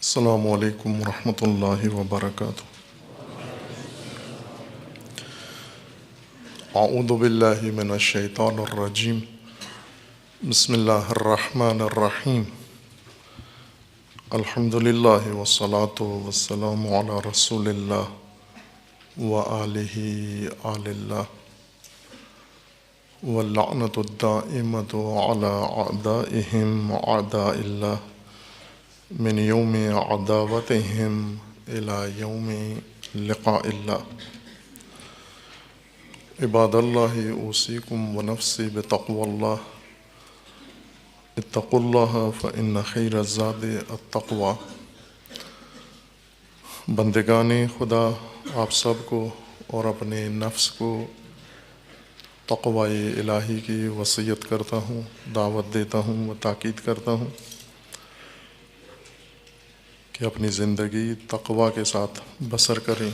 السلام علیکم ورحمۃ اللہ وبرکاتہ۔ اعوذ باللہ من الشیطان الرجیم، بسم اللہ الرحمن الرحیم۔ الحمد للہ والصلاة والسلام علی رسول اللہ وآلہ آل اللہ، واللعنۃ الدائمۃ علی اعدائہم اعداء اللہ من یوم عداوتہم الی یوم لقاء اللہ۔ عباد اللہ اوصیکم ونفسی بتقوی اللہ، اتقوا اللہ فإن خیر الزاد التقوی۔ بندگان خدا، آپ سب کو اور اپنے نفس کو تقوی الہی کی وصیت کرتا ہوں، دعوت دیتا ہوں و تاکید کرتا ہوں کہ اپنی زندگی تقوی کے ساتھ بسر کریں،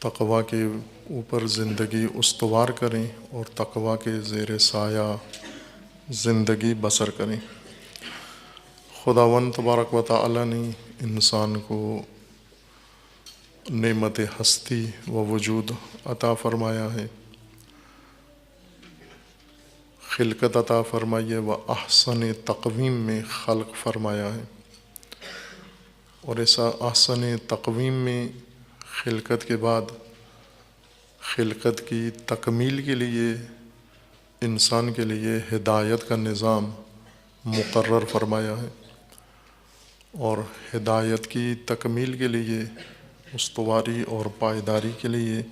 تقوی کے اوپر زندگی استوار کریں اور تقوی کے زیر سایہ زندگی بسر کریں۔ خداوند تبارک و تعالی نے انسان کو نعمت ہستی و وجود عطا فرمایا ہے، خلقت عطا فرمائی ہے و احسن تقویم میں خلق فرمایا ہے، اور اس احسن تقویم میں خلقت کے بعد خلقت کی تکمیل کے لیے انسان کے لیے ہدایت کا نظام مقرر فرمایا ہے، اور ہدایت کی تکمیل کے لیے، استواری اور پائیداری کے لیے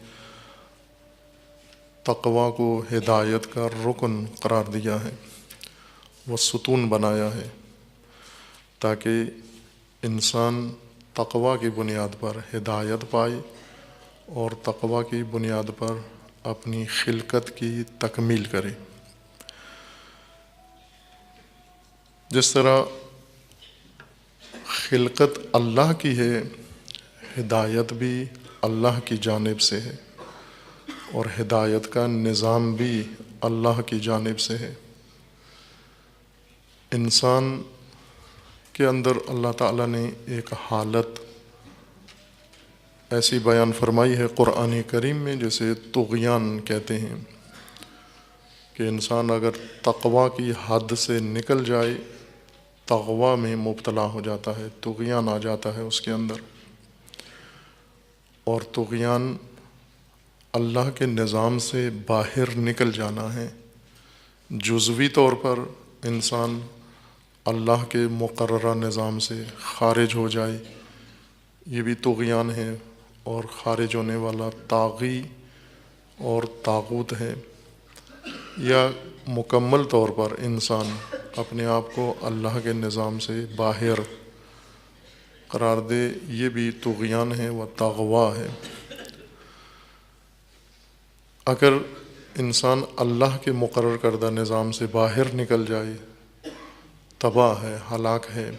تقوی کو ہدایت کا رکن قرار دیا ہے، وہ ستون بنایا ہے، تاکہ انسان تقوی کی بنیاد پر ہدایت پائے اور تقوی کی بنیاد پر اپنی خلقت کی تکمیل کرے۔ جس طرح خلقت اللہ کی ہے، ہدایت بھی اللہ کی جانب سے ہے، اور ہدایت کا نظام بھی اللہ کی جانب سے ہے۔ انسان کے اندر اللہ تعالیٰ نے ایک حالت ایسی بیان فرمائی ہے قرآن کریم میں، جسے طغیان کہتے ہیں، کہ انسان اگر تقوی کی حد سے نکل جائے، تقوی میں مبتلا ہو جاتا ہے، طغیان آ جاتا ہے اس کے اندر، اور طغیان اللہ کے نظام سے باہر نکل جانا ہے، جزوی طور پر انسان اللہ کے مقررہ نظام سے خارج ہو جائے، یہ بھی طغیان ہے، اور خارج ہونے والا طاغی اور طاغوت ہے، یا مکمل طور پر انسان اپنے آپ کو اللہ کے نظام سے باہر قرار دے، یہ بھی طغیان ہے و تغوا ہے۔ اگر انسان اللہ کے مقرر کردہ نظام سے باہر نکل جائے، تباہ ہے، ہلاک ہے،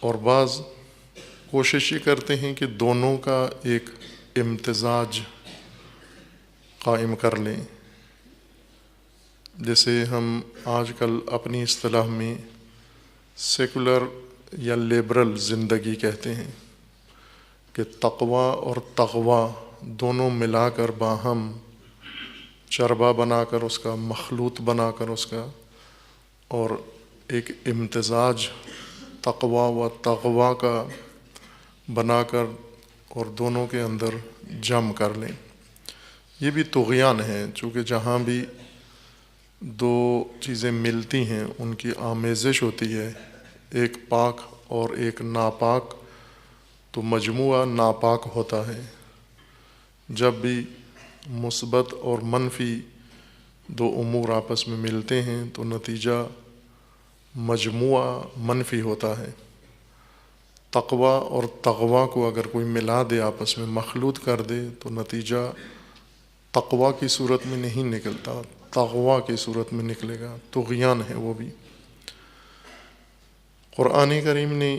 اور بعض کوشش یہ کرتے ہیں کہ دونوں کا ایک امتزاج قائم کر لیں، جسے ہم آج کل اپنی اصطلاح میں سیکولر یا لیبرل زندگی کہتے ہیں، کہ تقوی اور تغوا دونوں ملا کر باہم چربا بنا کر، اس کا مخلوط بنا کر، اس کا اور ایک امتزاج تقوی و تغوا کا بنا کر اور دونوں کے اندر جم کر لیں، یہ بھی طغیان ہے۔ چونکہ جہاں بھی دو چیزیں ملتی ہیں ان کی آمیزش ہوتی ہے، ایک پاک اور ایک ناپاک، تو مجموعہ ناپاک ہوتا ہے۔ جب بھی مثبت اور منفی دو امور آپس میں ملتے ہیں تو نتیجہ مجموعہ منفی ہوتا ہے۔ تقوی اور تغوا کو اگر کوئی ملا دے، آپس میں مخلوط کر دے، تو نتیجہ تقوی کی صورت میں نہیں نکلتا، تغوا کی صورت میں نکلے گا، طغیان ہے وہ بھی۔ قرآن کریم نے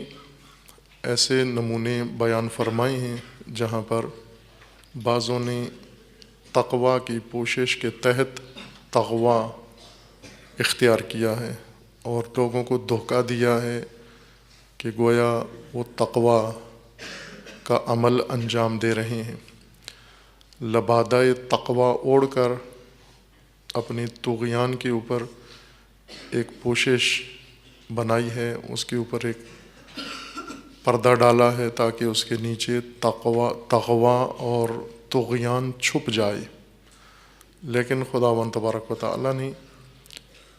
ایسے نمونے بیان فرمائے ہیں جہاں پر بعضوں نے تقوی کی پوشش کے تحت تغوا اختیار کیا ہے، اور لوگوں کو دھوکہ دیا ہے کہ گویا وہ تقوی کا عمل انجام دے رہے ہیں، لبادہ تقوی اوڑھ کر اپنی طغیان کے اوپر ایک پوشش بنائی ہے، اس کے اوپر ایک پردہ ڈالا ہے تاکہ اس کے نیچے تقوی اور طغیان چھپ جائے۔ لیکن خداوند تبارک و تعالیٰ نے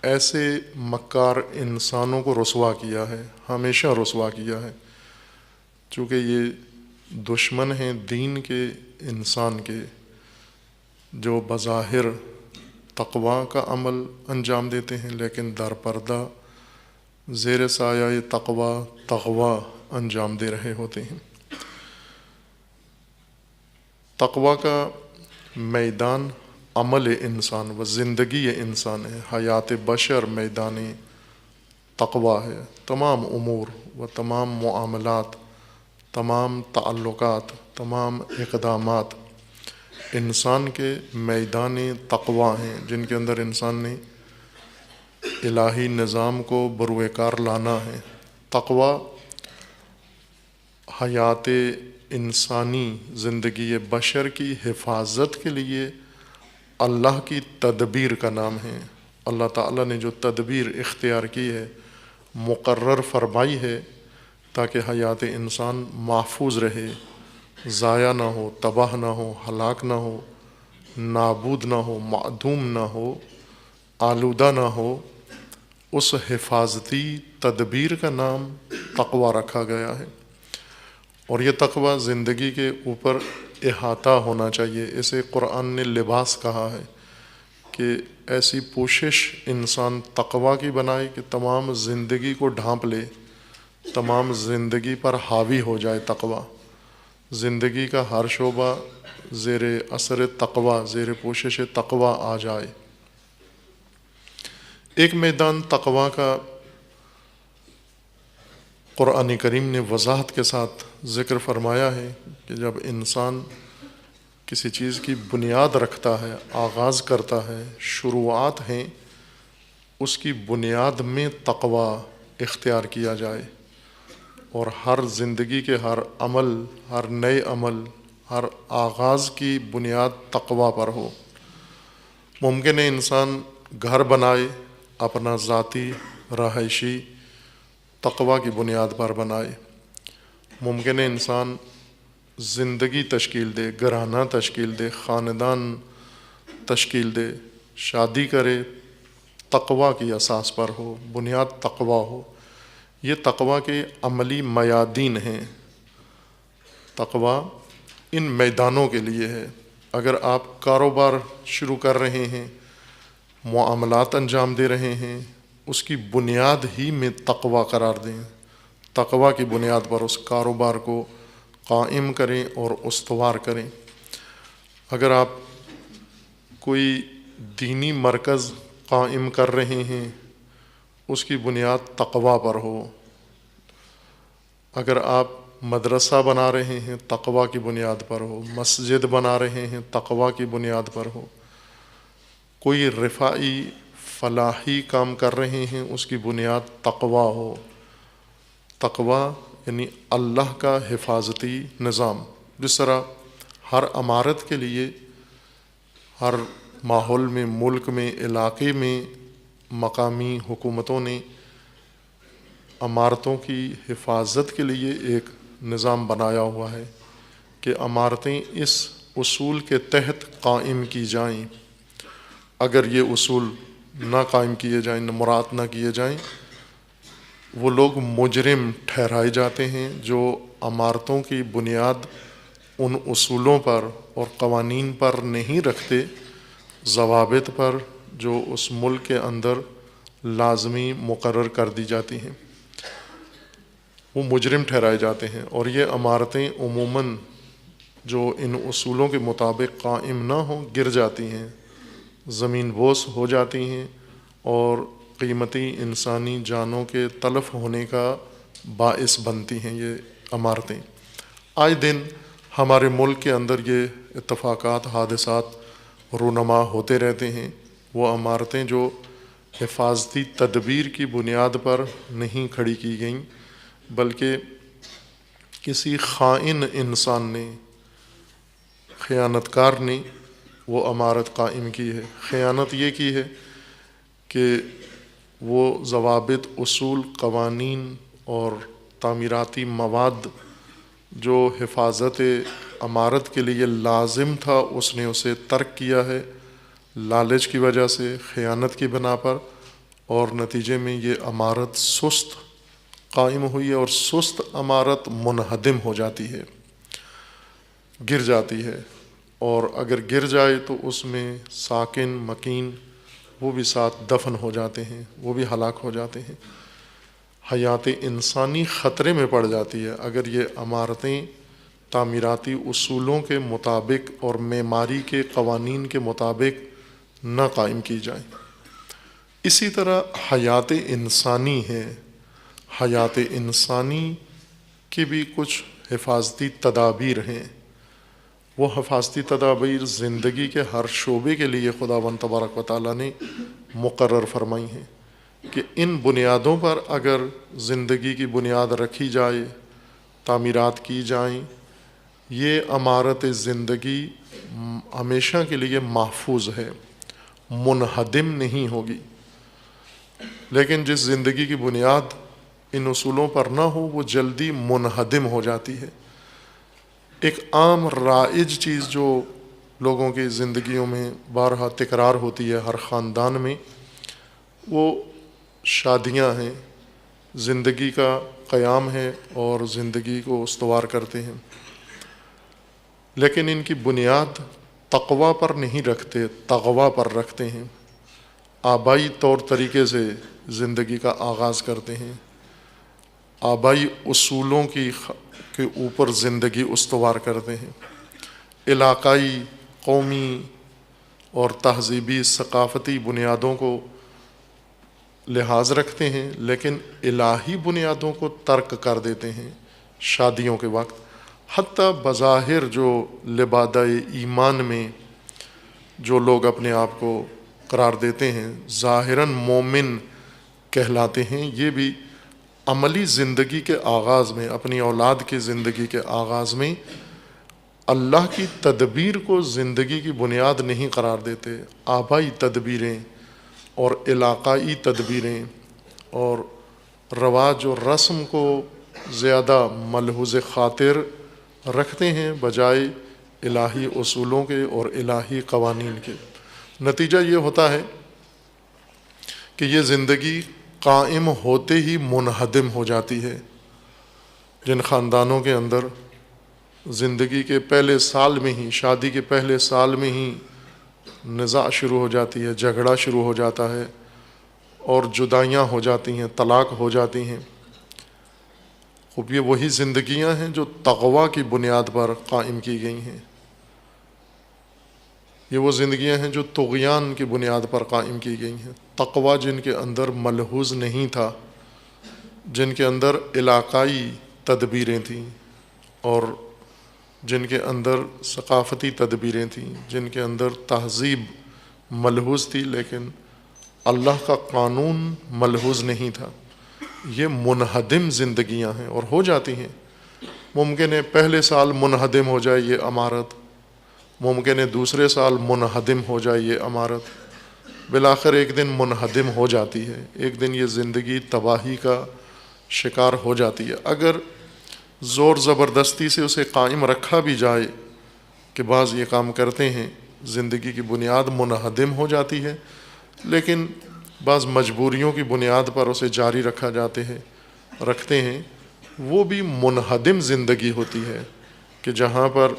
ایسے مکار انسانوں کو رسوا کیا ہے، ہمیشہ رسوا کیا ہے، چونکہ یہ دشمن ہیں دین کے، انسان کے، جو بظاہر تقوی کا عمل انجام دیتے ہیں لیکن در پردہ زیر سایہ تقوی انجام دے رہے ہوتے ہیں۔ تقوی کا میدان عمل انسان و زندگی انسان ہے، حیات بشر میدان تقوی ہے۔ تمام امور و تمام معاملات، تمام تعلقات، تمام اقدامات انسان کے میدان تقوی ہیں، جن کے اندر انسان نے الہی نظام کو بروئے کار لانا ہے۔ تقوی حیات انسانی زندگی بشر کی حفاظت کے لیے اللہ کی تدبیر کا نام ہے۔ اللہ تعالیٰ نے جو تدبیر اختیار کی ہے، مقرر فرمائی ہے تاکہ حیات انسان محفوظ رہے، ضائع نہ ہو، تباہ نہ ہو، ہلاک نہ ہو، نابود نہ ہو، معدوم نہ ہو، آلودہ نہ ہو، اس حفاظتی تدبیر کا نام تقوی رکھا گیا ہے۔ اور یہ تقوی زندگی کے اوپر احاطہ ہونا چاہیے۔ اسے قرآن نے لباس کہا ہے کہ ایسی پوشش انسان تقوی کی بنائے کہ تمام زندگی کو ڈھانپ لے، تمام زندگی پر حاوی ہو جائے تقوی، زندگی کا ہر شعبہ زیر اثر تقوی، زیر پوشش تقوی آ جائے۔ ایک میدان تقوی کا قرآن کریم نے وضاحت کے ساتھ ذکر فرمایا ہے کہ جب انسان کسی چیز کی بنیاد رکھتا ہے، آغاز کرتا ہے، شروعات ہیں، اس کی بنیاد میں تقوی اختیار کیا جائے، اور ہر زندگی کے ہر عمل، ہر نئے عمل، ہر آغاز کی بنیاد تقوی پر ہو۔ ممکن ہے انسان گھر بنائے، اپنا ذاتی رہائشی تقوی کی بنیاد پر بنائے، ممکن ہے انسان زندگی تشکیل دے، گھرانہ تشکیل دے، خاندان تشکیل دے، شادی کرے، تقوی کی اساس پر ہو، بنیاد تقوی ہو۔ یہ تقوی کے عملی میادین ہیں۔ تقوی ان میدانوں کے لیے ہے۔ اگر آپ کاروبار شروع کر رہے ہیں، معاملات انجام دے رہے ہیں، اس کی بنیاد ہی میں تقوی قرار دیں، تقوی کی بنیاد پر اس کاروبار کو قائم کریں اور استوار کریں۔ اگر آپ کوئی دینی مرکز قائم کر رہے ہیں، اس کی بنیاد تقوی پر ہو۔ اگر آپ مدرسہ بنا رہے ہیں، تقوی کی بنیاد پر ہو، مسجد بنا رہے ہیں، تقوی کی بنیاد پر ہو، کوئی رفاعی فلاحی کام کر رہے ہیں، اس کی بنیاد تقوی ہو۔ تقوی یعنی اللہ کا حفاظتی نظام۔ جس طرح ہر عمارت کے لیے، ہر ماحول میں، ملک میں، علاقے میں مقامی حکومتوں نے عمارتوں کی حفاظت کے لیے ایک نظام بنایا ہوا ہے کہ عمارتیں اس اصول کے تحت قائم کی جائیں۔ اگر یہ اصول نہ قائم کیے جائیں، مراعات نہ کیے جائیں، وہ لوگ مجرم ٹھہرائے جاتے ہیں جو عمارتوں کی بنیاد ان اصولوں پر اور قوانین پر نہیں رکھتے، ضوابط پر جو اس ملک کے اندر لازمی مقرر کر دی جاتی ہیں، وہ مجرم ٹھہرائے جاتے ہیں۔ اور یہ عمارتیں عموماً جو ان اصولوں کے مطابق قائم نہ ہوں، گر جاتی ہیں، زمین بوس ہو جاتی ہیں اور قیمتی انسانی جانوں کے تلف ہونے کا باعث بنتی ہیں۔ یہ عمارتیں آئے دن ہمارے ملک کے اندر یہ اتفاقات، حادثات رونما ہوتے رہتے ہیں۔ وہ عمارتیں جو حفاظتی تدبیر کی بنیاد پر نہیں کھڑی کی گئیں، بلکہ کسی خائن انسان نے، خیانت کار نے وہ عمارت قائم کی ہے۔ خیانت یہ کی ہے کہ وہ ضوابط، اصول، قوانین اور تعمیراتی مواد جو حفاظت عمارت کے لیے لازم تھا اس نے اسے ترک کیا ہے، لالچ کی وجہ سے، خیانت کی بنا پر، اور نتیجے میں یہ عمارت سست قائم ہوئی ہے، اور سست عمارت منہدم ہو جاتی ہے، گر جاتی ہے، اور اگر گر جائے تو اس میں ساکن، مکین وہ بھی ساتھ دفن ہو جاتے ہیں، وہ بھی ہلاک ہو جاتے ہیں۔ حیات انسانی خطرے میں پڑ جاتی ہے اگر یہ عمارتیں تعمیراتی اصولوں کے مطابق اور معماری کے قوانین کے مطابق نہ قائم کی جائیں۔ اسی طرح حیات انسانی ہے، حیات انسانی کی بھی کچھ حفاظتی تدابیر ہیں۔ وہ حفاظتی تدابیر زندگی کے ہر شعبے کے لیے خداوند تبارک و تعالیٰ نے مقرر فرمائی ہیں کہ ان بنیادوں پر اگر زندگی کی بنیاد رکھی جائے، تعمیرات کی جائیں، یہ عمارت زندگی ہمیشہ کے لیے محفوظ ہے، منہدم نہیں ہوگی۔ لیکن جس زندگی کی بنیاد ان اصولوں پر نہ ہو وہ جلدی منہدم ہو جاتی ہے۔ ایک عام رائج چیز جو لوگوں کی زندگیوں میں بارہا تکرار ہوتی ہے ہر خاندان میں، وہ شادیاں ہیں، زندگی کا قیام ہے اور زندگی کو استوار کرتے ہیں، لیکن ان کی بنیاد تقویٰ پر نہیں رکھتے، تغویٰ پر رکھتے ہیں۔ آبائی طور طریقے سے زندگی کا آغاز کرتے ہیں، آبائی اصولوں کے اوپر زندگی استوار کرتے ہیں، علاقائی، قومی اور تہذیبی ثقافتی بنیادوں کو لحاظ رکھتے ہیں، لیکن الہی بنیادوں کو ترک کر دیتے ہیں شادیوں کے وقت۔ حتیٰ بظاہر جو لبادہ ایمان میں جو لوگ اپنے آپ کو قرار دیتے ہیں، ظاہراً مومن کہلاتے ہیں، یہ بھی عملی زندگی کے آغاز میں، اپنی اولاد کی زندگی کے آغاز میں اللہ کی تدبیر کو زندگی کی بنیاد نہیں قرار دیتے۔ آبائی تدبیریں اور علاقائی تدبیریں اور رواج و رسم کو زیادہ ملحوظ خاطر رکھتے ہیں بجائے الہی اصولوں کے اور الہی قوانین کے۔ نتیجہ یہ ہوتا ہے کہ یہ زندگی قائم ہوتے ہی منہدم ہو جاتی ہے۔ جن خاندانوں کے اندر زندگی کے پہلے سال میں ہی، شادی کے پہلے سال میں ہی نزاع شروع ہو جاتی ہے، جھگڑا شروع ہو جاتا ہے اور جدائیاں ہو جاتی ہیں، طلاق ہو جاتی ہیں، خوب یہ وہی زندگیاں ہیں جو تقویٰ کی بنیاد پر قائم کی گئی ہیں۔ یہ وہ زندگیاں ہیں جو طغیان کی بنیاد پر قائم کی گئی ہیں۔ تقویٰ جن کے اندر ملحوظ نہیں تھا، جن کے اندر علاقائی تدبیریں تھیں اور جن کے اندر ثقافتی تدبیریں تھیں، جن کے اندر تہذیب ملحوظ تھی لیکن اللہ کا قانون ملحوظ نہیں تھا، یہ منہدم زندگیاں ہیں اور ہو جاتی ہیں۔ ممکن ہے پہلے سال منہدم ہو جائے یہ عمارت، ممکن ہے دوسرے سال منہدم ہو جائے یہ عمارت، بالآخر ایک دن منہدم ہو جاتی ہے، ایک دن یہ زندگی تباہی کا شکار ہو جاتی ہے۔ اگر زور زبردستی سے اسے قائم رکھا بھی جائے کہ بعض یہ کام کرتے ہیں، زندگی کی بنیاد منہدم ہو جاتی ہے، لیکن بعض مجبوریوں کی بنیاد پر اسے جاری رکھتے ہیں، وہ بھی منہدم زندگی ہوتی ہے کہ جہاں پر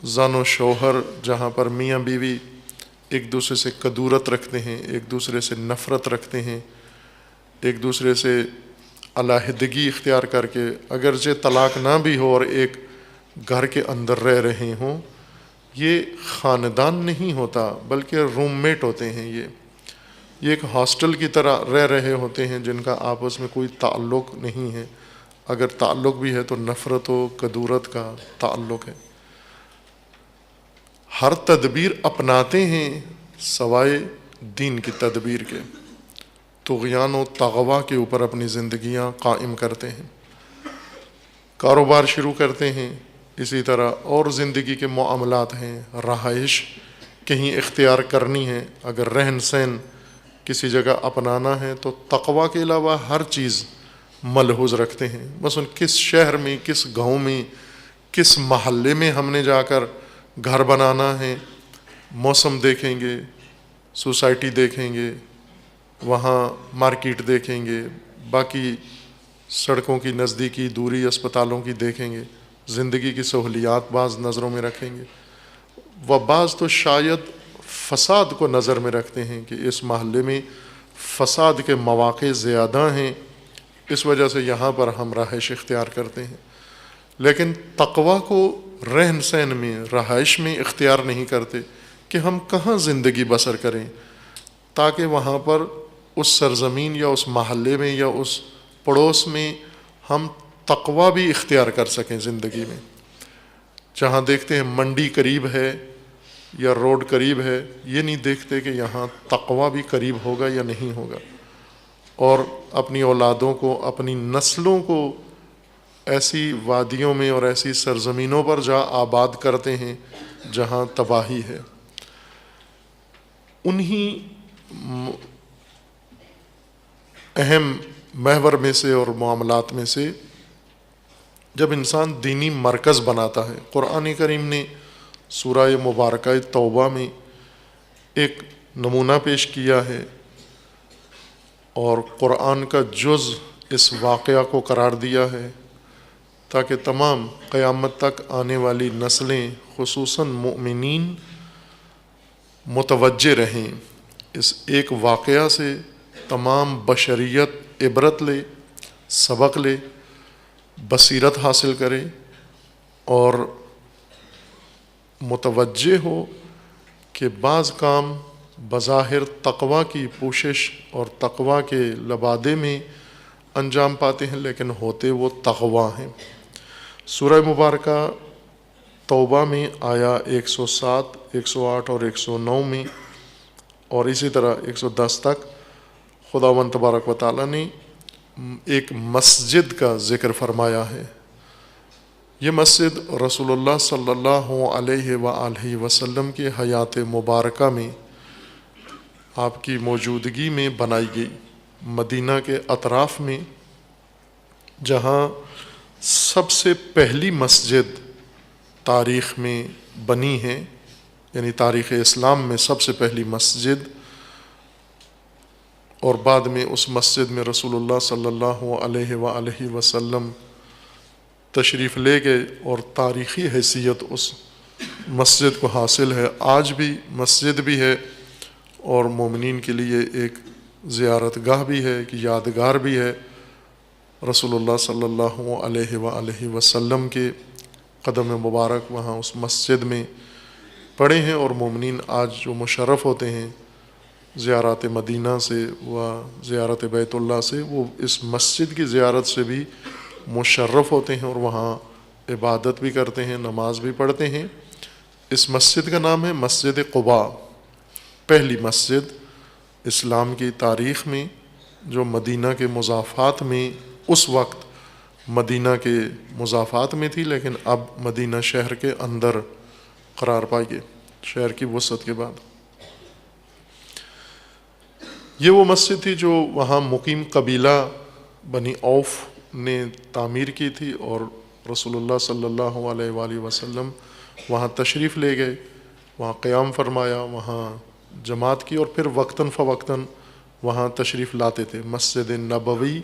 زن و شوہر، جہاں پر میاں بیوی ایک دوسرے سے کدورت رکھتے ہیں، ایک دوسرے سے نفرت رکھتے ہیں، ایک دوسرے سے علیحدگی اختیار کر کے اگرچہ طلاق نہ بھی ہو اور ایک گھر کے اندر رہ رہے ہوں، یہ خاندان نہیں ہوتا بلکہ روم میٹ ہوتے ہیں۔ یہ ایک ہاسٹل کی طرح رہ رہے ہوتے ہیں جن کا آپس میں کوئی تعلق نہیں ہے، اگر تعلق بھی ہے تو نفرت و کدورت کا تعلق ہے۔ ہر تدبیر اپناتے ہیں سوائے دین کی تدبیر کے، طغیان و تغوا کے اوپر اپنی زندگیاں قائم کرتے ہیں، کاروبار شروع کرتے ہیں، اسی طرح اور زندگی کے معاملات ہیں، رہائش کہیں اختیار کرنی ہے، اگر رہن سہن کسی جگہ اپنانا ہے تو تقوی کے علاوہ ہر چیز ملحوظ رکھتے ہیں، بس ان کس شہر میں، کس گاؤں میں، کس محلے میں ہم نے جا کر گھر بنانا ہے، موسم دیکھیں گے، سوسائٹی دیکھیں گے، وہاں مارکیٹ دیکھیں گے، باقی سڑکوں کی نزدیکی دوری اسپتالوں کی دیکھیں گے، زندگی کی سہولیات بعض نظروں میں رکھیں گے، و بعض تو شاید فساد کو نظر میں رکھتے ہیں کہ اس محلے میں فساد کے مواقع زیادہ ہیں، اس وجہ سے یہاں پر ہم رہائش اختیار کرتے ہیں، لیکن تقوی کو رہن سہن میں، رہائش میں اختیار نہیں کرتے کہ ہم کہاں زندگی بسر کریں تاکہ وہاں پر اس سرزمین یا اس محلے میں یا اس پڑوس میں ہم تقوی بھی اختیار کر سکیں زندگی میں۔ جہاں دیکھتے ہیں منڈی قریب ہے یا روڈ قریب ہے، یہ نہیں دیکھتے کہ یہاں تقوی بھی قریب ہوگا یا نہیں ہوگا، اور اپنی اولادوں کو، اپنی نسلوں کو ایسی وادیوں میں اور ایسی سرزمینوں پر جا آباد کرتے ہیں جہاں تباہی ہے۔ انہی اہم محور میں سے اور معاملات میں سے جب انسان دینی مرکز بناتا ہے، قرآن کریم نے سورہ مبارکہ توبہ میں ایک نمونہ پیش کیا ہے اور قرآن کا جز اس واقعہ کو قرار دیا ہے تاکہ تمام قیامت تک آنے والی نسلیں خصوصاً مؤمنین متوجہ رہیں، اس ایک واقعہ سے تمام بشریت عبرت لے، سبق لے، بصیرت حاصل کرے اور متوجہ ہو کہ بعض کام بظاہر تقوی کی پوشش اور تقوی کے لبادے میں انجام پاتے ہیں لیکن ہوتے وہ تقوی ہیں۔ سورہ مبارکہ توبہ میں آیا 107، 108 اور 109 میں اور اسی طرح 110 تک خداوند تبارک و تعالیٰ نے ایک مسجد کا ذکر فرمایا ہے۔ یہ مسجد رسول اللہ صلی اللہ علیہ وآلہ وسلم کے حیات مبارکہ میں آپ کی موجودگی میں بنائی گئی، مدینہ کے اطراف میں، جہاں سب سے پہلی مسجد تاریخ میں بنی ہے، یعنی تاریخ اسلام میں سب سے پہلی مسجد، اور بعد میں اس مسجد میں رسول اللہ صلی اللہ علیہ وآلہ وسلم تشریف لے گئے اور تاریخی حیثیت اس مسجد کو حاصل ہے، آج بھی مسجد بھی ہے اور مومنین کے لیے ایک زیارت گاہ بھی ہے، کہ یادگار بھی ہے، رسول اللہ صلی اللہ علیہ وآلہ وسلم کے قدم مبارک وہاں اس مسجد میں پڑے ہیں، اور مومنین آج جو مشرف ہوتے ہیں زیارت مدینہ سے و زیارت بیت اللہ سے، وہ اس مسجد کی زیارت سے بھی مشرف ہوتے ہیں اور وہاں عبادت بھی کرتے ہیں، نماز بھی پڑھتے ہیں۔ اس مسجد کا نام ہے مسجد قباء، پہلی مسجد اسلام کی تاریخ میں جو مدینہ کے مضافات میں، اس وقت مدینہ کے مضافات میں تھی لیکن اب مدینہ شہر کے اندر قرار پائی ہے شہر کی وسعت کے بعد۔ یہ وہ مسجد تھی جو وہاں مقیم قبیلہ بنی اوف نے تعمیر کی تھی، اور رسول اللہ صلی اللہ علیہ وآلہ وسلم وہاں تشریف لے گئے، وہاں قیام فرمایا، وہاں جماعت کی، اور پھر وقتاً فوقتاً وہاں تشریف لاتے تھے۔ مسجد نبوی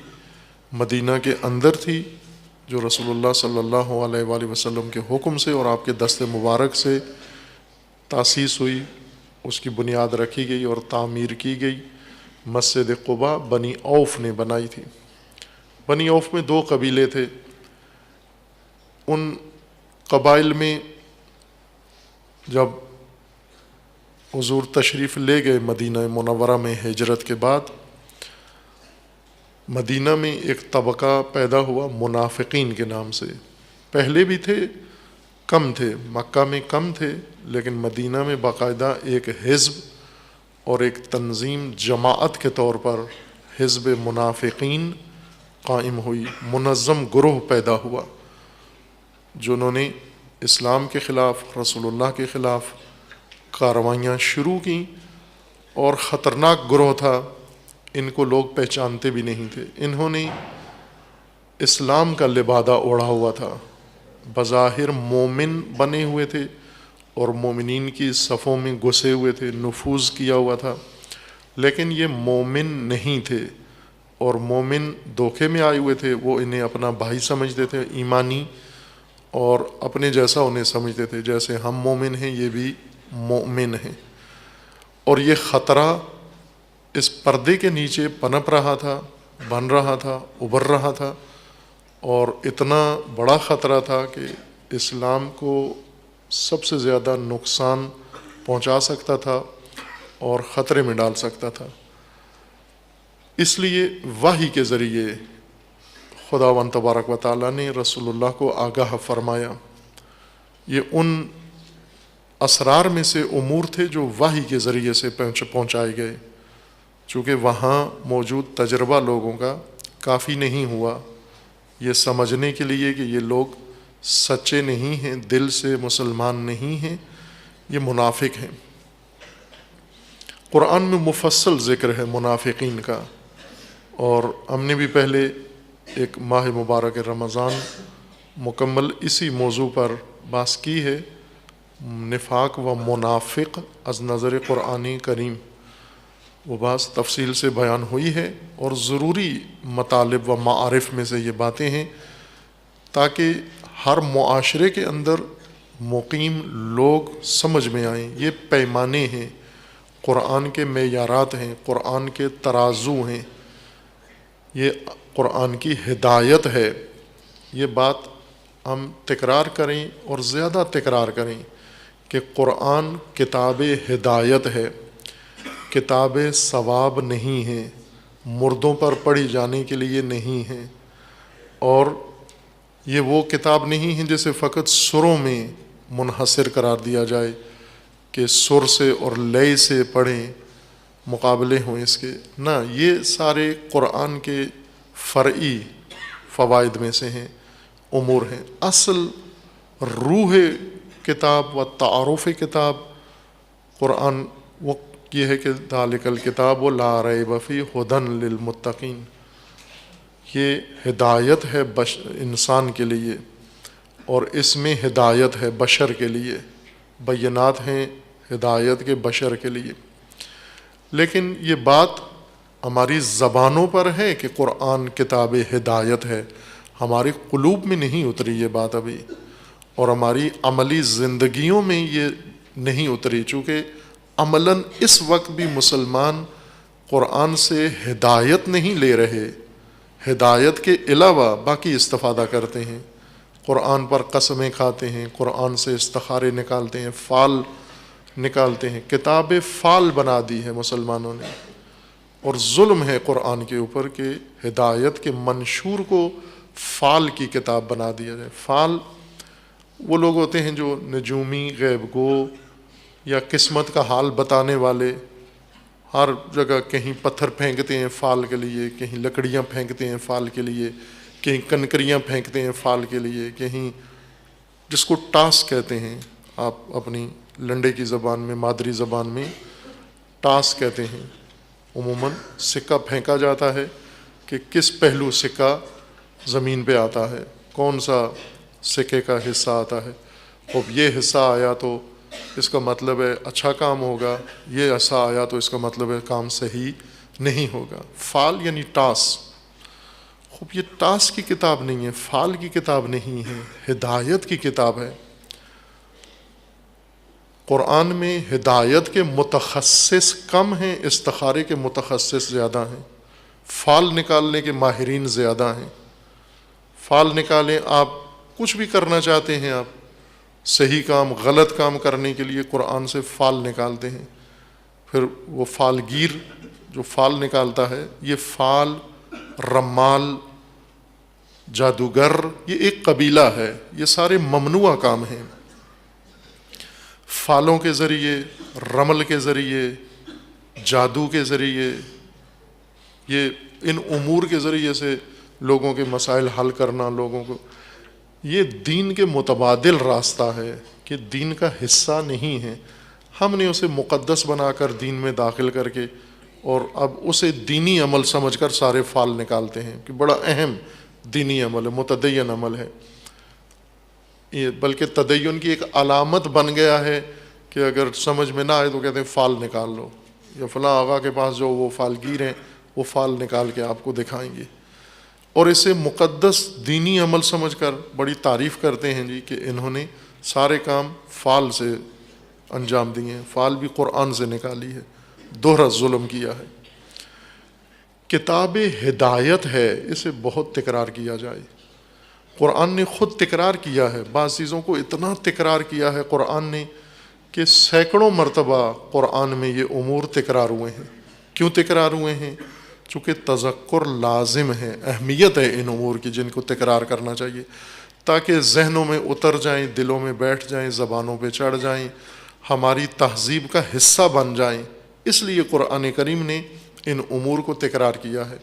مدینہ کے اندر تھی جو رسول اللہ صلی اللہ علیہ وآلہ وسلم کے حکم سے اور آپ کے دست مبارک سے تاسیس ہوئی، اس کی بنیاد رکھی گئی اور تعمیر کی گئی۔ مسجد قباء بنی اوف نے بنائی تھی۔ بنی اوف میں 2 قبیلے تھے، ان قبائل میں جب حضور تشریف لے گئے مدینہ منورہ میں ہجرت کے بعد، مدینہ میں ایک طبقہ پیدا ہوا منافقین کے نام سے۔ پہلے بھی تھے، کم تھے، مکہ میں کم تھے، لیکن مدینہ میں باقاعدہ ایک حزب اور ایک تنظیم جماعت کے طور پر حزب منافقین قائم ہوئی، منظم گروہ پیدا ہوا جنہوں نے اسلام کے خلاف، رسول اللہ کے خلاف کارروائیاں شروع کیں، اور خطرناک گروہ تھا، ان کو لوگ پہچانتے بھی نہیں تھے۔ انہوں نے اسلام کا لبادہ اوڑھا ہوا تھا، بظاہر مومن بنے ہوئے تھے اور مومنین کی صفوں میں گھسے ہوئے تھے، نفوذ کیا ہوا تھا، لیکن یہ مومن نہیں تھے، اور مومن دھوکے میں آئے ہوئے تھے۔ وہ انہیں اپنا بھائی سمجھتے تھے، ایمانی، اور اپنے جیسا انہیں سمجھتے تھے، جیسے ہم مومن ہیں یہ بھی مومن ہیں۔ اور یہ خطرہ اس پردے کے نیچے پنپ رہا تھا، بن رہا تھا، ابھر رہا تھا، اور اتنا بڑا خطرہ تھا کہ اسلام کو سب سے زیادہ نقصان پہنچا سکتا تھا اور خطرے میں ڈال سکتا تھا۔ اس لیے وحی کے ذریعے خداوند تبارک و تعالیٰ نے رسول اللہ کو آگاہ فرمایا۔ یہ ان اسرار میں سے امور تھے جو وحی کے ذریعے سے پہنچائے گئے، چونکہ وہاں موجود تجربہ لوگوں کا کافی نہیں ہوا یہ سمجھنے کے لیے کہ یہ لوگ سچے نہیں ہیں، دل سے مسلمان نہیں ہیں، یہ منافق ہیں۔ قرآن میں مفصل ذکر ہے منافقین کا، اور ہم نے بھی پہلے ایک ماہ مبارک رمضان مکمل اسی موضوع پر بحث کی ہے، نفاق و منافق از نظر قرآنی کریم۔ وہ بحث تفصیل سے بیان ہوئی ہے، اور ضروری مطالب و معارف میں سے یہ باتیں ہیں تاکہ ہر معاشرے کے اندر مقیم لوگ سمجھ میں آئیں۔ یہ پیمانے ہیں، قرآن کے معیارات ہیں، قرآن کے ترازو ہیں، یہ قرآن کی ہدایت ہے۔ یہ بات ہم تکرار کریں اور زیادہ تکرار کریں کہ قرآن کتاب ہدایت ہے، کتاب ثواب نہیں ہے، مردوں پر پڑھی جانے کے لیے نہیں ہے، اور یہ وہ کتاب نہیں ہے جسے فقط سروں میں منحصر قرار دیا جائے کہ سر سے اور لے سے پڑھیں، مقابلے ہوں اس کے، نہ، یہ سارے قرآن کے فرعی فوائد میں سے ہیں، امور ہیں۔ اصل روح کتاب و تعارف کتاب قرآن وہ یہ ہے کہ ذالک الکتاب لا ریب فیہ ھدی للمتقین، یہ ہدایت ہے انسان کے لیے، اور اس میں ہدایت ہے بشر کے لیے، بینات ہیں ہدایت کے بشر کے لیے۔ لیکن یہ بات ہماری زبانوں پر ہے کہ قرآن کتاب ہدایت ہے، ہماری قلوب میں نہیں اتری یہ بات ابھی، اور ہماری عملی زندگیوں میں یہ نہیں اتری، چونکہ عملاً اس وقت بھی مسلمان قرآن سے ہدایت نہیں لے رہے، ہدایت کے علاوہ باقی استفادہ کرتے ہیں، قرآن پر قسمیں کھاتے ہیں، قرآن سے استخارے نکالتے ہیں، فال نکالتے ہیں، کتاب فال بنا دی ہے مسلمانوں نے، اور ظلم ہے قرآن کے اوپر کہ ہدایت کے منشور کو فال کی کتاب بنا دیا جائے۔ فال وہ لوگ ہوتے ہیں جو نجومی، غیب گو یا قسمت کا حال بتانے والے، ہر جگہ کہیں پتھر پھینکتے ہیں فال کے لیے، کہیں لکڑیاں پھینکتے ہیں فال کے لیے، کہیں کنکریاں پھینکتے ہیں فال کے لیے، کہیں جس کو ٹاس کہتے ہیں، آپ اپنی لنڈے کی زبان میں، مادری زبان میں ٹاس کہتے ہیں۔ عموماً سکہ پھینکا جاتا ہے کہ کس پہلو سکہ زمین پہ آتا ہے، کون سا سکے کا حصہ آتا ہے، اب یہ حصہ آیا تو اس کا مطلب ہے اچھا کام ہوگا، یہ حصہ آیا تو اس کا مطلب ہے کام صحیح نہیں ہوگا۔ فال یعنی ٹاس۔ خوب یہ ٹاس کی کتاب نہیں ہے، فال کی کتاب نہیں ہے، ہدایت کی کتاب ہے۔ قرآن میں ہدایت کے متخصص کم ہیں، استخارے کے متخصص زیادہ ہیں، فال نکالنے کے ماہرین زیادہ ہیں۔ فال نکالیں، آپ کچھ بھی کرنا چاہتے ہیں، آپ صحیح کام غلط کام کرنے کے لیے قرآن سے فال نکالتے ہیں، پھر وہ فال گیر جو فال نکالتا ہے، یہ فال، رمال، جادوگر، یہ ایک قبیلہ ہے، یہ سارے ممنوع کام ہیں۔ فالوں کے ذریعے، رمل کے ذریعے جادو کے ذریعے، یہ ان امور کے ذریعے سے لوگوں کے مسائل حل کرنا، لوگوں کو، یہ دین کے متبادل راستہ ہے کہ دین کا حصہ نہیں ہے۔ ہم نے اسے مقدس بنا کر دین میں داخل کر کے اور اب اسے دینی عمل سمجھ کر سارے فال نکالتے ہیں کہ بڑا اہم دینی عمل ہے، متدین عمل ہے، یہ بلکہ تدین کی ایک علامت بن گیا ہے کہ اگر سمجھ میں نہ آئے تو کہتے ہیں فال نکال لو، یا فلاں آقا کے پاس جو وہ فال گیر ہیں وہ فال نکال کے آپ کو دکھائیں گے، اور اسے مقدس دینی عمل سمجھ کر بڑی تعریف کرتے ہیں جی کہ انہوں نے سارے کام فال سے انجام دیے ہیں، فال بھی قرآن سے نکالی ہے، دوہرا ظلم کیا ہے۔ کتاب ہدایت ہے، اسے بہت تکرار کیا جائے، قرآن نے خود تکرار کیا ہے، بعض چیزوں کو اتنا تکرار کیا ہے قرآن نے کہ سینکڑوں مرتبہ قرآن میں یہ امور تکرار ہوئے ہیں۔ کیوں تکرار ہوئے ہیں؟ چونکہ تذکر لازم ہے، اہمیت ہے ان امور کی جن کو تکرار کرنا چاہیے تاکہ ذہنوں میں اتر جائیں، دلوں میں بیٹھ جائیں، زبانوں پہ چڑھ جائیں، ہماری تہذیب کا حصہ بن جائیں۔ اس لیے قرآن کریم نے ان امور کو تکرار کیا ہے۔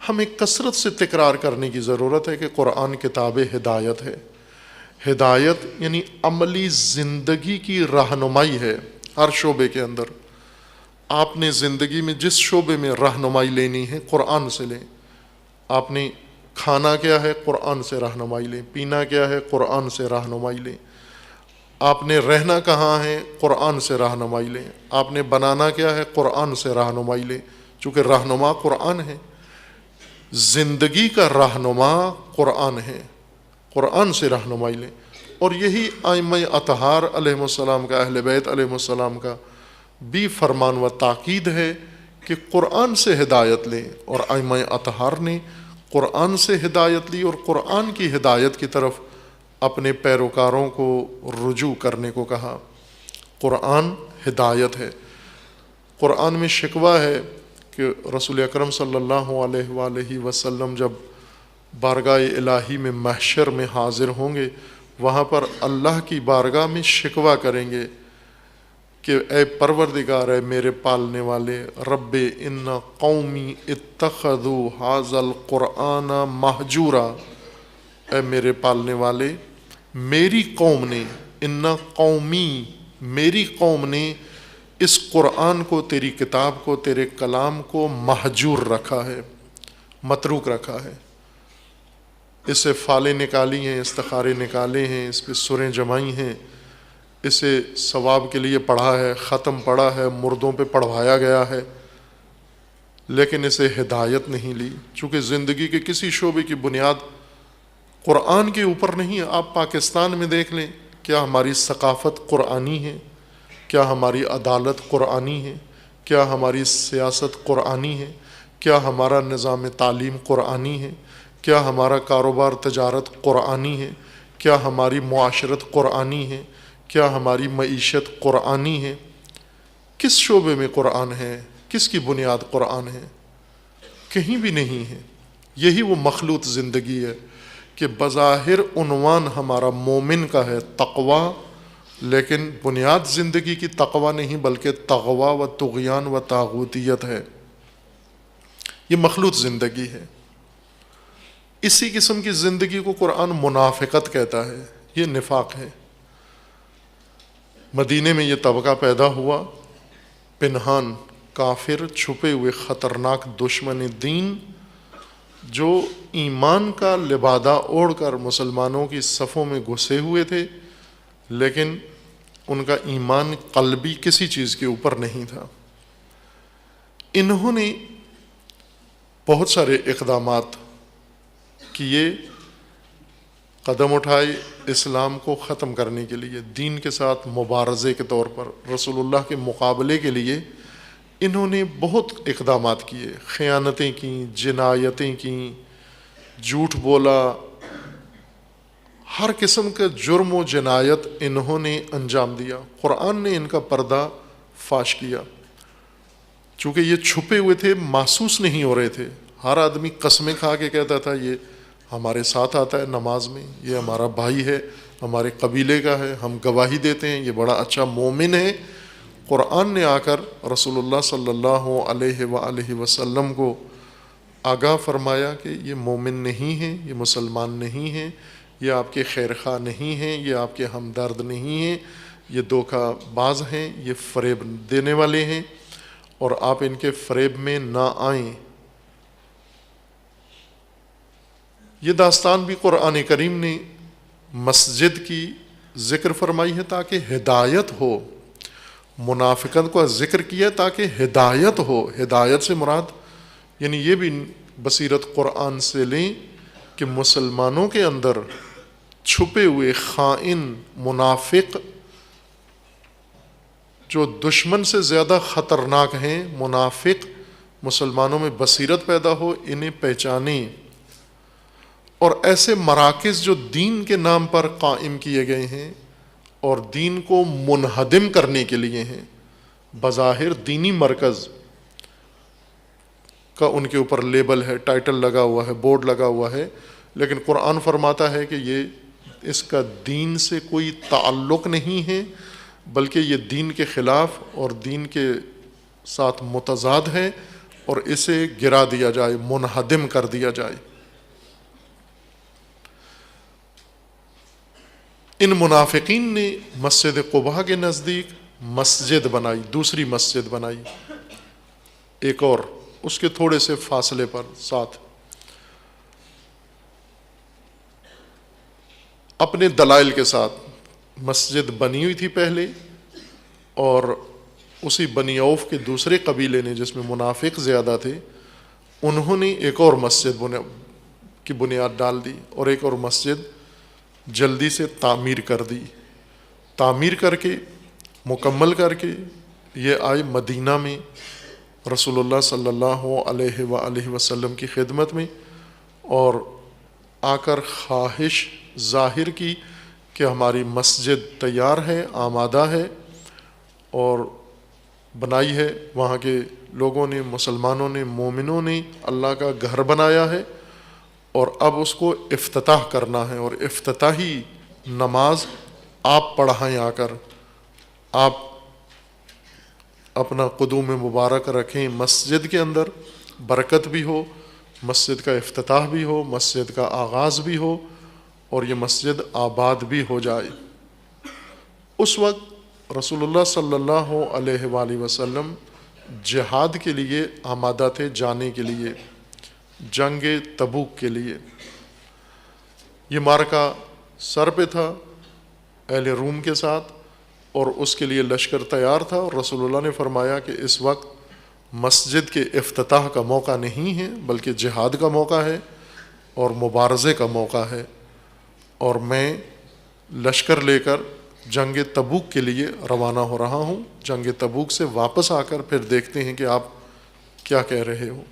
ہمیں کثرت سے تکرار کرنے کی ضرورت ہے کہ قرآن کتاب ہدایت ہے۔ ہدایت یعنی عملی زندگی کی رہنمائی ہے، ہر شعبے کے اندر۔ آپ نے زندگی میں جس شعبے میں رہنمائی لینی ہے قرآن سے لیں۔ آپ نے کھانا کیا ہے، قرآن سے رہنمائی لیں۔ پینا کیا ہے، قرآن سے رہنمائی لیں۔ آپ نے رہنا کہاں ہے، قرآن سے رہنمائی لیں۔ آپ نے بنانا کیا ہے، قرآن سے رہنمائی لیں، چونکہ رہنما قرآن ہے۔ زندگی کا رہنما قرآن ہے، قرآن سے رہنمائی لیں۔ اور یہی ائمہ اطہار علیہ السلام کا، اہل بیت علیہ السلام کا بھی فرمان و تاکید ہے کہ قرآن سے ہدایت لیں، اور ائمہ اطہار نے قرآن سے ہدایت لی اور قرآن کی ہدایت کی طرف اپنے پیروکاروں کو رجوع کرنے کو کہا۔ قرآن ہدایت ہے۔ قرآن میں شکوہ ہے کہ رسول اکرم صلی اللہ علیہ وآلہ وسلم جب بارگاہ الہی میں محشر میں حاضر ہوں گے، وہاں پر اللہ کی بارگاہ میں شکوہ کریں گے کہ اے پروردگار، اے میرے پالنے والے، رب ان قومی اتخذوا ھذا القرآن مہجورا، اے میرے پالنے والے، میری قوم نے، ان قومی، میری قوم نے اس قرآن کو، تیری کتاب کو، تیرے کلام کو مہجور رکھا ہے، متروک رکھا ہے۔ اس سے فالیں نکالی ہیں، استخارے نکالے ہیں، اس پہ سوریں جمائی ہیں، اسے ثواب کے لیے پڑھا ہے، ختم پڑھا ہے، مردوں پہ پڑھوایا گیا ہے، لیکن اسے ہدایت نہیں لی، چونکہ زندگی کے کسی شعبے کی بنیاد قرآن کے اوپر نہیں ہے۔ آپ پاکستان میں دیکھ لیں، کیا ہماری ثقافت قرآنی ہے؟ کیا ہماری عدالت قرآنی ہے؟ کیا ہماری سیاست قرآنی ہے؟ کیا ہمارا نظام تعلیم قرآنی ہے؟ کیا ہمارا کاروبار تجارت قرآنی ہے؟ کیا ہماری معاشرت قرآنی ہے؟ کیا ہماری معیشت قرآنی ہے؟ کس شعبے میں قرآن ہے؟ کس کی بنیاد قرآن ہے؟ کہیں بھی نہیں ہے۔ یہی وہ مخلوط زندگی ہے کہ بظاہر عنوان ہمارا مومن کا ہے تقوی، لیکن بنیاد زندگی کی تقوی نہیں بلکہ تغوا و طغیان و طاغوتیت ہے۔ یہ مخلوط زندگی ہے۔ اسی قسم کی زندگی کو قرآن منافقت کہتا ہے، یہ نفاق ہے۔ مدینے میں یہ طبقہ پیدا ہوا، پنہان، کافر، چھپے ہوئے خطرناک دشمن دین، جو ایمان کا لبادہ اوڑھ کر مسلمانوں کی صفوں میں گھسے ہوئے تھے، لیکن ان کا ایمان قلبی کسی چیز کے اوپر نہیں تھا۔ انہوں نے بہت سارے اقدامات کیے، قدم اٹھائے اسلام کو ختم کرنے کے لیے، دین کے ساتھ مبارزے کے طور پر، رسول اللہ کے مقابلے کے لیے انہوں نے بہت اقدامات کیے، خیانتیں کیں، جنایتیں کیں، جھوٹ بولا، ہر قسم کا جرم و جنایت انہوں نے انجام دیا۔ قرآن نے ان کا پردہ فاش کیا، چونکہ یہ چھپے ہوئے تھے، محسوس نہیں ہو رہے تھے۔ ہر آدمی قسمیں کھا کے کہتا تھا یہ ہمارے ساتھ آتا ہے نماز میں، یہ ہمارا بھائی ہے، ہمارے قبیلے کا ہے، ہم گواہی دیتے ہیں یہ بڑا اچھا مومن ہے۔ قرآن نے آ کر رسول اللہ صلی اللہ علیہ وآلہ وسلم کو آگاہ فرمایا کہ یہ مومن نہیں ہیں، یہ مسلمان نہیں ہیں، یہ آپ کے خیر خواہ نہیں ہیں، یہ آپ کے ہمدرد نہیں ہیں، یہ دھوکہ باز ہیں، یہ فریب دینے والے ہیں، اور آپ ان کے فریب میں نہ آئیں۔ یہ داستان بھی قرآن کریم نے مسجد کی ذکر فرمائی ہے تاکہ ہدایت ہو، منافقت کو ذکر کیا تاکہ ہدایت ہو۔ ہدایت سے مراد یعنی یہ بھی بصیرت قرآن سے لیں کہ مسلمانوں کے اندر چھپے ہوئے خائن منافق جو دشمن سے زیادہ خطرناک ہیں، منافق مسلمانوں میں بصیرت پیدا ہو، انہیں پہچانیں، اور ایسے مراکز جو دین کے نام پر قائم کیے گئے ہیں اور دین کو منہدم کرنے کے لیے ہیں، بظاہر دینی مرکز کا ان کے اوپر لیبل ہے، ٹائٹل لگا ہوا ہے، بورڈ لگا ہوا ہے، لیکن قرآن فرماتا ہے کہ یہ اس کا دین سے کوئی تعلق نہیں ہے، بلکہ یہ دین کے خلاف اور دین کے ساتھ متضاد ہے، اور اسے گرا دیا جائے، منہدم کر دیا جائے۔ ان منافقین نے مسجد قباء کے نزدیک مسجد بنائی، دوسری مسجد بنائی، ایک اور اس کے تھوڑے سے فاصلے پر ساتھ، اپنے دلائل کے ساتھ۔ مسجد بنی ہوئی تھی پہلے، اور اسی بنی عوف کے دوسرے قبیلے نے جس میں منافق زیادہ تھے، انہوں نے ایک اور مسجد کی بنیاد ڈال دی، اور ایک اور مسجد جلدی سے تعمیر کر دی۔ تعمیر کر کے مکمل کر کے یہ آئے مدینہ میں رسول اللہ صلی اللہ علیہ وآلہ وسلم کی خدمت میں، اور آ کر خواہش ظاہر کی کہ ہماری مسجد تیار ہے، آمادہ ہے، اور بنائی ہے، وہاں کے لوگوں نے، مسلمانوں نے، مومنوں نے اللہ کا گھر بنایا ہے، اور اب اس کو افتتاح کرنا ہے، اور افتتاحی نماز آپ پڑھائیں، آ کر آپ اپنا قدوم مبارک رکھیں مسجد کے اندر، برکت بھی ہو، مسجد کا افتتاح بھی ہو، مسجد کا آغاز بھی ہو، اور یہ مسجد آباد بھی ہو جائے۔ اس وقت رسول اللہ صلی اللہ علیہ وآلہ وسلم جہاد کے لیے آمادہ تھے، جانے کے لیے، جنگ تبوک کے لیے۔ یہ معرکہ سر پہ تھا اہل روم کے ساتھ، اور اس کے لیے لشکر تیار تھا، اور رسول اللہ نے فرمایا کہ اس وقت مسجد کے افتتاح کا موقع نہیں ہے، بلکہ جہاد کا موقع ہے اور مبارزے کا موقع ہے، اور میں لشکر لے کر جنگ تبوک کے لیے روانہ ہو رہا ہوں۔ جنگ تبوک سے واپس آ کر پھر دیکھتے ہیں کہ آپ کیا کہہ رہے ہو۔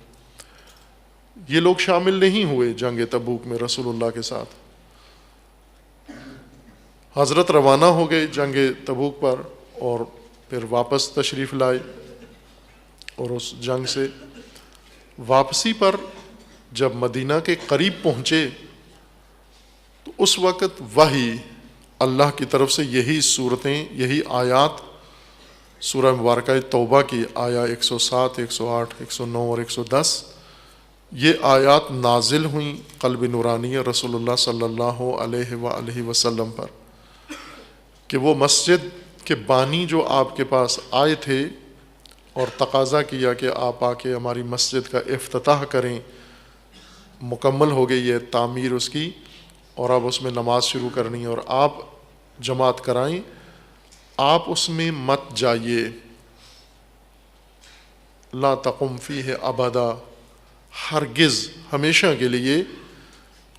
یہ لوگ شامل نہیں ہوئے جنگ تبوک میں رسول اللہ کے ساتھ۔ حضرت روانہ ہو گئے جنگ تبوک پر، اور پھر واپس تشریف لائے، اور اس جنگ سے واپسی پر جب مدینہ کے قریب پہنچے تو اس وقت وحی اللہ کی طرف سے یہی صورتیں، یہی آیات، سورہ مبارکہ توبہ کی آیا 107، 108، 109 اور 110، یہ آیات نازل ہوئیں قلب نورانی رسول اللہ صلی اللہ علیہ وآلہ وسلم پر، کہ وہ مسجد کے بانی جو آپ کے پاس آئے تھے اور تقاضا کیا کہ آپ آ کے ہماری مسجد کا افتتاح کریں، مکمل ہو گئی ہے تعمیر اس کی، اور اب اس میں نماز شروع کرنی ہے، اور آپ جماعت کرائیں، آپ اس میں مت جائیے، لا تقم فیہ ابدا، ہرگز ہمیشہ کے لیے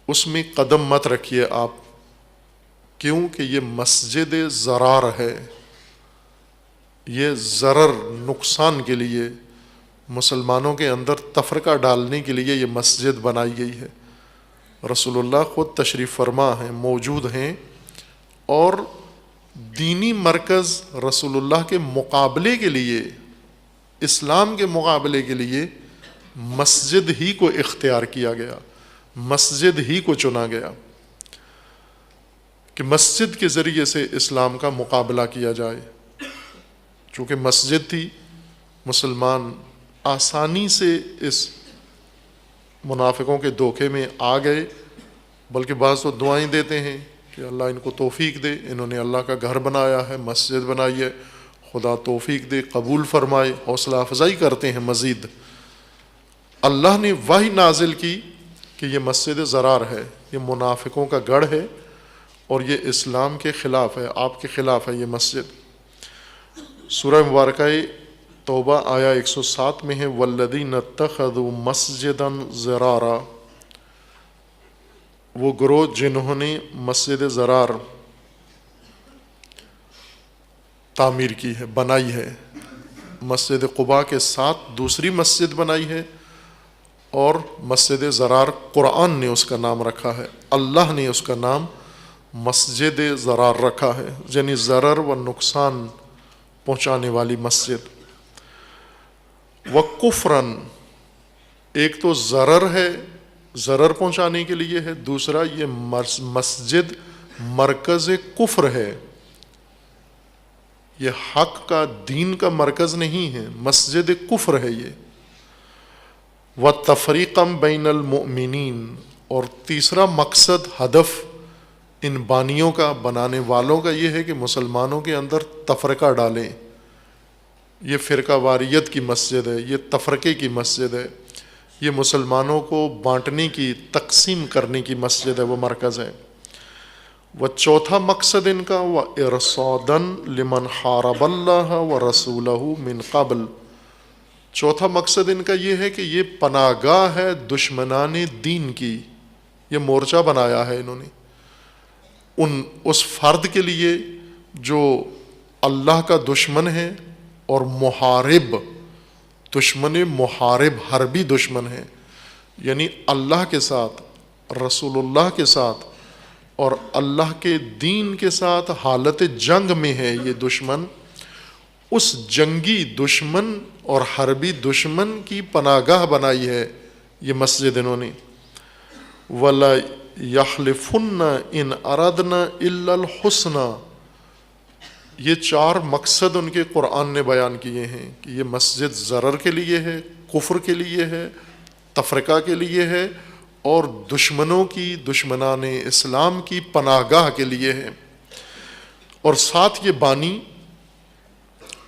اس میں قدم مت رکھیے آپ، کیونکہ یہ مسجد ضرار ہے، یہ ضرر، نقصان کے لیے، مسلمانوں کے اندر تفرقہ ڈالنے کے لیے یہ مسجد بنائی گئی ہے۔ رسول اللہ خود تشریف فرما ہیں، موجود ہیں، اور دینی مرکز رسول اللہ کے مقابلے کے لیے، اسلام کے مقابلے کے لیے مسجد ہی کو اختیار کیا گیا، مسجد ہی کو چنا گیا کہ مسجد کے ذریعے سے اسلام کا مقابلہ کیا جائے۔ چونکہ مسجد تھی، مسلمان آسانی سے اس منافقوں کے دھوکے میں آ گئے، بلکہ بعض تو دعائیں دیتے ہیں کہ اللہ ان کو توفیق دے، انہوں نے اللہ کا گھر بنایا ہے، مسجد بنائی ہے، خدا توفیق دے، قبول فرمائے، حوصلہ افزائی کرتے ہیں مزید۔ اللہ نے وحی نازل کی کہ یہ مسجد ضرار ہے، یہ منافقوں کا گڑھ ہے اور یہ اسلام کے خلاف ہے، آپ کے خلاف ہے یہ مسجد۔ سورہ مبارکہ توبہ آیا 107 میں ہے والذین اتخذوا مسجدا ضرارا، وہ گروہ جنہوں نے مسجد ضرار تعمیر کی ہے، بنائی ہے، مسجد قباء کے ساتھ دوسری مسجد بنائی ہے، اور مسجد ضرار قرآن نے اس کا نام رکھا ہے، اللہ نے اس کا نام مسجد ضرار رکھا ہے، یعنی ضرر و نقصان پہنچانے والی مسجد۔ وَكُفْرًا، ایک تو ضرر ہے، ضرر پہنچانے کے لیے ہے، دوسرا یہ مسجد مرکز کفر ہے، یہ حق کا دین کا مرکز نہیں ہے، مسجد کفر ہے یہ۔ وَتَفْرِيقًا بَيْنَ الْمُؤْمِنِينَ، اور تیسرا مقصد، ہدف ان بانیوں کا، بنانے والوں کا یہ ہے کہ مسلمانوں کے اندر تفرقہ ڈالیں، یہ فرقہ واریت کی مسجد ہے، یہ تفرقے کی مسجد ہے، یہ مسلمانوں کو بانٹنے کی، تقسیم کرنے کی مسجد ہے، وہ مرکز ہے۔ وہ چوتھا مقصد ان کا وَإِرْصَادًا لِمَنْ حَارَبَ اللَّهَ وَرَسُولَهُ مِنْ قَبْلُ، چوتھا مقصد ان کا یہ ہے کہ یہ پناہ گاہ ہے دشمنان دین کی، یہ مورچہ بنایا ہے انہوں نے اس فرد کے لیے جو اللہ کا دشمن ہے اور محارب، دشمن محارب، حربی دشمن ہے، یعنی اللہ کے ساتھ، رسول اللہ کے ساتھ اور اللہ کے دین کے ساتھ حالت جنگ میں ہے یہ دشمن، اس جنگی دشمن اور حربی دشمن کی پناہ گاہ بنائی ہے یہ مسجد انہوں نے۔ وَلَا يَحْلِفُنَّ إِنْ أَرَدْنَا إِلَّا الْحُسْنَى، یہ چار مقصد ان کے قرآن نے بیان کیے ہیں کہ یہ مسجد ضرر کے لیے ہے، کفر کے لیے ہے، تفرقہ کے لیے ہے، اور دشمنوں کی، دشمنان اسلام کی پناہ گاہ کے لیے ہے۔ اور ساتھ یہ بانی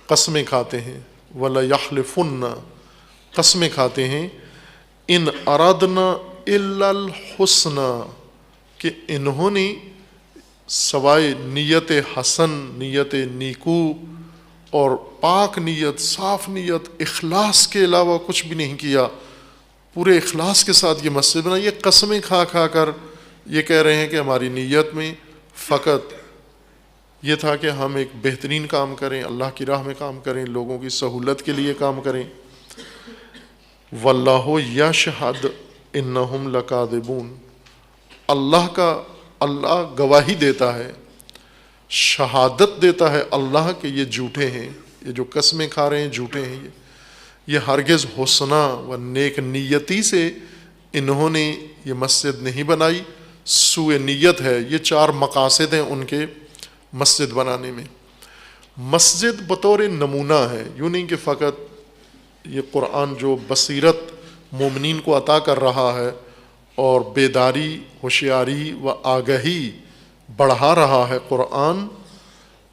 قسمیں کھاتے ہیں، وَلَا يَحْلِفُنَّ، قسمیں کھاتے ہیں، إِنْ أَرَدْنَا إِلَّا الْحُسْنَى، کہ انہوں نے سوائے نیت حسن، نیت نیکو اور پاک نیت، صاف نیت، اخلاص کے علاوہ کچھ بھی نہیں کیا، پورے اخلاص کے ساتھ یہ مسجد بنا، یہ قسمیں کھا کھا کر یہ کہہ رہے ہیں کہ ہماری نیت میں فقط یہ تھا کہ ہم ایک بہترین کام کریں، اللہ کی راہ میں کام کریں، لوگوں کی سہولت کے لیے کام کریں۔ وَاللَّهُ يَشْهَدُ إِنَّهُمْ لَكَاذِبُونَ، اللہ گواہی دیتا ہے، شہادت دیتا ہے اللہ کہ یہ جھوٹے ہیں، یہ جو قسمیں کھا رہے ہیں جھوٹے ہیں، یہ ہرگز حسنہ و نیک نیتی سے انہوں نے یہ مسجد نہیں بنائی، سوء نیت ہے۔ یہ چار مقاصد ہیں ان کے مسجد بنانے میں۔ مسجد بطور نمونہ ہے، یوں نہیں کہ فقط یہ قرآن جو بصیرت مومنین کو عطا کر رہا ہے اور بیداری، ہوشیاری و آگہی بڑھا رہا ہے قرآن،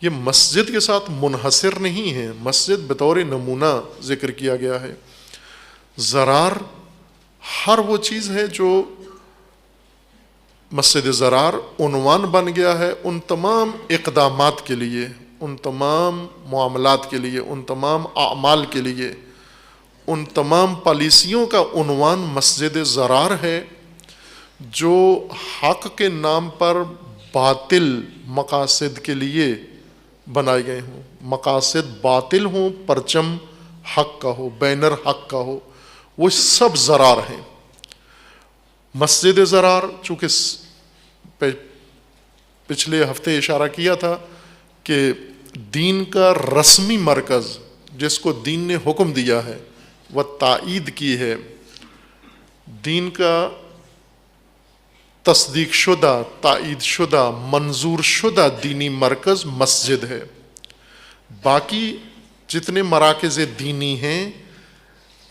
یہ مسجد کے ساتھ منحصر نہیں ہے، مسجد بطور نمونہ ذکر کیا گیا ہے۔ ضرار ہر وہ چیز ہے جو مسجد ضرار عنوان بن گیا ہے ان تمام اقدامات کے لیے، ان تمام معاملات کے لیے، ان تمام اعمال کے لیے، ان تمام پالیسیوں کا عنوان مسجد ضرار ہے جو حق کے نام پر باطل مقاصد کے لیے بنائے گئے ہوں، مقاصد باطل ہوں، پرچم حق کا ہو، بینر حق کا ہو، وہ سب ضرار ہیں۔ مسجد ضرار چونکہ پچھلے ہفتے اشارہ کیا تھا کہ دین کا رسمی مرکز جس کو دین نے حکم دیا ہے، وہ تائید کی ہے، دین کا تصدیق شدہ، تائید شدہ، منظور شدہ دینی مرکز مسجد ہے۔ باقی جتنے مراکز دینی ہیں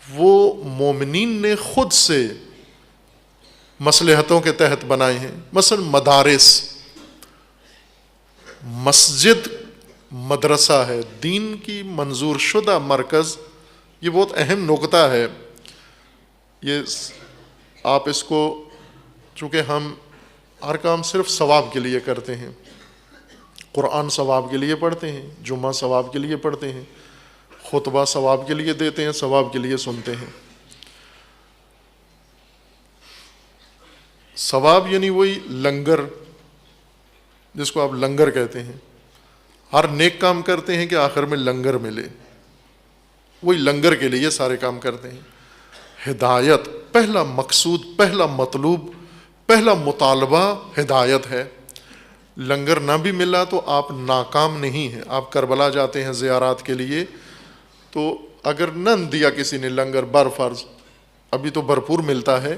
وہ مومنین نے خود سے مصلحتوں کے تحت بنائے ہیں. مثلا مدارس، مسجد مدرسہ ہے، دین کی منظور شدہ مرکز. یہ بہت اہم نکتہ ہے. یہ آپ اس کو، چونکہ ہم ہر کام صرف ثواب کے لیے کرتے ہیں، قرآن ثواب کے لیے پڑھتے ہیں، جمعہ ثواب کے لیے پڑھتے ہیں، خطبہ ثواب کے لیے دیتے ہیں، ثواب کے لیے سنتے ہیں. ثواب یعنی وہی لنگر جس کو آپ لنگر کہتے ہیں. ہر نیک کام کرتے ہیں کہ آخر میں لنگر ملے، وہی لنگر کے لیے سارے کام کرتے ہیں. ہدایت پہلا مقصود، پہلا مطلوب، پہلا مطالبہ ہدایت ہے. لنگر نہ بھی ملا تو آپ ناکام نہیں ہیں. آپ کربلا جاتے ہیں زیارات کے لیے، تو اگر نہ دیا کسی نے لنگر برفرض، ابھی تو بھرپور ملتا ہے،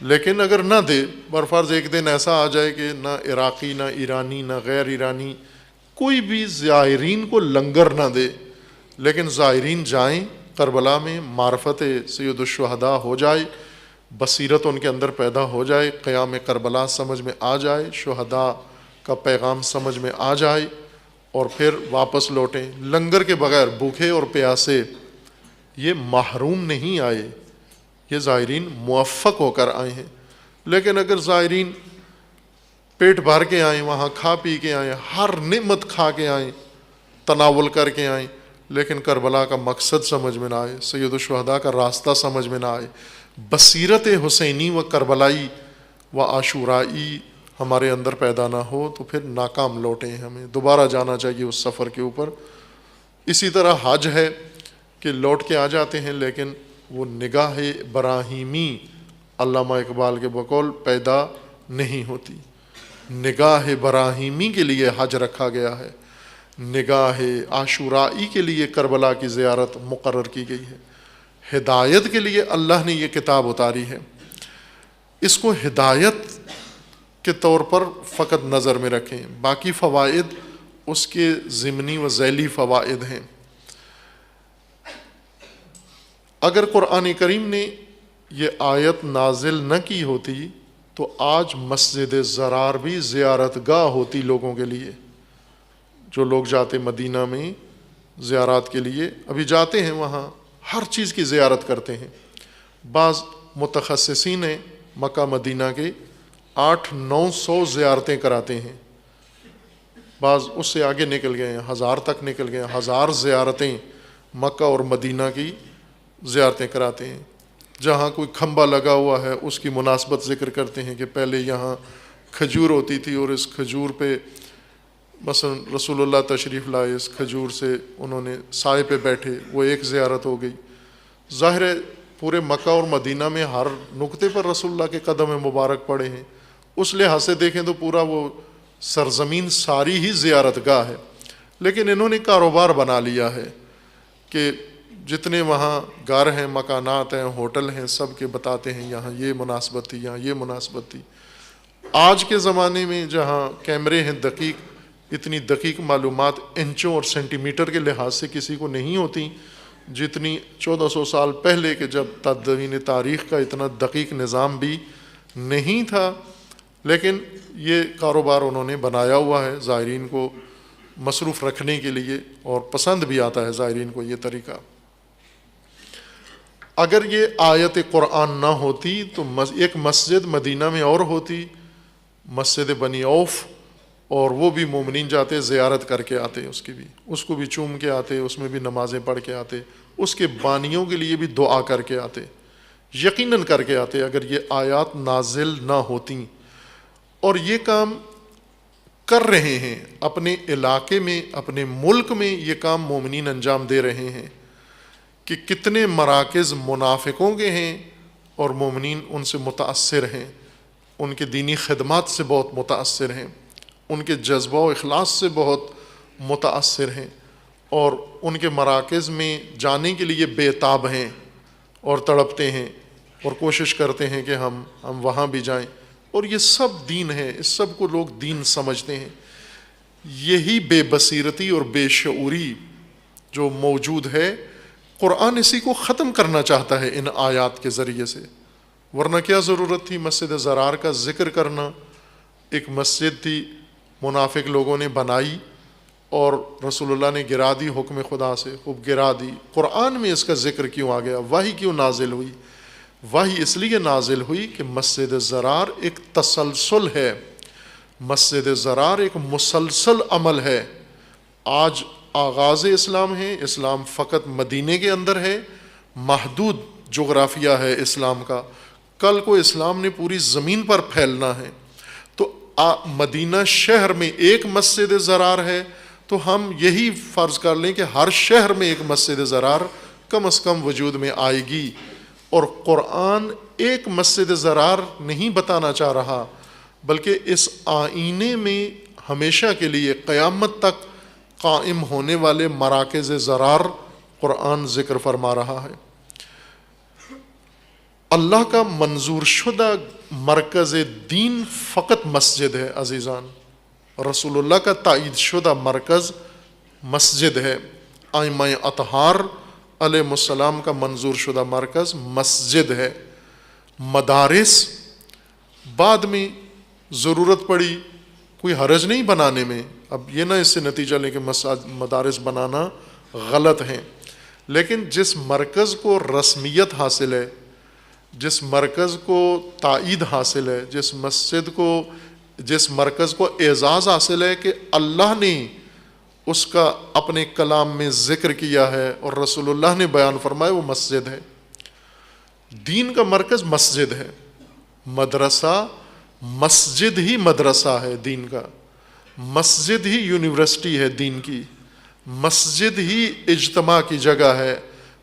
لیکن اگر نہ دے برفرض، ایک دن ایسا آ جائے کہ نہ عراقی، نہ ایرانی، نہ غیر ایرانی کوئی بھی زائرین کو لنگر نہ دے، لیکن زائرین جائیں کربلا میں، معرفت سید الشہداء ہو جائے، بصیرت ان کے اندر پیدا ہو جائے، قیام کربلا سمجھ میں آ جائے، شہداء کا پیغام سمجھ میں آ جائے، اور پھر واپس لوٹیں. لنگر کے بغیر بھوکے اور پیاسے یہ محروم نہیں آئے، یہ زائرین موفق ہو کر آئے ہیں. لیکن اگر زائرین پیٹ بھر کے آئیں، وہاں کھا پی کے آئیں، ہر نعمت کھا کے آئیں، تناول کر کے آئیں، لیکن کربلا کا مقصد سمجھ میں نہ آئے، سید الشہداء کا راستہ سمجھ میں نہ آئے، بصیرت حسینی و کربلائی و عاشورائی ہمارے اندر پیدا نہ ہو، تو پھر ناکام لوٹیں. ہمیں دوبارہ جانا چاہیے اس سفر کے اوپر. اسی طرح حج ہے کہ لوٹ کے آ جاتے ہیں، لیکن وہ نگاہ ابراہیمی علامہ اقبال کے بقول پیدا نہیں ہوتی. نگاہ ابراہیمی کے لیے حج رکھا گیا ہے، نگاہ عاشورائی کے لیے کربلا کی زیارت مقرر کی گئی ہے. ہدایت کے لیے اللہ نے یہ کتاب اتاری ہے. اس کو ہدایت کے طور پر فقط نظر میں رکھیں، باقی فوائد اس کے ضمنی و ذیلی فوائد ہیں. اگر قرآن کریم نے یہ آیت نازل نہ کی ہوتی تو آج مسجد ضرار بھی زیارت گاہ ہوتی لوگوں کے لیے. جو لوگ جاتے مدینہ میں زیارات کے لیے، ابھی جاتے ہیں وہاں ہر چیز کی زیارت کرتے ہیں. بعض متخصصین مکہ مدینہ کے 800-900 زیارتیں کراتے ہیں، بعض اس سے آگے نکل گئے ہیں، 1000 تک نکل گئے ہیں. 1000 زیارتیں مکہ اور مدینہ کی زیارتیں کراتے ہیں. جہاں کوئی کھمبا لگا ہوا ہے اس کی مناسبت ذکر کرتے ہیں کہ پہلے یہاں کھجور ہوتی تھی اور اس کھجور پہ مثلا رسول اللہ تشریف لائے، اس کھجور سے انہوں نے سائے پہ بیٹھے، وہ ایک زیارت ہو گئی. ظاہر ہے پورے مکہ اور مدینہ میں ہر نقطے پر رسول اللہ کے قدم مبارک پڑے ہیں. اس لحاظ سے دیکھیں تو پورا وہ سرزمین ساری ہی زیارت گاہ ہے. لیکن انہوں نے کاروبار بنا لیا ہے کہ جتنے وہاں گھر ہیں، مکانات ہیں، ہوٹل ہیں، سب کے بتاتے ہیں یہاں یہ مناسبت تھی، یہاں یہ مناسبت تھی. آج کے زمانے میں جہاں کیمرے ہیں دقیق، اتنی دقیق معلومات انچوں اور سینٹی میٹر کے لحاظ سے کسی کو نہیں ہوتی جتنی 1400 سال پہلے کے جب تدوین تاریخ کا اتنا دقیق نظام بھی نہیں تھا. لیکن یہ کاروبار انہوں نے بنایا ہوا ہے زائرین کو مصروف رکھنے کے لیے، اور پسند بھی آتا ہے زائرین کو یہ طریقہ. اگر یہ آیت قرآن نہ ہوتی تو ایک مسجد مدینہ میں اور ہوتی، مسجد بنی عوف، اور وہ بھی مومنین جاتے زیارت کر کے آتے، اس کو بھی چوم کے آتے، اس میں بھی نمازیں پڑھ کے آتے، اس کے بانیوں کے لیے بھی دعا کر کے آتے، یقیناً کر کے آتے اگر یہ آیات نازل نہ ہوتیں. اور یہ کام کر رہے ہیں اپنے علاقے میں، اپنے ملک میں یہ کام مومنین انجام دے رہے ہیں کہ کتنے مراکز منافقوں کے ہیں اور مومنین ان سے متاثر ہیں، ان کے دینی خدمات سے بہت متاثر ہیں، ان کے جذبہ و اخلاص سے بہت متاثر ہیں، اور ان کے مراکز میں جانے کے لیے بے تاب ہیں اور تڑپتے ہیں اور کوشش کرتے ہیں کہ ہم وہاں بھی جائیں. اور یہ سب دین ہے، اس سب کو لوگ دین سمجھتے ہیں. یہی بے بصیرتی اور بے شعوری جو موجود ہے، قرآن اسی کو ختم کرنا چاہتا ہے ان آیات کے ذریعے سے، ورنہ کیا ضرورت تھی مسجد ضرار کا ذکر کرنا؟ ایک مسجد تھی، منافق لوگوں نے بنائی اور رسول اللہ نے گرا دی حکم خدا سے، خوب گرا دی۔ قرآن میں اس کا ذکر کیوں آ گیا؟ وحی کیوں نازل ہوئی؟ وحی اس لیے نازل ہوئی کہ مسجد ضرار ایک تسلسل ہے، مسجد ضرار ایک مسلسل عمل ہے۔ آج آغاز اسلام ہے، اسلام فقط مدینے کے اندر ہے، محدود جغرافیہ ہے اسلام کا، کل کو اسلام نے پوری زمین پر پھیلنا ہے۔ تو مدینہ شہر میں ایک مسجد ضرار ہے، تو ہم یہی فرض کر لیں کہ ہر شہر میں ایک مسجد ضرار کم از کم وجود میں آئے گی۔ اور قرآن ایک مسجد ضرار نہیں بتانا چاہ رہا، بلکہ اس آئینے میں ہمیشہ کے لیے قیامت تک قائم ہونے والے مراکز ضرار قرآن ذکر فرما رہا ہے۔ اللہ کا منظور شدہ مرکز دین فقط مسجد ہے عزیزان، رسول اللہ کا تائید شدہ مرکز مسجد ہے، ائمہ اطہار علیہ السلام کا منظور شدہ مرکز مسجد ہے۔ مدارس بعد میں ضرورت پڑی، کوئی حرج نہیں بنانے میں، اب یہ نہ اس سے نتیجہ لیں کہ مدارس بنانا غلط ہیں، لیکن جس مرکز کو رسمیت حاصل ہے، جس مرکز کو تائید حاصل ہے، جس مرکز کو اعزاز حاصل ہے کہ اللہ نے اس کا اپنے کلام میں ذکر کیا ہے اور رسول اللہ نے بیان فرمایا، وہ مسجد ہے۔ دین کا مرکز مسجد ہے، مدرسہ مسجد ہی مدرسہ ہے دین کا، مسجد ہی یونیورسٹی ہے دین کی، مسجد ہی اجتماع کی جگہ ہے،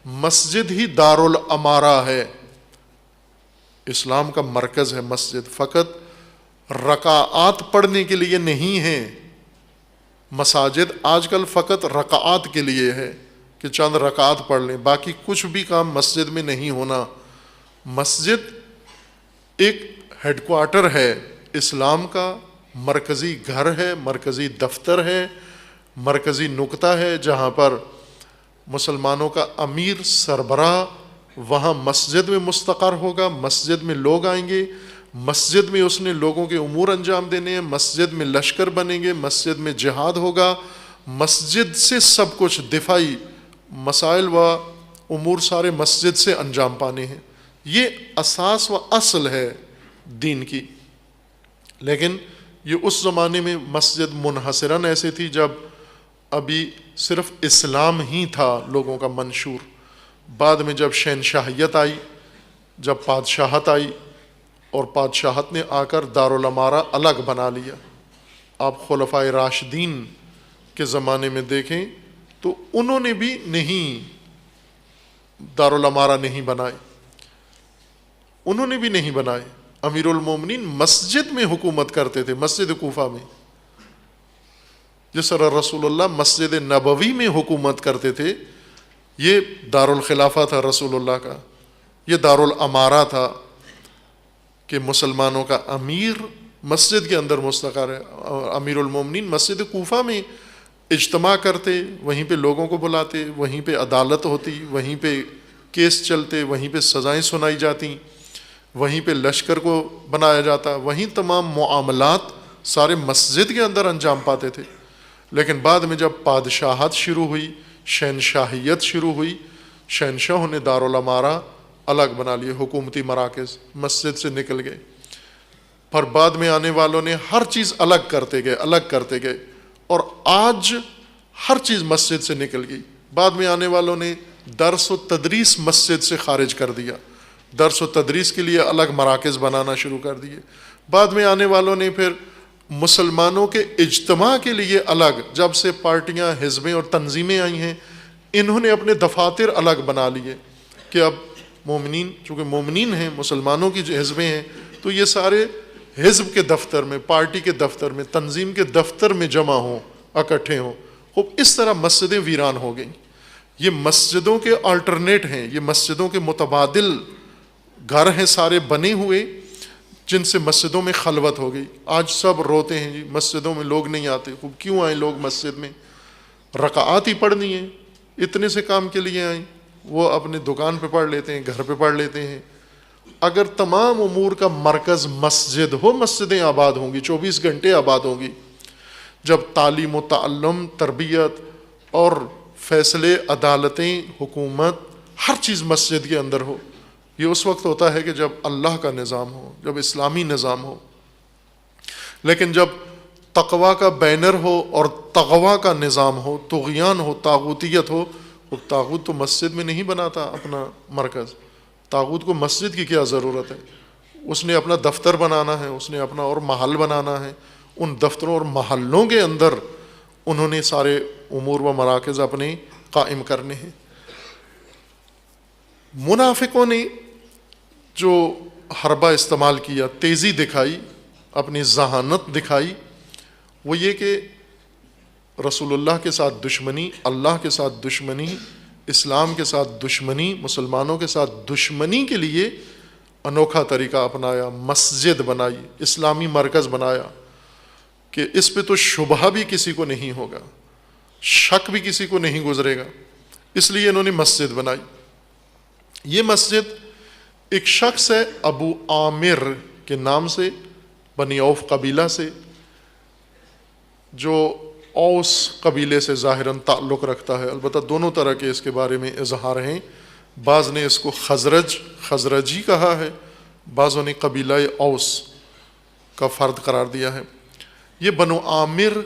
مسجد ہی دارالامارہ ہے۔ اسلام کا مرکز ہے مسجد، فقط رکعات پڑھنے کے لیے نہیں ہے۔ مساجد آج کل فقط رکعات کے لیے ہے کہ چند رکعات پڑھ لیں، باقی کچھ بھی کام مسجد میں نہیں ہونا۔ مسجد ایک ہیڈ کوارٹر ہے اسلام کا، مرکزی گھر ہے، مرکزی دفتر ہے، مرکزی نقطہ ہے، جہاں پر مسلمانوں کا امیر سربراہ وہاں مسجد میں مستقر ہوگا، مسجد میں لوگ آئیں گے، مسجد میں اس نے لوگوں کے امور انجام دینے ہیں، مسجد میں لشکر بنیں گے، مسجد میں جہاد ہوگا، مسجد سے سب کچھ دفاعی مسائل و امور سارے مسجد سے انجام پانے ہیں۔ یہ اساس و اصل ہے دین کی۔ لیکن یہ اس زمانے میں مسجد منحصراً ایسے تھی جب ابھی صرف اسلام ہی تھا لوگوں کا منشور۔ بعد میں جب شہنشاہیت آئی، جب بادشاہت آئی، اور بادشاہت نے آ کر دارالامارہ الگ بنا لیا۔ آپ خلفائے راشدین کے زمانے میں دیکھیں تو انہوں نے بھی نہیں دارالامارہ نہیں بنائے، انہوں نے بھی نہیں بنائے۔ امیر المومنین مسجد میں حکومت کرتے تھے، مسجد کوفہ میں، جس طرح رسول اللہ مسجد نبوی میں حکومت کرتے تھے۔ یہ دارالخلافہ تھا رسول اللہ کا، یہ دارالامارہ تھا کہ مسلمانوں کا امیر مسجد کے اندر مستقر ہے۔ امیر المومنین مسجد کوفہ میں اجتماع کرتے، وہیں پہ لوگوں کو بلاتے، وہیں پہ عدالت ہوتی، وہیں پہ کیس چلتے، وہیں پہ سزائیں سنائی جاتی، وہیں پہ لشکر کو بنایا جاتا، وہیں تمام معاملات سارے مسجد کے اندر انجام پاتے تھے۔ لیکن بعد میں جب بادشاہت شروع ہوئی، شہنشاہیت شروع ہوئی، شہنشاہوں نے دارالامارہ الگ بنا لیے، حکومتی مراکز مسجد سے نکل گئے۔ پر بعد میں آنے والوں نے ہر چیز الگ کرتے گئے، اور آج ہر چیز مسجد سے نکل گئی۔ بعد میں آنے والوں نے درس و تدریس مسجد سے خارج کر دیا، درس و تدریس کے لیے الگ مراکز بنانا شروع کر دیے۔ بعد میں آنے والوں نے پھر مسلمانوں کے اجتماع کے لیے الگ، جب سے پارٹیاں، حزبیں اور تنظیمیں آئی ہیں، انہوں نے اپنے دفاتر الگ بنا لیے کہ اب مومنین، چونکہ مومنین ہیں، مسلمانوں کی جو حزبیں ہیں، تو یہ سارے حزب کے دفتر میں، پارٹی کے دفتر میں، تنظیم کے دفتر میں جمع ہوں، اکٹھے ہوں۔ خوب اس طرح مسجدیں ویران ہو گئیں۔ یہ مسجدوں کے آلٹرنیٹ ہیں، یہ مسجدوں کے متبادل گھر ہیں سارے بنے ہوئے، جن سے مسجدوں میں خلوت ہو گئی۔ آج سب روتے ہیں، جی مسجدوں میں لوگ نہیں آتے۔ خوب کیوں آئیں لوگ مسجد میں؟ رکعات ہی پڑھنی ہے، اتنے سے کام کے لیے آئیں، وہ اپنے دکان پہ پڑھ لیتے ہیں، گھر پہ پڑھ لیتے ہیں۔ اگر تمام امور کا مرکز مسجد ہو، مسجدیں آباد ہوں گی، 24 گھنٹے آباد ہوں گی۔ جب تعلیم و تعلم، تربیت اور فیصلے، عدالتیں، حکومت، ہر چیز مسجد کے اندر ہو، یہ اس وقت ہوتا ہے کہ جب اللہ کا نظام ہو، جب اسلامی نظام ہو۔ لیکن جب تقوی کا بینر ہو اور تغوا کا نظام ہو، طغیان ہو، طاغوتیت ہو، وہ طاغوت تو مسجد میں نہیں بناتا اپنا مرکز۔ طاغوت کو مسجد کی کیا ضرورت ہے؟ اس نے اپنا دفتر بنانا ہے، اس نے اپنا اور محل بنانا ہے، ان دفتروں اور محلوں کے اندر انہوں نے سارے امور و مراکز اپنے قائم کرنے ہیں۔ منافقوں نے جو حربہ استعمال کیا، تیزی دکھائی، اپنی ذہانت دکھائی، وہ یہ کہ رسول اللہ کے ساتھ دشمنی، اللہ کے ساتھ دشمنی، اسلام کے ساتھ دشمنی، مسلمانوں کے ساتھ دشمنی کے لیے انوکھا طریقہ اپنایا، مسجد بنائی، اسلامی مرکز بنایا کہ اس پہ تو شبہ بھی کسی کو نہیں ہوگا، شک بھی کسی کو نہیں گزرے گا، اس لیے انہوں نے مسجد بنائی۔ یہ مسجد ایک شخص ہے ابو عامر کے نام سے، بنی عوف قبیلہ سے، جو اوس قبیلے سے ظاہراً تعلق رکھتا ہے۔ البتہ دونوں طرح کے اس کے بارے میں اظہار ہیں، بعض نے اس کو خزرجی کہا ہے، بعضوں نے قبیلہ اوس کا فرد قرار دیا ہے۔ یہ بنو عامر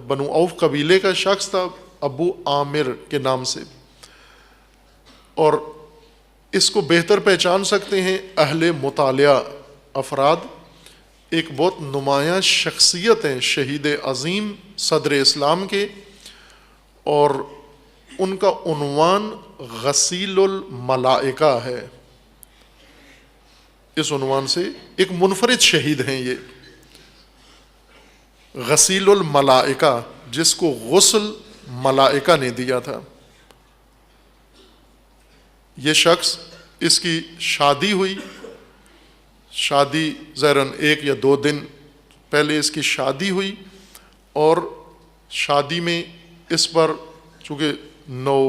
بنو عوف قبیلے کا شخص تھا، ابو عامر کے نام سے، اور اس کو بہتر پہچان سکتے ہیں اہل مطالعہ افراد۔ ایک بہت نمایاں شخصیت ہیں، شہید عظیم صدر اسلام کے، اور ان کا عنوان غسیل الملائکہ ہے۔ اس عنوان سے ایک منفرد شہید ہیں یہ، غسیل الملائکہ، جس کو غسل ملائکہ نے دیا تھا۔ یہ شخص، اس کی شادی ہوئی، شادی ظاہراً 1 یا 2 دن پہلے اس کی شادی ہوئی، اور شادی میں اس پر چونکہ نو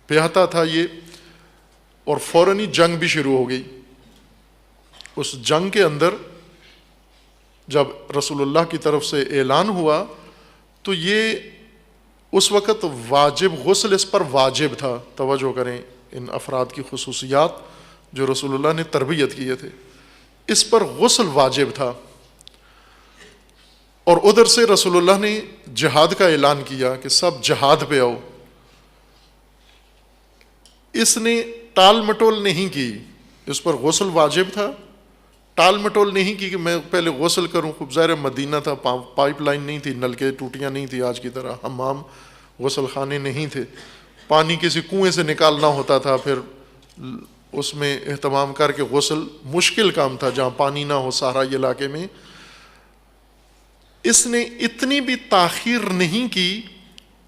بیاہتا تھا یہ، اور فوراً ہی جنگ بھی شروع ہو گئی۔ اس جنگ کے اندر جب رسول اللہ کی طرف سے اعلان ہوا تو یہ اس وقت واجب غسل اس پر واجب تھا۔ توجہ کریں ان افراد کی خصوصیات جو رسول اللہ نے تربیت کیے تھے، اس پر غسل واجب تھا، اور ادھر سے رسول اللہ نے جہاد کا اعلان کیا کہ سب جہاد پہ آؤ۔ اس نے ٹال مٹول نہیں کی، اس پر غسل واجب تھا، ٹال مٹول نہیں کی کہ میں پہلے غسل کروں۔ خوب ظاہر مدینہ تھا، پائپ لائن نہیں تھی، نلکے ٹوٹیاں نہیں تھی آج کی طرح، حمام غسل خانے نہیں تھے، پانی کسی کنویں سے نکالنا ہوتا تھا، پھر اس میں اہتمام کر کے غسل مشکل کام تھا جہاں پانی نہ ہو صحرائی علاقے میں۔ اس نے اتنی بھی تاخیر نہیں کی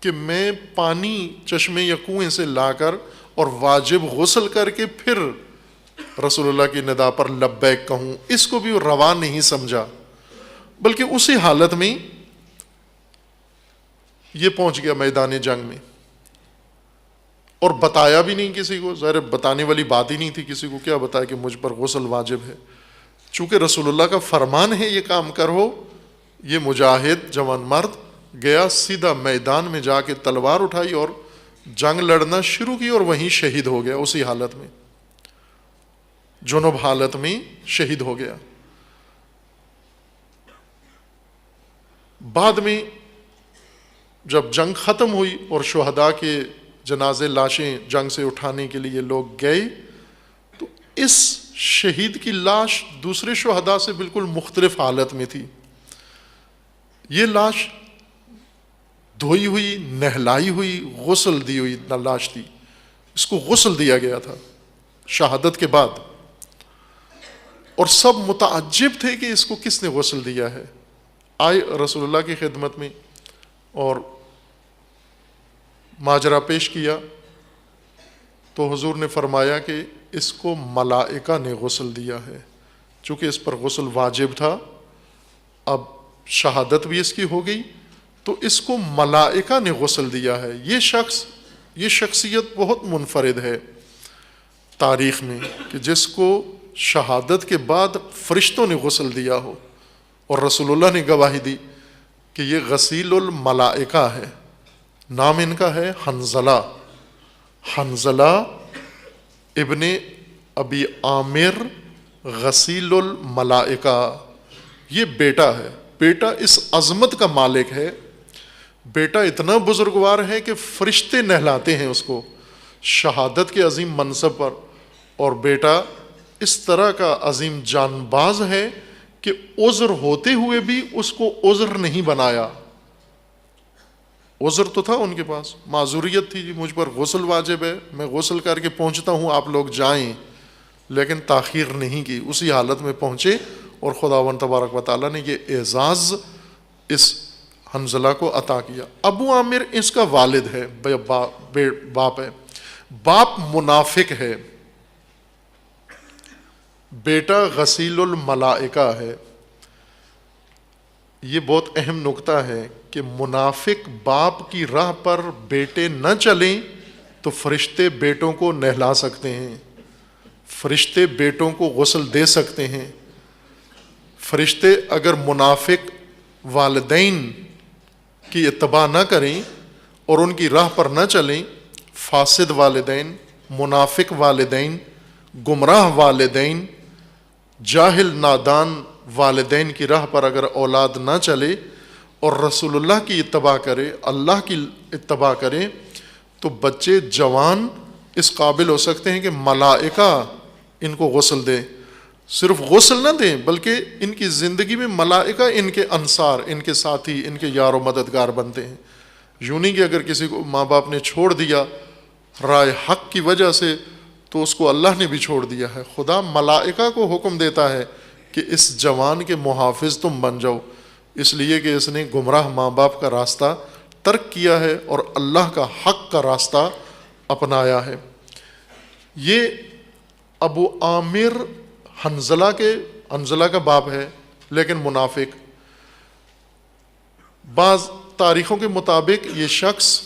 کہ میں پانی چشمے یا کنویں سے لا کر اور واجب غسل کر کے پھر رسول اللہ کی ندا پر لبیک کہوں، اس کو بھی روا نہیں سمجھا، بلکہ اسی حالت میں یہ پہنچ گیا میدان جنگ میں، اور بتایا بھی نہیں کسی کو۔ ظاہر بتانے والی بات ہی نہیں تھی، کسی کو کیا بتایا کہ مجھ پر غسل واجب ہے، چونکہ رسول اللہ کا فرمان ہے یہ کام کرو۔ یہ مجاہد جوان مرد گیا، سیدھا میدان میں جا کے تلوار اٹھائی اور جنگ لڑنا شروع کی، اور وہیں شہید ہو گیا، اسی حالت میں، جنوب حالت میں شہید ہو گیا۔ بعد میں جب جنگ ختم ہوئی اور شہداء کے جنازے، لاشیں جنگ سے اٹھانے کے لیے لوگ گئے، تو اس شہید کی لاش دوسرے شہداء سے بالکل مختلف حالت میں تھی۔ یہ لاش دھوئی ہوئی، نہلائی ہوئی، غسل دی ہوئی لاش تھی، اس کو غسل دیا گیا تھا شہادت کے بعد، اور سب متعجب تھے کہ اس کو کس نے غسل دیا ہے۔ آئے رسول اللہ کی خدمت میں اور ماجرا پیش کیا، تو حضور نے فرمایا کہ اس کو ملائکہ نے غسل دیا ہے، چونکہ اس پر غسل واجب تھا۔ اب شہادت بھی اس کی ہو گئی تو اس کو ملائکہ نے غسل دیا ہے۔ یہ شخصیت بہت منفرد ہے تاریخ میں کہ جس کو شہادت کے بعد فرشتوں نے غسل دیا ہو، اور رسول اللہ نے گواہی دی کہ یہ غسیل الملائکہ ہے۔ نام ان کا ہے حنظلہ ابن ابی عامر غسیل الملائکہ۔ یہ بیٹا ہے، بیٹا اس عظمت کا مالک ہے، بیٹا اتنا بزرگوار ہے کہ فرشتے نہلاتے ہیں اس کو شہادت کے عظیم منصب پر، اور بیٹا اس طرح کا عظیم جان باز ہے کہ عذر ہوتے ہوئے بھی اس کو عذر نہیں بنایا۔ عذر تو تھا ان کے پاس، معذوریت تھی، جی مجھ پر غسل واجب ہے، میں غسل کر کے پہنچتا ہوں، آپ لوگ جائیں، لیکن تاخیر نہیں کی، اسی حالت میں پہنچے، اور خداوند تبارک و تعالیٰ نے یہ اعزاز اس حنظلہ کو عطا کیا۔ ابو عامر اس کا والد ہے، باپ ہے، باپ منافق ہے، بیٹا غسیل الملائکہ ہے۔ یہ بہت اہم نکتہ ہے کہ منافق باپ کی راہ پر بیٹے نہ چلیں تو فرشتے بیٹوں کو نہلا سکتے ہیں، فرشتے بیٹوں کو غسل دے سکتے ہیں۔ فرشتے اگر منافق والدین کی اتباع نہ کریں اور ان کی راہ پر نہ چلیں، فاسد والدین، منافق والدین، گمراہ والدین، جاہل نادان والدین کی راہ پر اگر اولاد نہ چلے اور رسول اللہ کی اتباع کرے، اللہ کی اتباع کرے، تو بچے جوان اس قابل ہو سکتے ہیں کہ ملائکہ ان کو غسل دے۔ صرف غسل نہ دیں بلکہ ان کی زندگی میں ملائکہ ان کے انصار، ان کے ساتھی، ان کے یار و مددگار بنتے ہیں۔ یوں نہیں کہ اگر کسی کو ماں باپ نے چھوڑ دیا رائے حق کی وجہ سے تو اس کو اللہ نے بھی چھوڑ دیا ہے، خدا ملائکہ کو حکم دیتا ہے کہ اس جوان کے محافظ تم بن جاؤ، اس لیے کہ اس نے گمراہ ماں باپ کا راستہ ترک کیا ہے اور اللہ کا حق کا راستہ اپنایا ہے۔ یہ ابو عامر حنظلہ کا باپ ہے لیکن منافق۔ بعض تاریخوں کے مطابق یہ شخص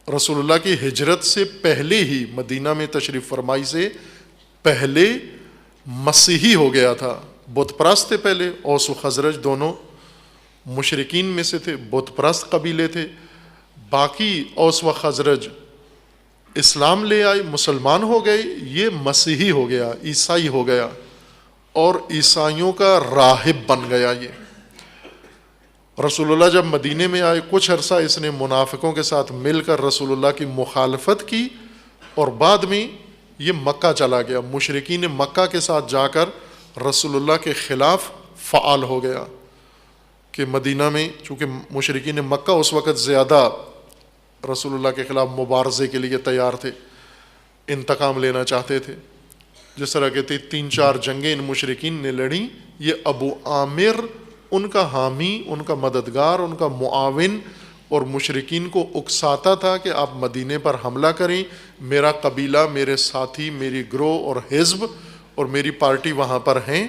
رسول اللہ کی ہجرت سے پہلے ہی، مدینہ میں تشریف فرمائی سے پہلے مسیحی ہو گیا تھا۔ بت پرست تھے پہلے، اوس و خزرج دونوں مشرکین میں سے تھے، بت پرست قبیلے تھے۔ باقی اوس و خزرج اسلام لے آئے، مسلمان ہو گئے، یہ مسیحی ہو گیا، عیسائی ہو گیا، اور عیسائیوں کا راہب بن گیا۔ یہ رسول اللہ جب مدینے میں آئے کچھ عرصہ اس نے منافقوں کے ساتھ مل کر رسول اللہ کی مخالفت کی، اور بعد میں یہ مکہ چلا گیا، مشرکین مکہ کے ساتھ جا کر رسول اللہ کے خلاف فعال ہو گیا کہ مدینہ میں، چونکہ مشرکین مکہ اس وقت زیادہ رسول اللہ کے خلاف مبارزے کے لیے تیار تھے، انتقام لینا چاہتے تھے، جس طرح کہ 3-4 جنگیں ان مشرکین نے لڑیں۔ یہ ابو عامر ان کا حامی، ان کا مددگار، ان کا معاون، اور مشرکین کو اکساتا تھا کہ آپ مدینے پر حملہ کریں، میرا قبیلہ، میرے ساتھی، میری گروہ اور حزب اور میری پارٹی وہاں پر ہیں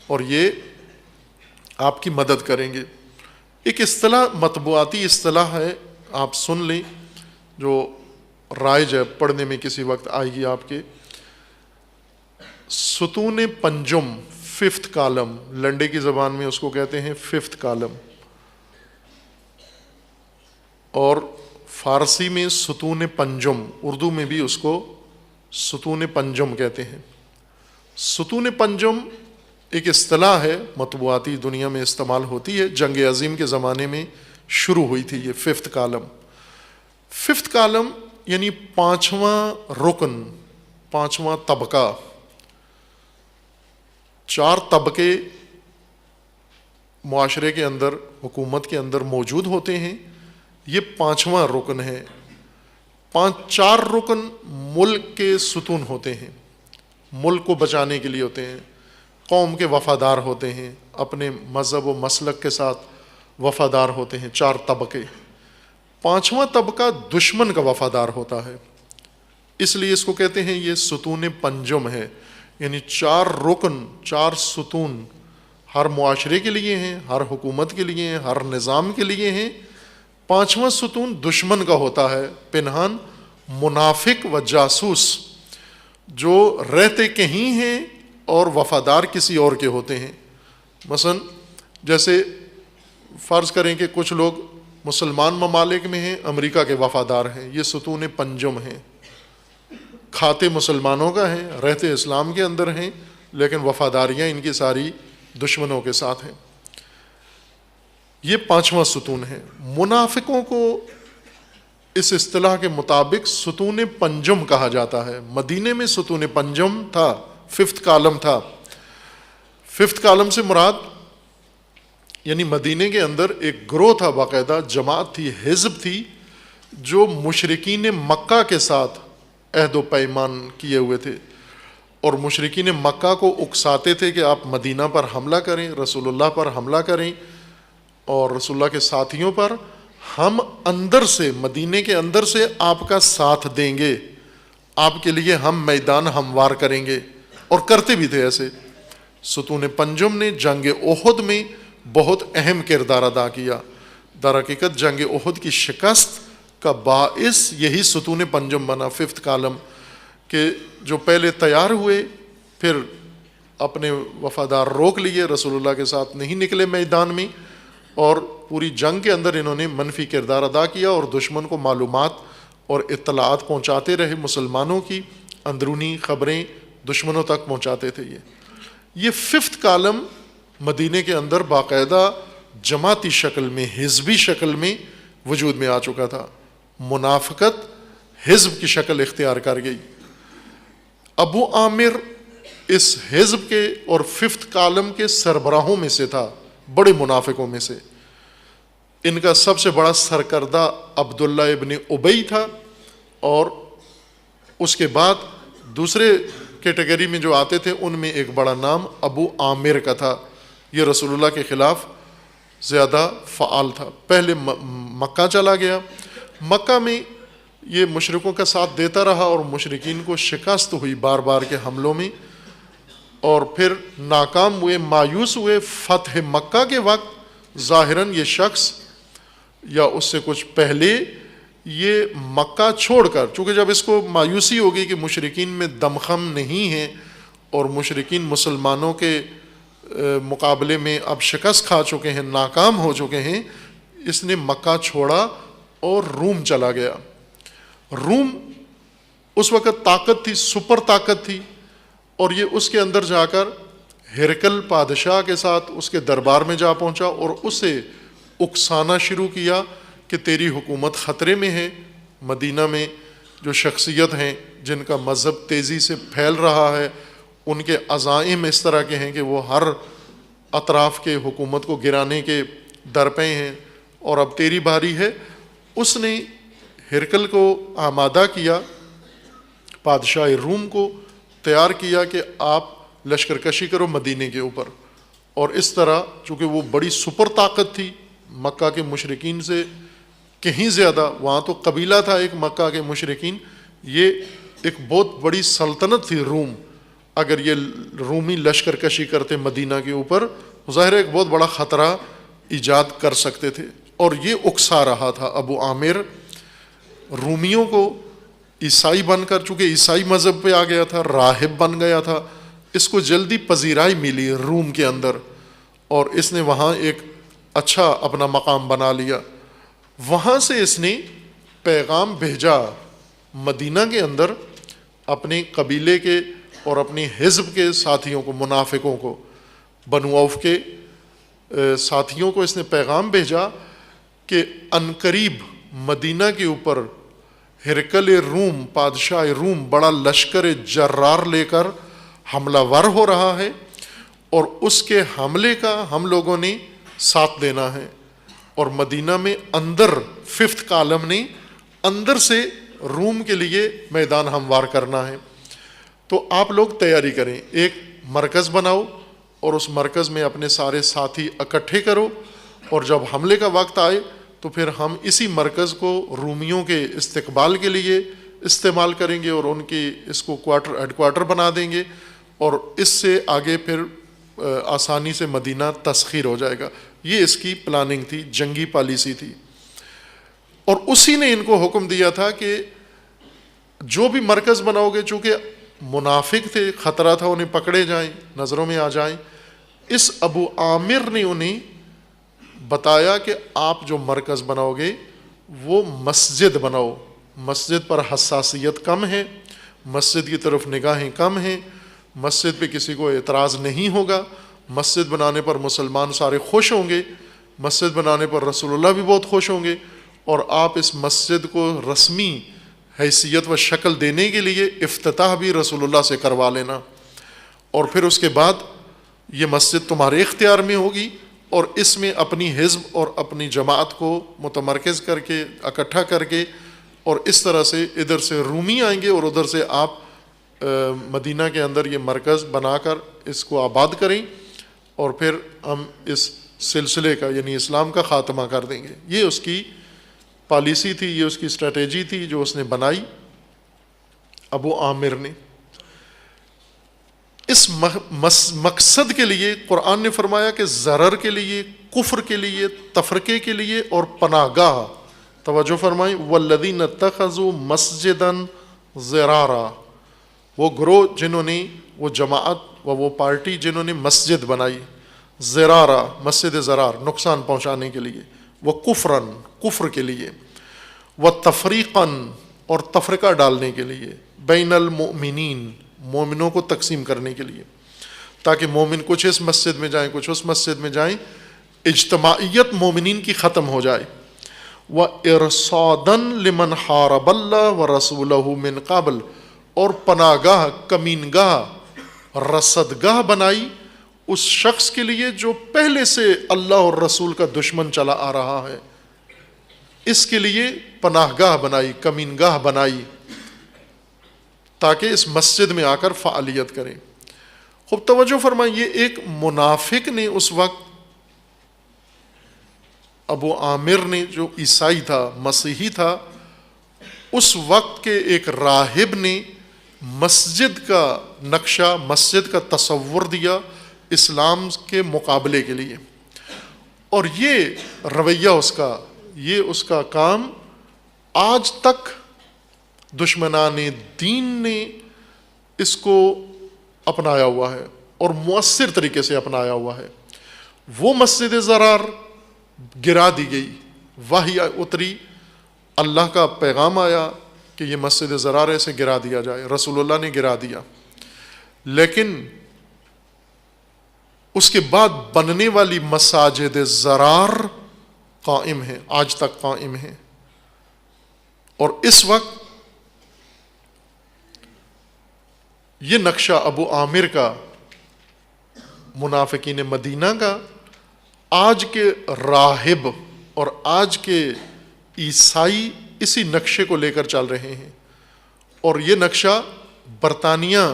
اور یہ آپ کی مدد کریں گے۔ ایک اصطلاح، مطبوعاتی اصطلاح ہے، آپ سن لیں، جو رائج ہے، پڑھنے میں کسی وقت آئے گی آپ کے۔ ستون پنجم، 5th کالم، لنڈے کی زبان میں اس کو کہتے ہیں 5th کالم، اور فارسی میں ستون پنجم، اردو میں بھی اس کو ستون پنجم کہتے ہیں۔ ستون پنجم ایک اصطلاح ہے، مطبوعاتی دنیا میں استعمال ہوتی ہے، جنگ عظیم کے زمانے میں شروع ہوئی تھی یہ 5th کالم۔ 5th کالم یعنی 5واں رکن، 5واں طبقہ۔ 4 طبقے معاشرے کے اندر، حکومت کے اندر موجود ہوتے ہیں، یہ 5واں رکن ہے۔ 4 رکن ملک کے ستون ہوتے ہیں، ملک کو بچانے کے لیے ہوتے ہیں، قوم کے وفادار ہوتے ہیں، اپنے مذہب و مسلک کے ساتھ وفادار ہوتے ہیں۔ 4 طبقے۔ 5واں طبقہ دشمن کا وفادار ہوتا ہے، اس لیے اس کو کہتے ہیں یہ ستون پنجم ہے، یعنی 4 رکن، 4 ستون ہر معاشرے کے لیے ہیں، ہر حکومت کے لیے ہیں، ہر نظام کے لیے ہیں۔ پانچواں ستون دشمن کا ہوتا ہے، پنہان، منافق و جاسوس، جو رہتے کہیں ہیں اور وفادار کسی اور کے ہوتے ہیں۔ مثلا جیسے فرض کریں کہ کچھ لوگ مسلمان ممالک میں ہیں، امریکہ کے وفادار ہیں، یہ ستون پنجم ہیں، کھاتے مسلمانوں کا ہیں، رہتے اسلام کے اندر ہیں، لیکن وفاداریاں ان کی ساری دشمنوں کے ساتھ ہیں۔ یہ پانچواں ستون ہے۔ منافقوں کو اس اصطلاح کے مطابق ستون پنجم کہا جاتا ہے۔ مدینے میں ستون پنجم تھا، ففتھ کالم تھا۔ ففتھ کالم سے مراد یعنی مدینے کے اندر ایک گروہ تھا، باقاعدہ جماعت تھی، حزب تھی، جو مشرکین مکہ کے ساتھ عہد و پیمان کیے ہوئے تھے، اور مشرکین مکہ کو اکساتے تھے کہ آپ مدینہ پر حملہ کریں، رسول اللہ پر حملہ کریں اور رسول اللہ کے ساتھیوں پر، ہم اندر سے، مدینے کے اندر سے آپ کا ساتھ دیں گے، آپ کے لیے ہم میدان ہموار کریں گے، اور کرتے بھی تھے ایسے۔ ستون پنجم نے جنگ احد میں بہت اہم کردار ادا کیا۔ در حقیقت جنگ احد کی شکست کا باعث یہی ستون پنجم بنا، ففتھ کالم، کہ جو پہلے تیار ہوئے پھر اپنے وفادار روک لیے، رسول اللہ کے ساتھ نہیں نکلے میدان میں، اور پوری جنگ کے اندر انہوں نے منفی کردار ادا کیا اور دشمن کو معلومات اور اطلاعات پہنچاتے رہے، مسلمانوں کی اندرونی خبریں دشمنوں تک پہنچاتے تھے۔ یہ ففتھ کالم مدینے کے اندر باقاعدہ جماعتی شکل میں، حزبی شکل میں وجود میں آ چکا تھا۔ منافقت حزب کی شکل اختیار کر گئی۔ ابو عامر اس حزب کے اور ففتھ کالم کے سربراہوں میں سے تھا، بڑے منافقوں میں سے۔ ان کا سب سے بڑا سرکردہ عبداللہ ابن ابی تھا، اور اس کے بعد دوسرے کیٹیگری میں جو آتے تھے ان میں ایک بڑا نام ابو عامر کا تھا۔ یہ رسول اللہ کے خلاف زیادہ فعال تھا۔ پہلے مکہ چلا گیا، مکہ میں یہ مشرکوں کا ساتھ دیتا رہا اور مشرکین کو شکست ہوئی بار بار کے حملوں میں، اور پھر ناکام ہوئے، مایوس ہوئے۔ فتح مکہ کے وقت ظاہراً یہ شخص یا اس سے کچھ پہلے یہ مکہ چھوڑ کر، چونکہ جب اس کو مایوسی ہوگی کہ مشرکین میں دمخم نہیں ہے اور مشرکین مسلمانوں کے مقابلے میں اب شکست کھا چکے ہیں، ناکام ہو چکے ہیں، اس نے مکہ چھوڑا اور روم چلا گیا۔ روم اس وقت طاقت تھی، سپر طاقت تھی، اور یہ اس کے اندر جا کر ہرکل بادشاہ کے ساتھ اس کے دربار میں جا پہنچا اور اسے اکسانا شروع کیا کہ تیری حکومت خطرے میں ہے۔ مدینہ میں جو شخصیت ہیں جن کا مذہب تیزی سے پھیل رہا ہے، ان کے عزائم اس طرح کے ہیں کہ وہ ہر اطراف کے حکومت کو گرانے کے درپے ہیں، اور اب تیری باری ہے۔ اس نے ہرکل کو آمادہ کیا، بادشاہ روم کو تیار کیا کہ آپ لشکر کشی کرو مدینے کے اوپر، اور اس طرح چونکہ وہ بڑی سپر طاقت تھی، مکہ کے مشرکین سے کہیں زیادہ، وہاں تو قبیلہ تھا ایک مکہ کے مشرکین، یہ ایک بہت بڑی سلطنت تھی روم۔ اگر یہ رومی لشکر کشی کرتے مدینہ کے اوپر، ظاہر ایک بہت بڑا خطرہ ایجاد کر سکتے تھے، اور یہ اکسا رہا تھا ابو عامر رومیوں کو۔ عیسائی بن کر، چونکہ عیسائی مذہب پہ آ گیا تھا، راہب بن گیا تھا، اس کو جلدی پذیرائی ملی روم کے اندر، اور اس نے وہاں ایک اچھا اپنا مقام بنا لیا۔ وہاں سے اس نے پیغام بھیجا مدینہ کے اندر اپنے قبیلے کے اور اپنی حزب کے ساتھیوں کو، منافقوں کو، بنو عوف کے ساتھیوں کو اس نے پیغام بھیجا کہ عنقریب مدینہ کے اوپر ہرکل روم، بادشاہ روم، بڑا لشکر جرار لے کر حملہ ور ہو رہا ہے، اور اس کے حملے کا ہم لوگوں نے ساتھ دینا ہے، اور مدینہ میں اندر ففتھ کالم نے اندر سے روم کے لیے میدان ہموار کرنا ہے۔ تو آپ لوگ تیاری کریں، ایک مرکز بناؤ اور اس مرکز میں اپنے سارے ساتھی اکٹھے کرو، اور جب حملے کا وقت آئے تو پھر ہم اسی مرکز کو رومیوں کے استقبال کے لیے استعمال کریں گے، اور ان کی اس کو ہیڈ کوارٹر بنا دیں گے، اور اس سے آگے پھر آسانی سے مدینہ تسخیر ہو جائے گا. یہ اس کی پلاننگ تھی، جنگی پالیسی تھی. اور اسی نے ان کو حکم دیا تھا کہ جو بھی مرکز بناؤ گے، چونکہ منافق تھے، خطرہ تھا انہیں پکڑے جائیں، نظروں میں آ جائیں. اس ابو عامر نے انہیں بتایا کہ آپ جو مرکز بناؤ گے وہ مسجد بناؤ. مسجد پر حساسیت کم ہے، مسجد کی طرف نگاہیں کم ہیں، مسجد پہ کسی کو اعتراض نہیں ہوگا، مسجد بنانے پر مسلمان سارے خوش ہوں گے، مسجد بنانے پر رسول اللہ بھی بہت خوش ہوں گے. اور آپ اس مسجد کو رسمی حیثیت و شکل دینے کے لیے افتتاح بھی رسول اللہ سے کروا لینا، اور پھر اس کے بعد یہ مسجد تمہارے اختیار میں ہوگی، اور اس میں اپنی حزب اور اپنی جماعت کو متمرکز کر کے اکٹھا کر کے، اور اس طرح سے ادھر سے رومی آئیں گے اور ادھر سے آپ مدینہ کے اندر یہ مرکز بنا کر اس کو آباد کریں، اور پھر ہم اس سلسلے کا یعنی اسلام کا خاتمہ کر دیں گے. یہ اس کی پالیسی تھی، یہ اس کی اسٹریٹجی تھی جو اس نے بنائی ابو عامر نے. اس مقصد کے لیے قرآن نے فرمایا کہ ضرر کے لیے، کفر کے لیے، تفرقے کے لیے اور پناہ گاہ. توجہ فرمائیں، والذین اتخذوا مسجدا ضرارا، وہ گروہ جنہوں نے، وہ جماعت و وہ پارٹی جنہوں نے مسجد بنائی، ضرارا مسجد ضرار نقصان پہنچانے کے لیے، وہ کفرن کفر کے لیے، وہ تفریقاً اور تفرقہ ڈالنے کے لیے، بین المؤمنین مومنوں کو تقسیم کرنے کے لیے، تاکہ مومن کچھ اس مسجد میں جائیں کچھ اس مسجد میں جائیں، اجتماعیت مومنین کی ختم ہو جائے. وَإِرْصَادًا لِمَنْ حَارَبَ اللَّهَ وَرَسُولَهُ مِنْ قَبْلُ، اور پناہ گاہ، کمین گاہ، رصد گاہ بنائی اس شخص کے لیے جو پہلے سے اللہ اور رسول کا دشمن چلا آ رہا ہے. اس کے لیے پناہ گاہ بنائی، کمین گاہ بنائی، تاکہ اس مسجد میں آ کر فعالیت کریں. خوب توجہ فرمائیں، یہ ایک منافق نے اس وقت، ابو عامر نے جو عیسائی تھا، مسیحی تھا، اس وقت کے ایک راہب نے مسجد کا نقشہ، مسجد کا تصور دیا اسلام کے مقابلے کے لیے. اور یہ رویہ اس کا، یہ اس کا کام آج تک دشمنان دین نے اس کو اپنایا ہوا ہے اور مؤثر طریقے سے اپنایا ہوا ہے. وہ مسجد ضرار گرا دی گئی، وحی اتری، اللہ کا پیغام آیا کہ یہ مسجد ضرار ایسے گرا دیا جائے، رسول اللہ نے گرا دیا. لیکن اس کے بعد بننے والی مساجد ضرار قائم ہیں، آج تک قائم ہیں. اور اس وقت یہ نقشہ ابو عامر کا، منافقین مدینہ کا، آج کے راہب اور آج کے عیسائی اسی نقشے کو لے کر چل رہے ہیں. اور یہ نقشہ برطانیہ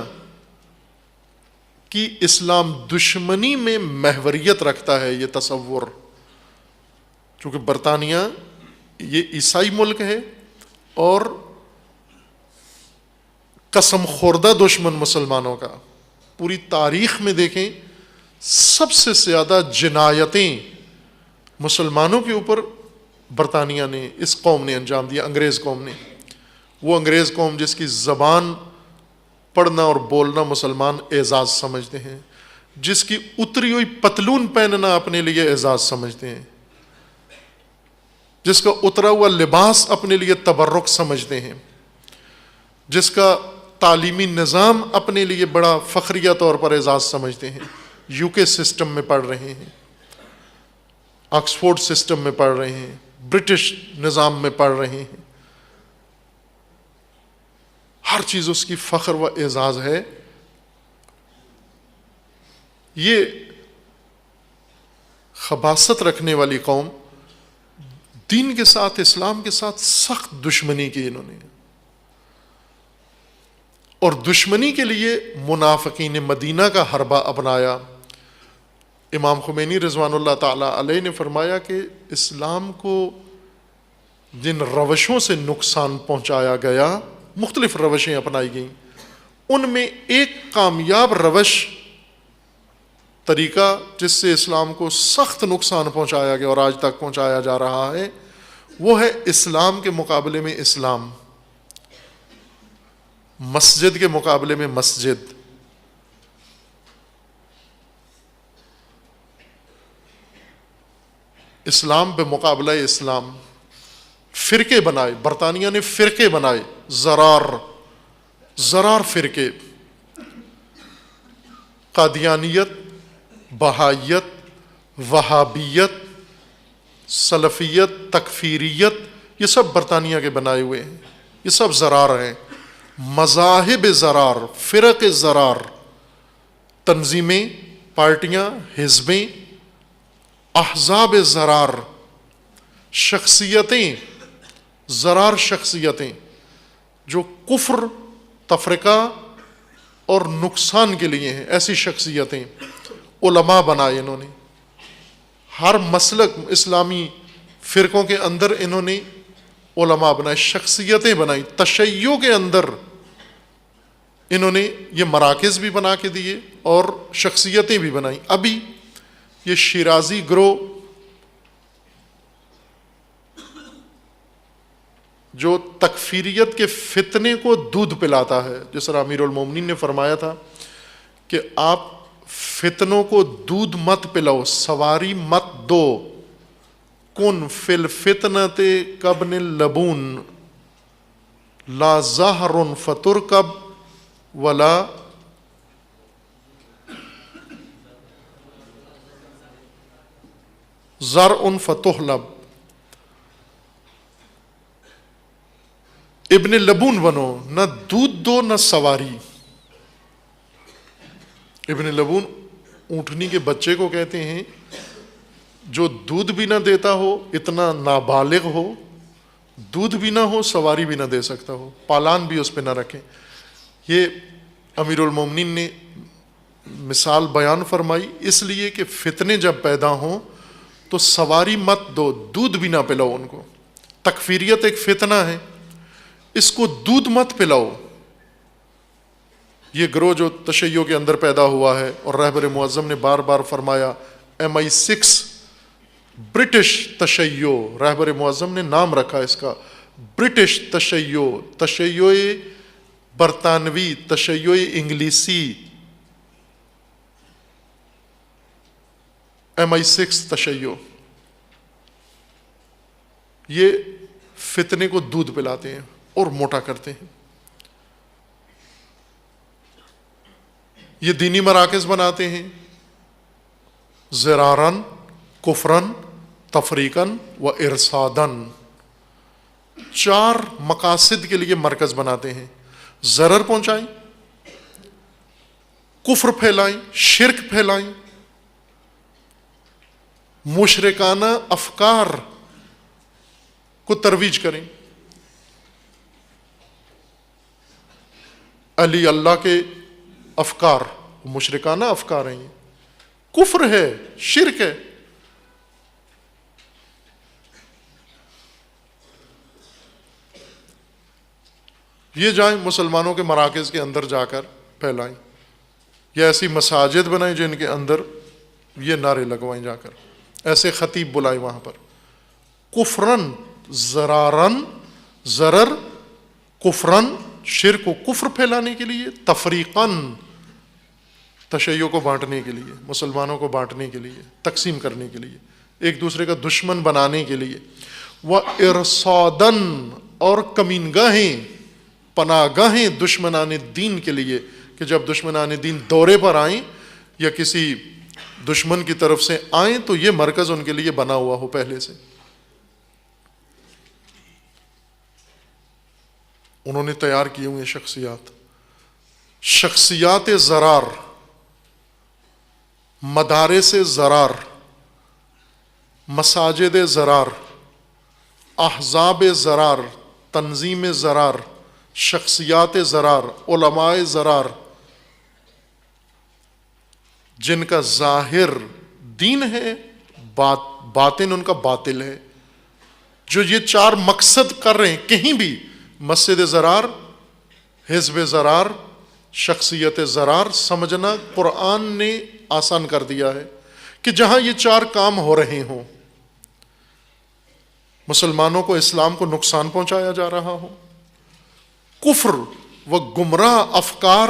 کی اسلام دشمنی میں محوریت رکھتا ہے. یہ تصور، چونکہ برطانیہ یہ عیسائی ملک ہے اور قسم خوردہ دشمن مسلمانوں کا. پوری تاریخ میں دیکھیں سب سے زیادہ جنایتیں مسلمانوں کے اوپر برطانیہ نے، اس قوم نے انجام دیا، انگریز قوم نے. وہ انگریز قوم جس کی زبان پڑھنا اور بولنا مسلمان اعزاز سمجھتے ہیں، جس کی اتری ہوئی پتلون پہننا اپنے لیے اعزاز سمجھتے ہیں، جس کا اترا ہوا لباس اپنے لیے تبرک سمجھتے ہیں، جس کا تعلیمی نظام اپنے لیے بڑا فخریہ طور پر اعزاز سمجھتے ہیں. یو کے سسٹم میں پڑھ رہے ہیں، آکسفورڈ سسٹم میں پڑھ رہے ہیں، برٹش نظام میں پڑھ رہے ہیں، ہر چیز اس کی فخر و اعزاز ہے. یہ خباثت رکھنے والی قوم دین کے ساتھ، اسلام کے ساتھ سخت دشمنی کی انہوں نے، اور دشمنی کے لیے منافقین مدینہ کا حربہ اپنایا. امام خمینی رضوان اللہ تعالی علیہ نے فرمایا کہ اسلام کو جن روشوں سے نقصان پہنچایا گیا، مختلف روشیں اپنائی گئیں، ان میں ایک کامیاب روش طریقہ جس سے اسلام کو سخت نقصان پہنچایا گیا اور آج تک پہنچایا جا رہا ہے، وہ ہے اسلام کے مقابلے میں اسلام، مسجد کے مقابلے میں مسجد۔ اسلام بے مقابلہ اسلام، فرقے بنائے، برطانیہ نے فرقے بنائے، زرار فرقے، قادیانیت، بہائیت، وہابیت، سلفیت، تکفیریت، یہ سب برطانیہ کے بنائے ہوئے ہیں، یہ سب زرار ہیں، مذاہب زرار، فرق زرار، تنظیمیں، پارٹیاں، حزبیں، احزاب زرار، شخصیتیں، زرار شخصیتیں جو کفر، تفرقہ اور نقصان کے لیے ہیں، ایسی شخصیتیں علماء بنائے انہوں نے، ہر مسلک اسلامی فرقوں کے اندر انہوں نے علماء بنائے، شخصیتیں بنائی، تشیع کے اندر انہوں نے یہ مراکز بھی بنا کے دیے اور شخصیتیں بھی بنائیں۔ ابھی یہ شیرازی گروہ جو تکفیریت کے فتنے کو دودھ پلاتا ہے، جس طرح امیر المومنین نے فرمایا تھا کہ آپ فتنوں کو دودھ مت پلاؤ، سواری مت دو، کن فی الفتنۃ کابن اللبون لا زہر فترکب ولا زرع فتحلب، ابن لبون بنو، نہ دودھ دو نہ سواری۔ ابن لبون اونٹنی کے بچے کو کہتے ہیں جو دودھ بھی نہ دیتا ہو، اتنا نابالغ ہو، دودھ بھی نہ ہو، سواری بھی نہ دے سکتا ہو، پالان بھی اس پہ نہ رکھیں۔ یہ امیر المومنین نے مثال بیان فرمائی، اس لیے کہ فتنے جب پیدا ہوں تو سواری مت دو، دودھ بھی نہ پلاؤ ان کو۔ تکفیریت ایک فتنہ ہے، اس کو دودھ مت پلاؤ۔ یہ گروہ جو تشیع کے اندر پیدا ہوا ہے، اور رہبر معظم نے بار بار فرمایا MI6 برٹش تشیع، رہبر معظم نے نام رکھا اس کا برٹش تشیع، تشیع برطانوی، تشیع انگلیسی، MI6 تشیع، یہ فتنے کو دودھ پلاتے ہیں اور موٹا کرتے ہیں۔ یہ دینی مراکز بناتے ہیں، زرارن، کفرن، تفریقن و ارصادن، 4 مقاصد کے لیے مرکز بناتے ہیں، ضرر پہنچائیں، کفر پھیلائیں، شرک پھیلائیں، مشرکانہ افکار کو ترویج کریں۔ علی اللہ کے افکار مشرکانہ افکار ہیں، یہ کفر ہے، شرک ہے۔ یہ جائیں مسلمانوں کے مراکز کے اندر جا کر پھیلائیں، یا ایسی مساجد بنائیں جن کے اندر یہ نعرے لگوائیں، جا کر ایسے خطیب بلائیں وہاں پر، کفرن، زرارن، ضرر، کفرن، شرک و کفر پھیلانے کے لیے، تفریقن، تشیع کو بانٹنے کے لیے، مسلمانوں کو بانٹنے کے لیے، تقسیم کرنے کے لیے، ایک دوسرے کا دشمن بنانے کے لیے، وَإِرْصَادًا، اور کمینگاہیں، پناہ گاہیں دشمنان دین کے لیے، کہ جب دشمنان دین دورے پر آئیں یا کسی دشمن کی طرف سے آئیں تو یہ مرکز ان کے لیے بنا ہوا ہو پہلے سے۔ انہوں نے تیار کیے ہوئے شخصیات زرار، مدارس زرار، مساجد زرار، احزاب زرار، تنظیم زرار، شخصیات زرار، علماء زرار، جن کا ظاہر دین ہے، باطن ان کا باطل ہے، جو یہ 4 مقصد کر رہے ہیں کہیں بھی، مسجد زرار، حزب زرار، شخصیت زرار، سمجھنا قرآن نے آسان کر دیا ہے کہ جہاں یہ 4 کام ہو رہے ہوں، مسلمانوں کو، اسلام کو نقصان پہنچایا جا رہا ہو، کفر و گمراہ افکار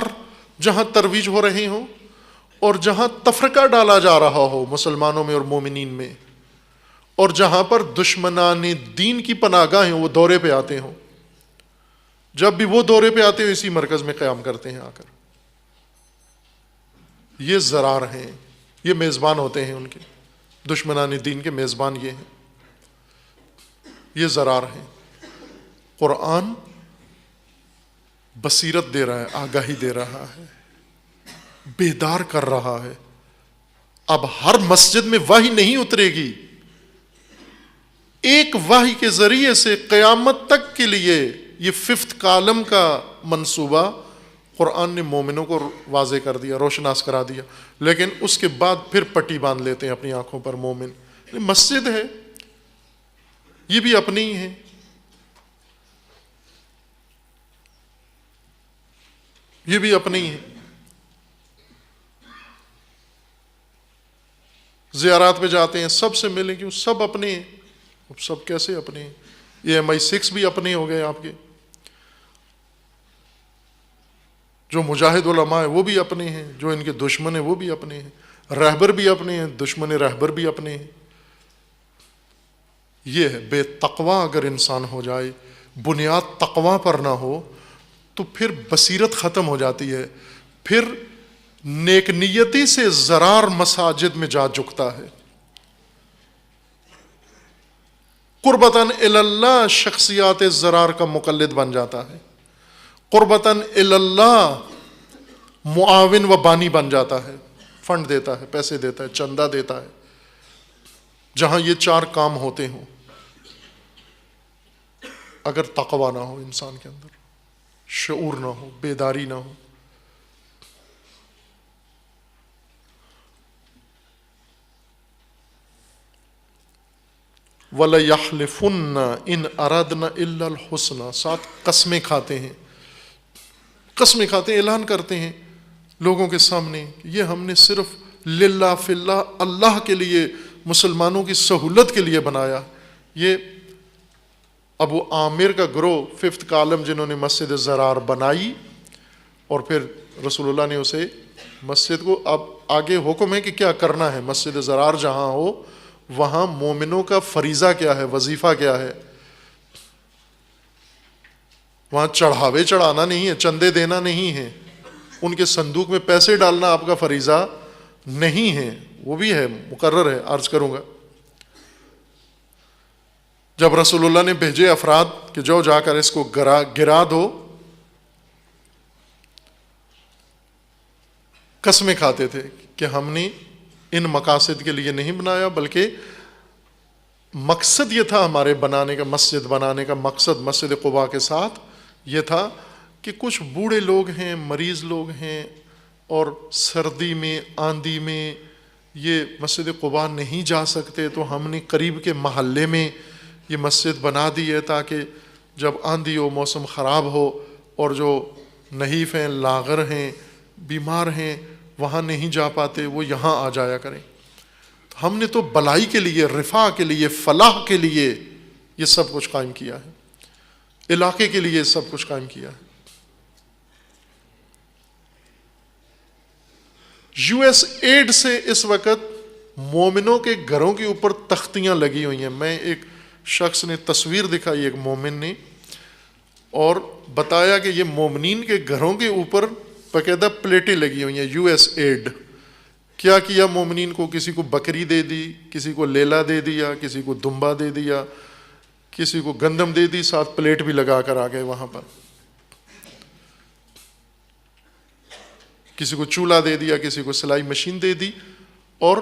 جہاں ترویج ہو رہے ہوں، اور جہاں تفرقہ ڈالا جا رہا ہو مسلمانوں میں اور مومنین میں، اور جہاں پر دشمنان دین کی پناہ گاہیں وہ دورے پہ آتے ہوں، جب بھی وہ دورے پہ آتے ہو اسی مرکز میں قیام کرتے ہیں آ کر. یہ ذرار ہیں، یہ میزبان ہوتے ہیں ان کے، دشمنان دین کے میزبان یہ ہیں، یہ ذرار ہیں. قرآن بصیرت دے رہا ہے، آگاہی دے رہا ہے، بیدار کر رہا ہے. اب ہر مسجد میں وحی نہیں اترے گی، ایک وحی کے ذریعے سے قیامت تک کے لیے یہ 5th کالم کا منصوبہ قرآن نے مومنوں کو واضح کر دیا، روشناس کرا دیا. لیکن اس کے بعد پھر پٹی باندھ لیتے ہیں اپنی آنکھوں پر. مومن مسجد ہے، یہ بھی اپنی ہی ہے، یہ بھی اپنی ہی ہے. زیارات پہ جاتے ہیں، سب سے ملیں، کیوں؟ سب اپنے ہیں. اب سب کیسے اپنے ہیں؟ یہ MI6 بھی اپنے ہو گئے آپ کے. جو مجاہد علماء ہیں وہ بھی اپنے ہیں، جو ان کے دشمن ہیں وہ بھی اپنے ہیں، رہبر بھی اپنے ہیں، دشمن رہبر بھی اپنے ہیں. یہ ہے بے تقوی اگر انسان ہو جائے، بنیاد تقوی پر نہ ہو تو پھر بصیرت ختم ہو جاتی ہے، پھر نیک نیتی سے ضرار مساجد میں جا جھکتا ہے. قربتاً اللہ شخصیات ضرار کا مقلد بن جاتا ہے، قربتاً اللہ معاون و بانی بن جاتا ہے، فنڈ دیتا ہے، پیسے دیتا ہے، چندہ دیتا ہے. جہاں یہ 4 کام ہوتے ہوں، اگر تقوی نہ ہو انسان کے اندر، شعور نہ ہو، بیداری نہ ہو. وَلَيَحْلِفُنَّ إِنْ أَرَدْنَا إِلَّا الْحُسْنَى. 7 قسمیں کھاتے ہیں، قسمیں کھاتے ہیں، اعلان کرتے ہیں لوگوں کے سامنے، یہ ہم نے صرف للہ فی اللہ، اللہ کے لیے، مسلمانوں کی سہولت کے لیے بنایا. یہ ابو عامر کا گروہ 5th کالم جنہوں نے مسجد ضرار بنائی، اور پھر رسول اللہ نے اسے مسجد کو، اب آگے حکم ہے کہ کیا کرنا ہے. مسجد ضرار جہاں ہو وہاں مومنوں کا فریضہ کیا ہے، وظیفہ کیا ہے. وہاں چڑھاوے چڑھانا نہیں ہے، چندے دینا نہیں ہے، ان کے صندوق میں پیسے ڈالنا آپ کا فریضہ نہیں ہے. وہ بھی ہے، مقرر ہے، عرض کروں گا. جب رسول اللہ نے بھیجے افراد کہ جا کر اس کو گرا دو، قسمیں کھاتے تھے کہ ہم نے ان مقاصد کے لیے نہیں بنایا، بلکہ مقصد یہ تھا ہمارے بنانے کا، مسجد بنانے کا مقصد مسجد قباء کے ساتھ یہ تھا کہ کچھ بوڑھے لوگ ہیں، مریض لوگ ہیں، اور سردی میں، آندھی میں یہ مسجد قباء نہیں جا سکتے، تو ہم نے قریب کے محلے میں یہ مسجد بنا دی ہے تاکہ جب آندھی ہو، موسم خراب ہو، اور جو نحیف ہیں، لاغر ہیں، بیمار ہیں، وہاں نہیں جا پاتے، وہ یہاں آ جایا کریں. ہم نے تو بلائی کے لیے، رفاع کے لیے، فلاح کے لیے یہ سب کچھ قائم کیا ہے، علاقے کے لیے سب کچھ قائم کیا ہے. USAID سے اس وقت مومنوں کے گھروں کے اوپر تختیاں لگی ہوئی ہیں. میں ایک شخص نے تصویر دکھائی، ایک مومن نے، اور بتایا کہ یہ مومنین کے گھروں کے اوپر باقاعدہ پلیٹیں لگی ہوئی ہیں. USAID کیا کیا مومنین کو؟ کسی کو بکری دے دی، کسی کو لیلا دے دیا، کسی کو دمبا دے دیا، کسی کو گندم دے دی، ساتھ پلیٹ بھی لگا کر آ گئے وہاں پر. کسی کو چولہا دے دیا، کسی کو سلائی مشین دے دی، اور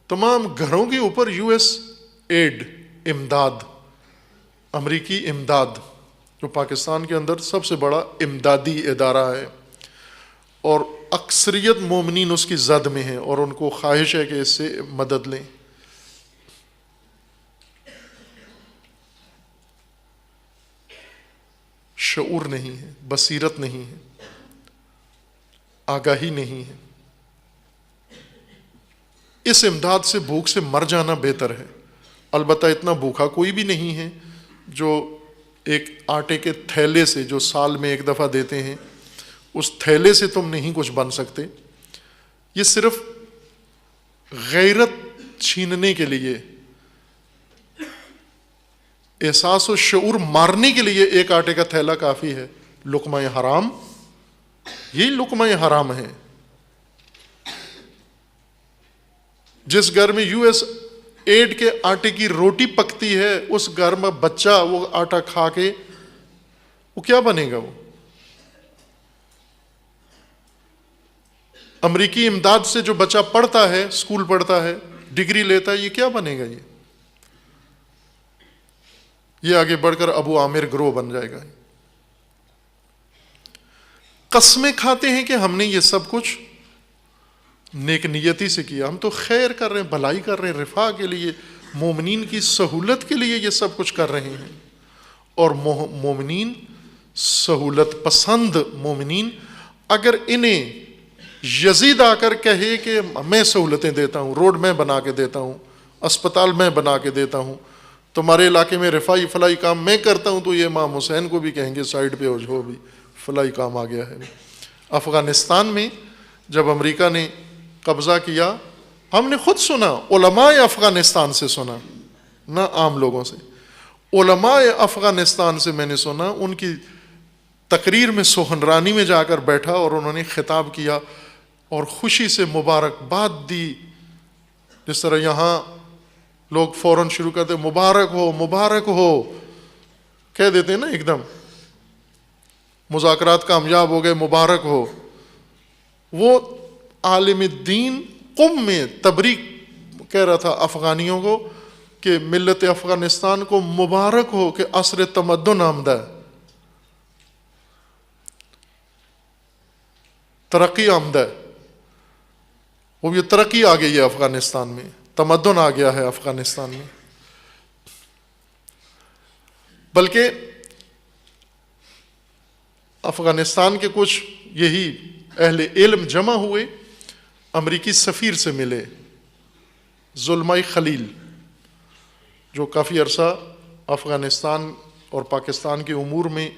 تمام گھروں کے اوپر USAID امداد، امریکی امداد، جو پاکستان کے اندر سب سے بڑا امدادی ادارہ ہے، اور اکثریت مومنین اس کی زد میں ہیں اور ان کو خواہش ہے کہ اس سے مدد لیں. شعور نہیں ہے، بصیرت نہیں ہے، آگاہی نہیں ہے. اس امداد سے بھوک سے مر جانا بہتر ہے۔ البتہ اتنا بھوکا کوئی بھی نہیں ہے جو ایک آٹے کے تھیلے سے جو سال میں ایک دفعہ دیتے ہیں اس تھیلے سے تم نہیں کچھ بن سکتے۔ یہ صرف غیرت چھیننے کے لیے، احساس و شعور مارنے کے لیے ایک آٹے کا تھیلا کافی ہے۔ لقمہ حرام، یہی لقمہ حرام ہے۔ جس گھر میں USAID کے آٹے کی روٹی پکتی ہے اس گھر میں بچہ وہ آٹا کھا کے وہ کیا بنے گا؟ وہ امریکی امداد سے جو بچہ پڑھتا ہے، اسکول پڑھتا ہے، ڈگری لیتا ہے، یہ کیا بنے گا؟ یہ آگے بڑھ کر ابو عامر گروہ بن جائے گا۔ قسمیں کھاتے ہیں کہ ہم نے یہ سب کچھ نیک نیتی سے کیا، ہم تو خیر کر رہے ہیں، بھلائی کر رہے ہیں، رفاہ کے لیے، مومنین کی سہولت کے لیے یہ سب کچھ کر رہے ہیں۔ اور مومنین، سہولت پسند مومنین، اگر انہیں یزید آ کر کہے کہ میں سہولتیں دیتا ہوں، روڈ میں بنا کے دیتا ہوں، اسپتال میں بنا کے دیتا ہوں، تمہارے علاقے میں رفاہی فلاحی کام میں کرتا ہوں، تو یہ امام حسین کو بھی کہیں گے سائڈ پہ ہو جو بھی فلاحی کام آ گیا ہے۔ افغانستان میں جب امریکہ نے قبضہ کیا، ہم نے خود سنا، علماء افغانستان سے سنا، نہ عام لوگوں سے، علماء افغانستان سے میں نے سنا، ان کی تقریر میں سوہنرانی میں جا کر بیٹھا اور انہوں نے خطاب کیا اور خوشی سے مبارکباد دی، جس طرح یہاں لوگ فوراً شروع کرتے مبارک ہو مبارک ہو کہہ دیتے ہیں نا، ایک دم مذاکرات کامیاب ہو گئے مبارک ہو۔ وہ عالم الدین قم میں تبریک کہہ رہا تھا افغانیوں کو کہ ملت افغانستان کو مبارک ہو کہ عصر تمدن آمدہ ہے، ترقی آمدہ ہے۔ وہ یہ ترقی آ گئی ہے افغانستان میں، تمدن آ گیا ہے افغانستان میں۔ بلکہ افغانستان کے کچھ یہی اہل علم جمع ہوئے، امریکی سفیر سے ملے، زلمائی خلیل، جو کافی عرصہ افغانستان اور پاکستان کے امور میں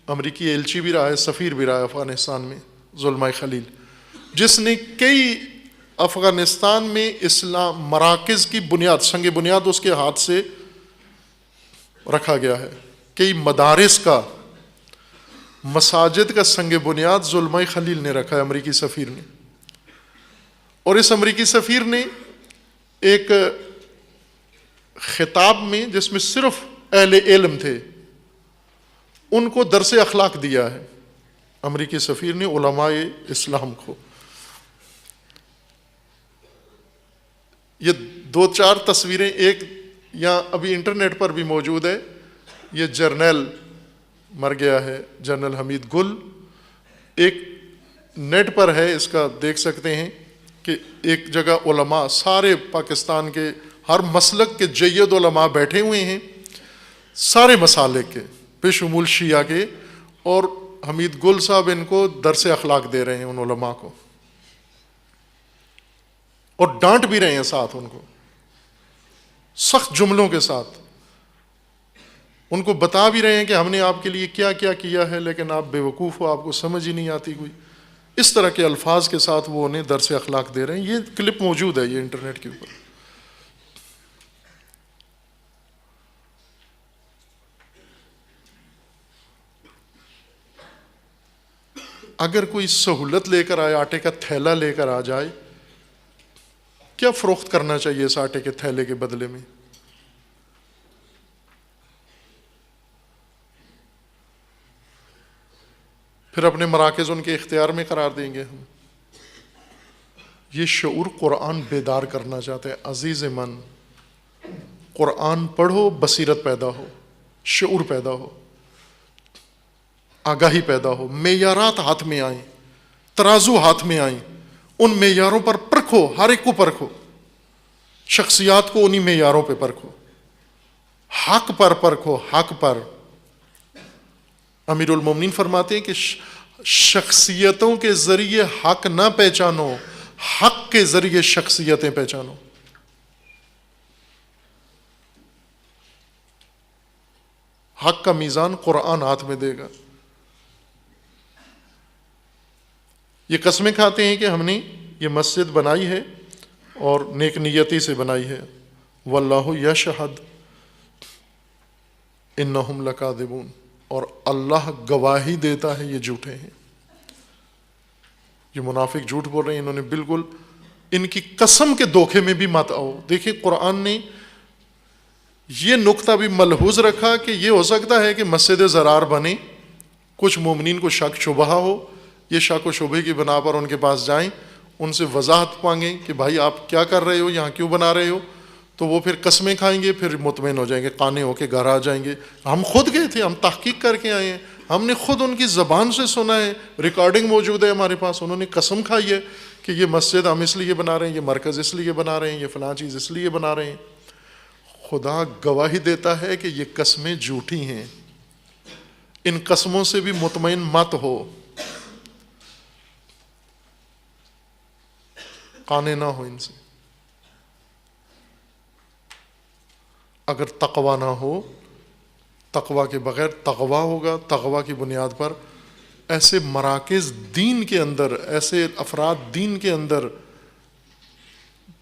امریکی ایلچی بھی رہا ہے، سفیر بھی رہا ہے افغانستان میں، زلمائی خلیل، جس نے کئی افغانستان میں اسلام مراکز کی بنیاد، سنگ بنیاد اس کے ہاتھ سے رکھا گیا ہے، کئی مدارس کا، مساجد کا سنگ بنیاد زلمائی خلیل نے رکھا ہے، امریکی سفیر نے۔ اور اس امریکی سفیر نے ایک خطاب میں جس میں صرف اہل علم تھے ان کو درس اخلاق دیا ہے، امریکی سفیر نے علماء اسلام کو۔ یہ 2-4 تصویریں، ایک یہاں ابھی انٹرنیٹ پر بھی موجود ہے، یہ جرنیل مر گیا ہے، جنرل حمید گل، ایک نیٹ پر ہے، اس کا دیکھ سکتے ہیں کہ ایک جگہ علماء سارے پاکستان کے ہر مسلک کے جید علماء بیٹھے ہوئے ہیں، سارے مسالک کے بشمول شیعہ کے، اور حمید گل صاحب ان کو درس اخلاق دے رہے ہیں ان علماء کو، اور ڈانٹ بھی رہے ہیں ساتھ ان کو سخت جملوں کے ساتھ، ان کو بتا بھی رہے ہیں کہ ہم نے آپ کے لیے کیا کیا کیا ہے، لیکن آپ بے وقوف ہو، آپ کو سمجھ ہی نہیں آتی کوئی، اس طرح کے الفاظ کے ساتھ وہ انہیں درس اخلاق دے رہے ہیں۔ یہ کلپ موجود ہے، یہ انٹرنیٹ کے اوپر۔ اگر کوئی سہولت لے کر آئے، آٹے کا تھیلا لے کر آ جائے، کیا فروخت کرنا چاہیے اس آٹے کے تھیلے کے بدلے میں؟ پھر اپنے مراکز ان کے اختیار میں قرار دیں گے ہم۔ یہ شعور قرآن بیدار کرنا چاہتے ہیں۔ عزیز من، قرآن پڑھو، بصیرت پیدا ہو، شعور پیدا ہو، آگاہی پیدا ہو، معیارات ہاتھ میں آئیں، ترازو ہاتھ میں آئیں، ان معیاروں پر پرکھو، ہر ایک کو پرکھو، شخصیات کو انہی معیاروں پہ پرکھو، حق پر پرکھو، حق پر۔ امیر المومنین فرماتے ہیں کہ شخصیتوں کے ذریعے حق نہ پہچانو، حق کے ذریعے شخصیتیں پہچانو. حق کا میزان قرآن ہاتھ میں دے گا. یہ قسمیں کھاتے ہیں کہ ہم نے یہ مسجد بنائی ہے اور نیک نیتی سے بنائی ہے. واللہ یشہد انہم لکاذبون، اور اللہ گواہی دیتا ہے یہ جھوٹے ہیں. یہ منافق جھوٹ بول رہے ہیں، انہوں نے بالکل ان کی قسم کے دھوکے میں بھی مت آؤ. دیکھیں قرآن نے یہ نقطہ بھی ملحوظ رکھا کہ یہ ہو سکتا ہے کہ مسجد ضرار بنے، کچھ مومنین کو شک شبہ ہو، یہ شک و شبہ کی بنا پر ان کے پاس جائیں، ان سے وضاحت مانگیں کہ بھائی آپ کیا کر رہے ہو، یہاں کیوں بنا رہے ہو. تو وہ پھر قسمیں کھائیں گے، پھر مطمئن ہو جائیں گے، قانے ہو کے گھر آ جائیں گے. ہم خود گئے تھے، ہم تحقیق کر کے آئے ہیں، ہم نے خود ان کی زبان سے سنا ہے، ریکارڈنگ موجود ہے ہمارے پاس. انہوں نے قسم کھائی ہے کہ یہ مسجد ہم اس لیے بنا رہے ہیں، یہ مرکز اس لیے بنا رہے ہیں، یہ فلاں چیز اس لیے بنا رہے ہیں. خدا گواہی دیتا ہے کہ یہ قسمیں جھوٹی ہیں. ان قسموں سے بھی مطمئن مت ہو، قانے نہ ہو ان سے. اگر تقوی نہ ہو، تقوی کے بغیر تقوی ہوگا، تقوی کی بنیاد پر ایسے مراکز دین کے اندر، ایسے افراد دین کے اندر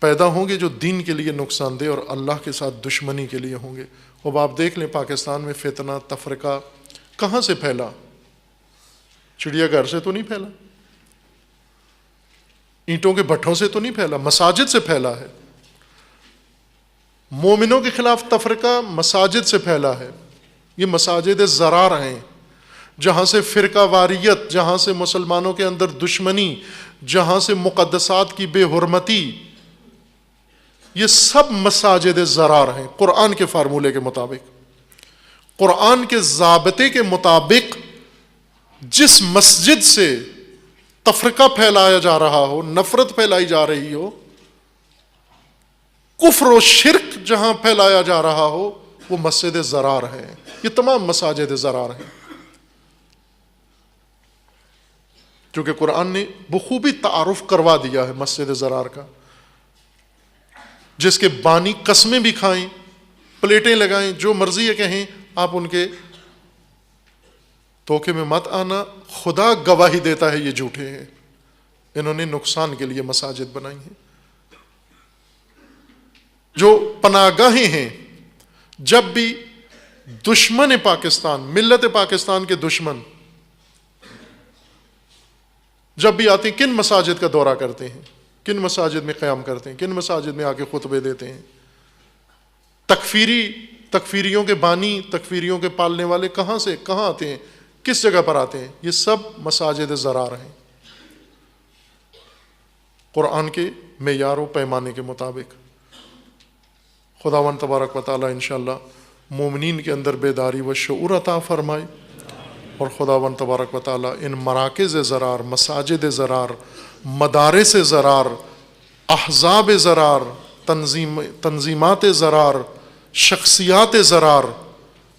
پیدا ہوں گے جو دین کے لیے نقصان دہ اور اللہ کے ساتھ دشمنی کے لیے ہوں گے. اب آپ دیکھ لیں پاکستان میں فتنہ تفرقہ کہاں سے پھیلا؟ چڑیا گھر سے تو نہیں پھیلا، اینٹوں کے بھٹھوں سے تو نہیں پھیلا، مساجد سے پھیلا ہے. مومنوں کے خلاف تفرقہ مساجد سے پھیلا ہے. یہ مساجد ضرار ہیں جہاں سے فرقہ واریت، جہاں سے مسلمانوں کے اندر دشمنی، جہاں سے مقدسات کی بے حرمتی، یہ سب مساجد ضرار ہیں. قرآن کے فارمولے کے مطابق، قرآن کے ضابطے کے مطابق جس مسجد سے تفرقہ پھیلایا جا رہا ہو، نفرت پھیلائی جا رہی ہو، کفر و شرک جہاں پھیلایا جا رہا ہو، وہ مسجد ضرار ہے. یہ تمام مساجد ضرار ہیں. کیونکہ قرآن نے بخوبی تعارف کروا دیا ہے مسجد ضرار کا. جس کے بانی قسمیں بھی کھائیں، پلیٹیں لگائیں، جو مرضی ہے کہیں، آپ ان کے دھوکے میں مت آنا. خدا گواہی دیتا ہے یہ جھوٹے ہیں، انہوں نے نقصان کے لیے مساجد بنائی ہیں. جو پناہ گاہیں ہیں، جب بھی دشمن پاکستان، ملت پاکستان کے دشمن جب بھی آتے ہیں، کن مساجد کا دورہ کرتے ہیں، کن مساجد میں قیام کرتے ہیں، کن مساجد میں آ کے خطبے دیتے ہیں. تکفیریوں کے بانی، تکفیریوں کے پالنے والے کہاں سے کہاں آتے ہیں، کس جگہ پر آتے ہیں؟ یہ سب مساجد ضرار ہیں قرآن کے معیار و پیمانے کے مطابق. خداوند تبارک و تعالی انشاءاللہ مومنین کے اندر بیداری و شعور عطا فرمائے، اور خداوند تبارک و تعالی ان مراکز ضرار، مساجد ضرار، مدارس ضرار، احزاب ضرار، تنظیمات ضرار، شخصیات ضرار،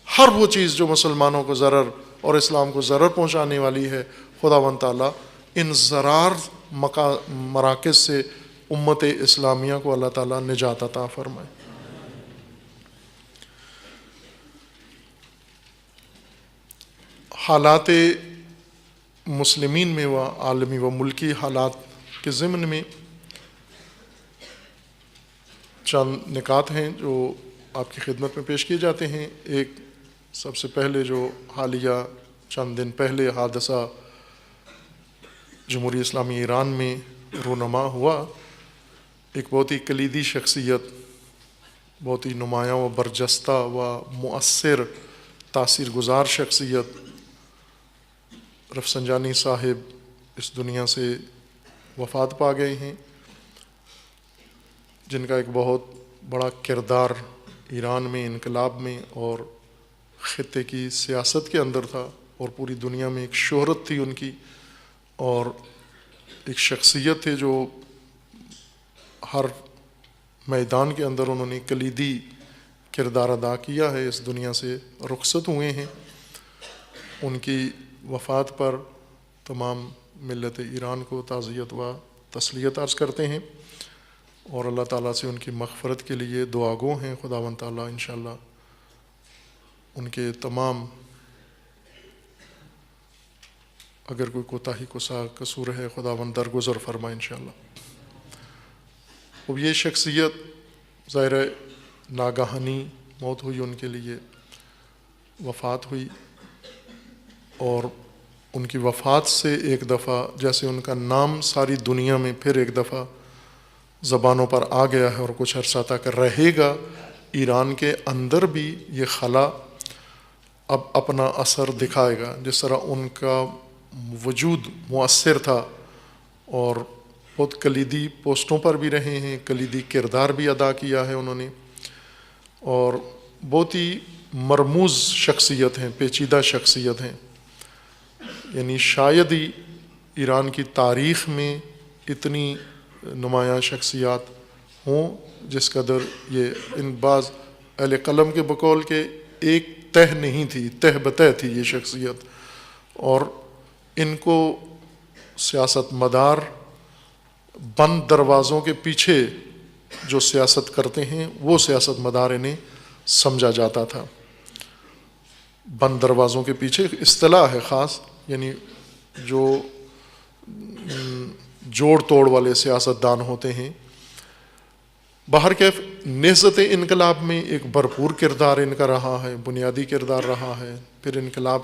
ہر وہ چیز جو مسلمانوں کو ضرر اور اسلام کو ضرر پہنچانے والی ہے، خداوند تعالی ان ضرار مراکز سے امت اسلامیہ کو اللہ تعالی نجات عطا فرمائے. حالات مسلمین میں و عالمی و ملکی حالات کے ضمن میں چند نکات ہیں جو آپ کی خدمت میں پیش کیے جاتے ہیں. ایک سب سے پہلے جو حالیہ چند دن پہلے حادثہ جمہوریہ اسلامی ایران میں رونما ہوا، ایک بہت ہی کلیدی شخصیت، بہت ہی نمایاں و برجستہ و مؤثر تاثیر گزار شخصیت رفسنجانی صاحب اس دنیا سے وفات پا گئے ہیں، جن کا ایک بہت بڑا کردار ایران میں انقلاب میں اور خطے کی سیاست کے اندر تھا، اور پوری دنیا میں ایک شہرت تھی ان کی، اور ایک شخصیت تھے جو ہر میدان کے اندر انہوں نے کلیدی کردار ادا کیا ہے، اس دنیا سے رخصت ہوئے ہیں. ان کی وفات پر تمام ملت ایران کو تعزیت و تسلیت عرض کرتے ہیں اور اللہ تعالیٰ سے ان کی مغفرت کے لیے دعا گو ہیں۔ خداوند تعالیٰ انشاءاللہ ان کے تمام اگر کوئی کوتاہی قصور ہے خداوند درگزر فرمائے انشاءاللہ۔ اب یہ شخصیت ظاہر ہے ناگہانی موت ہوئی ان کے لیے، وفات ہوئی، اور ان کی وفات سے ایک دفعہ جیسے ان کا نام ساری دنیا میں پھر ایک دفعہ زبانوں پر آ گیا ہے اور کچھ عرصہ تک رہے گا، ایران کے اندر بھی یہ خلا اب اپنا اثر دکھائے گا۔ جس طرح ان کا وجود مؤثر تھا اور بہت کلیدی پوسٹوں پر بھی رہے ہیں، کلیدی کردار بھی ادا کیا ہے انہوں نے، اور بہت ہی مرموز شخصیت ہیں، پیچیدہ شخصیت ہیں، یعنی شاید ہی ایران کی تاریخ میں اتنی نمایاں شخصیات ہوں جس قدر یہ ان بعض اہل قلم کے بقول کے ایک تہ نہیں تھی، تہ بتہ تھی یہ شخصیت، اور ان کو سیاست مدار بند دروازوں کے پیچھے جو سیاست کرتے ہیں وہ سیاست مدار انہیں سمجھا جاتا تھا۔ بند دروازوں کے پیچھے اصطلاح ہے خاص، یعنی جو جوڑ توڑ والے سیاستدان ہوتے ہیں۔ بہرکیف نہضت انقلاب میں ایک بھرپور کردار ان کا رہا ہے، بنیادی کردار رہا ہے، پھر انقلاب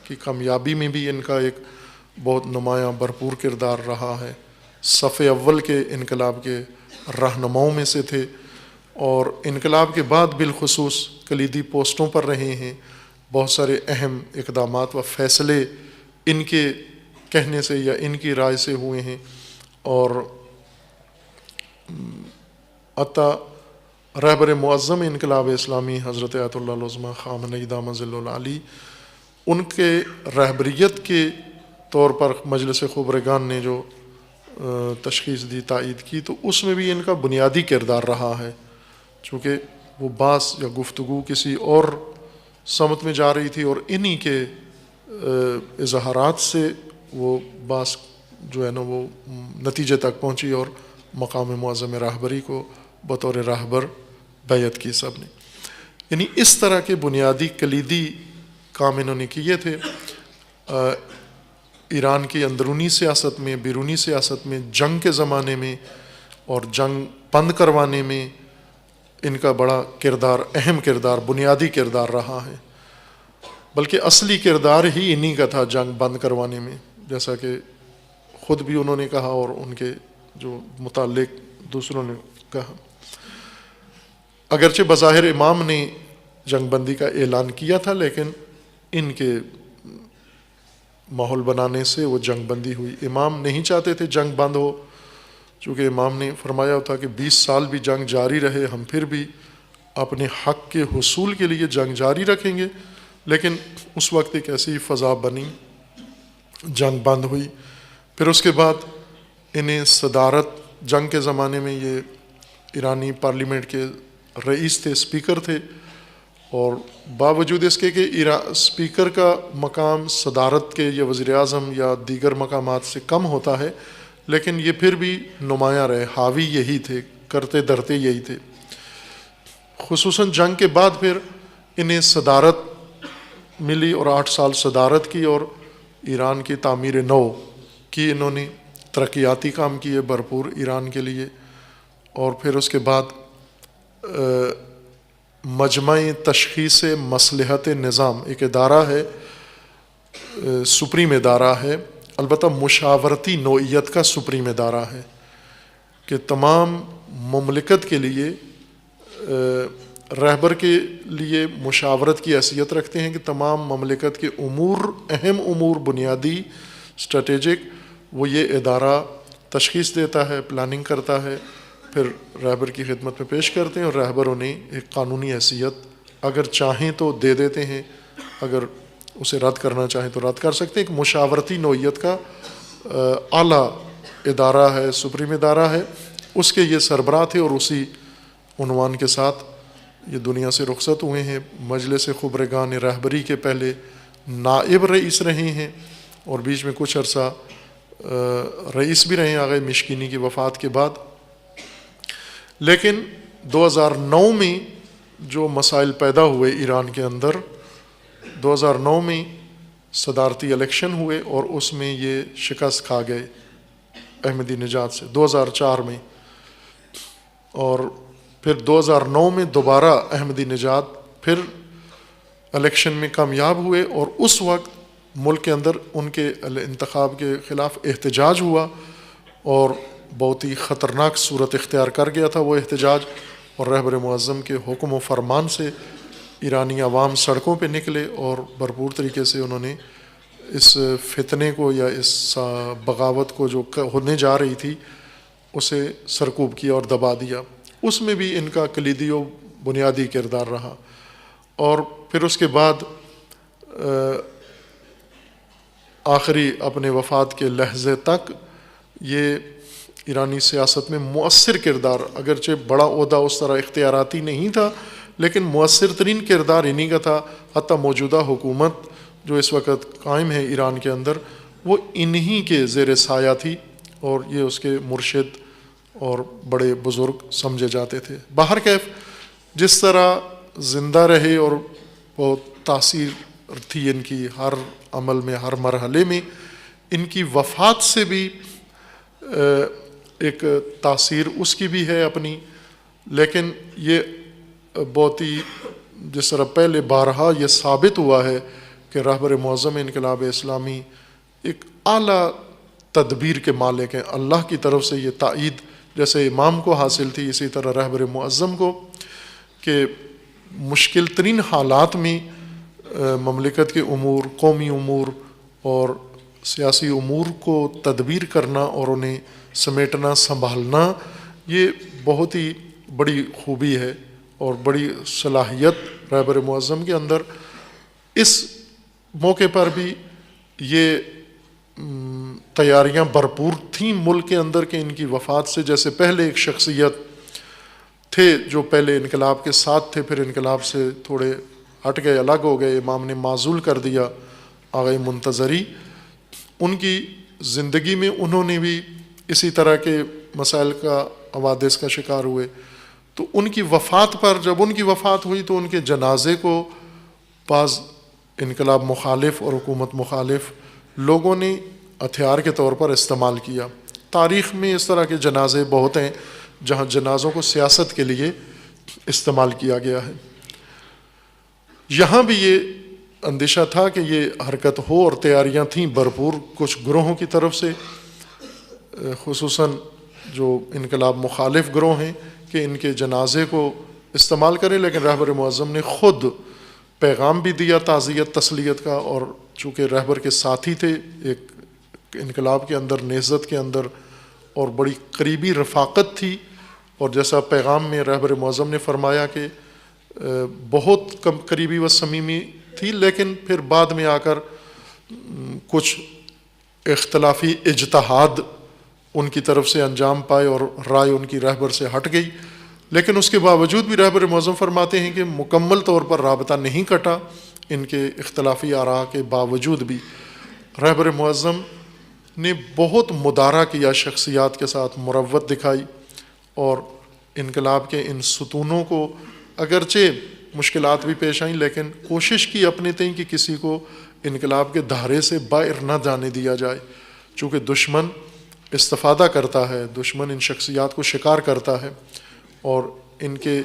کی کامیابی میں بھی ان کا ایک بہت نمایاں بھرپور کردار رہا ہے، صف اول کے انقلاب کے رہنماؤں میں سے تھے، اور انقلاب کے بعد بالخصوص کلیدی پوسٹوں پر رہے ہیں، بہت سارے اہم اقدامات و فیصلے ان کے کہنے سے یا ان کی رائے سے ہوئے ہیں، اور عطا رہبر معظم انقلاب اسلامی حضرت آیت اللہ العظمیٰ خامنئی دامۃ ظلہ العالی، ان کے رہبریت کے طور پر مجلس خبرگان نے جو تشخیص دی، تائید کی، تو اس میں بھی ان کا بنیادی کردار رہا ہے، چونکہ وہ بحث یا گفتگو کسی اور سمت میں جا رہی تھی اور انہی کے اظہارات سے وہ بحث جو ہے نا وہ نتیجے تک پہنچی اور مقام معظم راہبری کو بطور راہبر بیعت کی سب نے۔ یعنی اس طرح کے بنیادی کلیدی کام انہوں نے کیے تھے۔ ایران کی اندرونی سیاست میں، بیرونی سیاست میں، جنگ کے زمانے میں اور جنگ بند کروانے میں ان کا بڑا کردار، اہم کردار، بنیادی کردار رہا ہے، بلکہ اصلی کردار ہی انہی کا تھا جنگ بند کروانے میں، جیسا کہ خود بھی انہوں نے کہا اور ان کے جو متعلق دوسروں نے کہا۔ اگرچہ بظاہر امام نے جنگ بندی کا اعلان کیا تھا، لیکن ان کے ماحول بنانے سے وہ جنگ بندی ہوئی۔ امام نہیں چاہتے تھے جنگ بند ہو، چونکہ امام نے فرمایا تھا کہ 20 سال بھی جنگ جاری رہے، ہم پھر بھی اپنے حق کے حصول کے لیے جنگ جاری رکھیں گے، لیکن اس وقت ایک ایسی فضا بنی، جنگ بند ہوئی۔ پھر اس کے بعد انہیں صدارت، جنگ کے زمانے میں یہ ایرانی پارلیمنٹ کے رئیس تھے، اسپیکر تھے، اور باوجود اس کے کہ اسپیکر کا مقام صدارت کے یا وزیر اعظم یا دیگر مقامات سے کم ہوتا ہے، لیکن یہ پھر بھی نمایاں رہے، حاوی یہی تھے، کرتے درتے یہی تھے۔ خصوصاً جنگ کے بعد پھر انہیں صدارت ملی اور 8 سال صدارت کی، اور ایران کی تعمیر نو کی، انہوں نے ترقیاتی کام کیے بھرپور ایران کے لیے۔ اور پھر اس کے بعد مجمع تشخیص مصلحت نظام ایک ادارہ ہے، سپریم ادارہ ہے، البتہ مشاورتی نوعیت کا سپریم ادارہ ہے، کہ تمام مملکت کے لیے رہبر کے لیے مشاورت کی حیثیت رکھتے ہیں، کہ تمام مملکت کے امور، اہم امور، بنیادی اسٹریٹجک، وہ یہ ادارہ تشخیص دیتا ہے، پلاننگ کرتا ہے، پھر رہبر کی خدمت میں پیش کرتے ہیں، اور رہبر انہیں ایک قانونی حیثیت اگر چاہیں تو دے دیتے ہیں، اگر اسے رد کرنا چاہیں تو رد کر سکتے ہیں۔ ایک مشاورتی نوعیت کا اعلیٰ ادارہ ہے، سپریم ادارہ ہے، اس کے یہ سربراہ تھے، اور اسی عنوان کے ساتھ یہ دنیا سے رخصت ہوئے ہیں۔ مجلس خبرگان رہبری کے پہلے نائب رئیس رہے ہیں، اور بیچ میں کچھ عرصہ رئیس بھی رہے ہیں آغا مشکینی کی وفات کے بعد. لیکن 2009 میں جو مسائل پیدا ہوئے ایران کے اندر، 2009 میں صدارتی الیکشن ہوئے اور اس میں یہ شکست کھا گئے احمدی نژاد سے 2004 میں، اور پھر 2009 میں دوبارہ احمدی نژاد پھر الیکشن میں کامیاب ہوئے، اور اس وقت ملک کے اندر ان کے انتخاب کے خلاف احتجاج ہوا، اور بہت ہی خطرناک صورت اختیار کر گیا تھا وہ احتجاج، اور رہبر معظم کے حکم و فرمان سے ایرانی عوام سڑکوں پہ نکلے اور بھرپور طریقے سے انہوں نے اس فتنے کو یا اس بغاوت کو جو ہونے جا رہی تھی اسے سرکوب کیا اور دبا دیا. اس میں بھی ان کا کلیدی و بنیادی کردار رہا. اور پھر اس کے بعد آخری اپنے وفات کے لحظے تک یہ ایرانی سیاست میں مؤثر کردار، اگرچہ بڑا عہدہ اس طرح اختیاراتی نہیں تھا لیکن مؤثر ترین کردار انہی کا تھا. حتیٰ موجودہ حکومت جو اس وقت قائم ہے ایران کے اندر وہ انہی کے زیر سایہ تھی، اور یہ اس کے مرشد اور بڑے بزرگ سمجھے جاتے تھے. بہرکیف جس طرح زندہ رہے اور بہت تاثیر تھی ان کی ہر عمل میں، ہر مرحلے میں، ان کی وفات سے بھی ایک تاثیر اس کی بھی ہے اپنی. لیکن یہ بہت ہی جس طرح پہلے بارہا یہ ثابت ہوا ہے کہ رہبر معظم انقلاب اسلامی ایک اعلیٰ تدبیر کے مالک ہیں. اللہ کی طرف سے یہ تائید جیسے امام کو حاصل تھی اسی طرح رہبر معظم کو، کہ مشکل ترین حالات میں مملکت کے امور، قومی امور اور سیاسی امور کو تدبیر کرنا اور انہیں سمیٹنا، سنبھالنا، یہ بہت ہی بڑی خوبی ہے اور بڑی صلاحیت رہبر معظم کے اندر. اس موقع پر بھی یہ تیاریاں بھرپور تھیں ملک کے اندر کہ ان کی وفات سے، جیسے پہلے ایک شخصیت تھے جو پہلے انقلاب کے ساتھ تھے، پھر انقلاب سے تھوڑے ہٹ گئے، الگ ہو گئے، امام نے معزول کر دیا، آغا منتظری. ان کی زندگی میں انہوں نے بھی اسی طرح کے مسائل کا حوادث کا شکار ہوئے. تو ان کی وفات پر، جب ان کی وفات ہوئی تو ان کے جنازے کو بعض انقلاب مخالف اور حکومت مخالف لوگوں نے ہتھیار کے طور پر استعمال کیا. تاریخ میں اس طرح کے جنازے بہت ہیں جہاں جنازوں کو سیاست کے لیے استعمال کیا گیا ہے. یہاں بھی یہ اندیشہ تھا کہ یہ حرکت ہو اور تیاریاں تھیں بھرپور کچھ گروہوں کی طرف سے، خصوصاً جو انقلاب مخالف گروہ ہیں، کہ ان کے جنازے کو استعمال کریں. لیکن رہبر معظم نے خود پیغام بھی دیا تعزیت تسلیت کا، اور چونکہ رہبر کے ساتھی تھے ایک انقلاب کے اندر، نہضت کے اندر، اور بڑی قریبی رفاقت تھی. اور جیسا پیغام میں رہبر معظم نے فرمایا کہ بہت کم قریبی و صمیمی تھی، لیکن پھر بعد میں آ کر کچھ اختلافی اجتہاد ان کی طرف سے انجام پائے اور رائے ان کی رہبر سے ہٹ گئی. لیکن اس کے باوجود بھی رہبر معظم فرماتے ہیں کہ مکمل طور پر رابطہ نہیں کٹا. ان کے اختلافی آراء کے باوجود بھی رہبر معظم نے بہت مدارا کیا، شخصیات کے ساتھ مروت دکھائی، اور انقلاب کے ان ستونوں کو اگرچہ مشکلات بھی پیش آئیں لیکن کوشش کی اپنے تئیں کہ کسی کو انقلاب کے دھارے سے باہر نہ جانے دیا جائے. چونکہ دشمن استفادہ کرتا ہے، دشمن ان شخصیات کو شکار کرتا ہے اور ان کے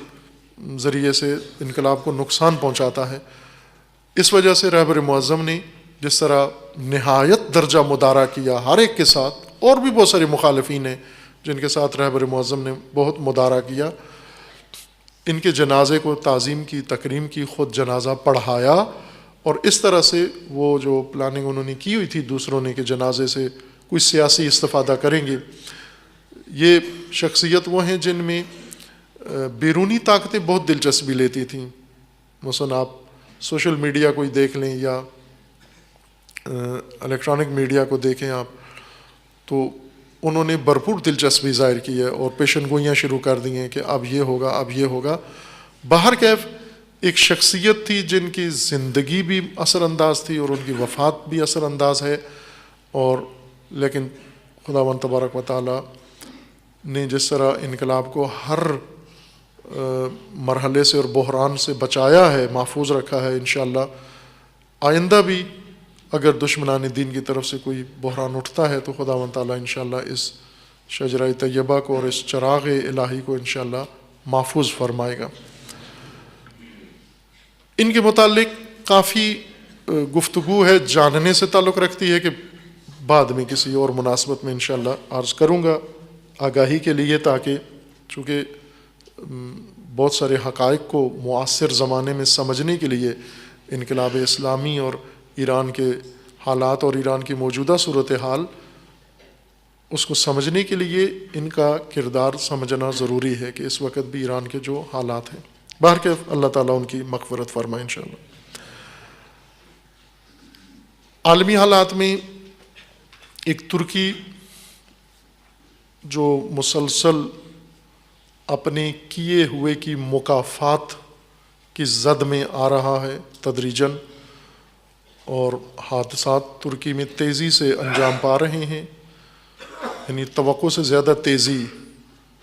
ذریعے سے انقلاب کو نقصان پہنچاتا ہے. اس وجہ سے رہبر معظم نے جس طرح نہایت درجہ مدارا کیا ہر ایک کے ساتھ، اور بھی بہت سارے مخالفین ہیں جن کے ساتھ رہبر معظم نے بہت مدارا کیا. ان کے جنازے کو تعظیم کی، تکریم کی، خود جنازہ پڑھایا، اور اس طرح سے وہ جو پلاننگ انہوں نے کی ہوئی تھی دوسروں نے کہ جنازے سے کوئی سیاسی استفادہ کریں گے. یہ شخصیت وہ ہیں جن میں بیرونی طاقتیں بہت دلچسپی لیتی تھیں. مثلا آپ سوشل میڈیا کو ہی دیکھ لیں یا الیکٹرانک میڈیا کو دیکھیں آپ، تو انہوں نے بھرپور دلچسپی ظاہر کی ہے اور پیشن گوئیاں شروع کر دی ہیں کہ اب یہ ہوگا، اب یہ ہوگا. بہرکیف ایک شخصیت تھی جن کی زندگی بھی اثر انداز تھی اور ان کی وفات بھی اثر انداز ہے، اور لیکن خداوند تبارک و تعالیٰ نے جس طرح انقلاب کو ہر مرحلے سے اور بحران سے بچایا ہے، محفوظ رکھا ہے، انشاءاللہ آئندہ بھی اگر دشمنان دین کی طرف سے کوئی بحران اٹھتا ہے تو خداوند تعالیٰ انشاءاللہ اس شجرہ طیبہ کو اور اس چراغ الہی کو انشاءاللہ محفوظ فرمائے گا۔ ان کے متعلق کافی گفتگو ہے، جاننے سے تعلق رکھتی ہے کہ بعد میں کسی اور مناسبت میں انشاءاللہ عرض کروں گا آگاہی کے لیے، تاکہ چونکہ بہت سارے حقائق کو معاصر زمانے میں سمجھنے کے لیے انقلاب اسلامی اور ایران کے حالات اور ایران کی موجودہ صورتحال اس کو سمجھنے کے لیے ان کا کردار سمجھنا ضروری ہے کہ اس وقت بھی ایران کے جو حالات ہیں، باہر کے اللہ تعالیٰ ان کی مغفرت فرمائے انشاءاللہ۔ عالمی حالات میں ایک ترکی جو مسلسل اپنے کیے ہوئے کی مکافات کی زد میں آ رہا ہے تدریجاً، اور حادثات ترکی میں تیزی سے انجام پا رہے ہیں، یعنی توقع سے زیادہ تیزی۔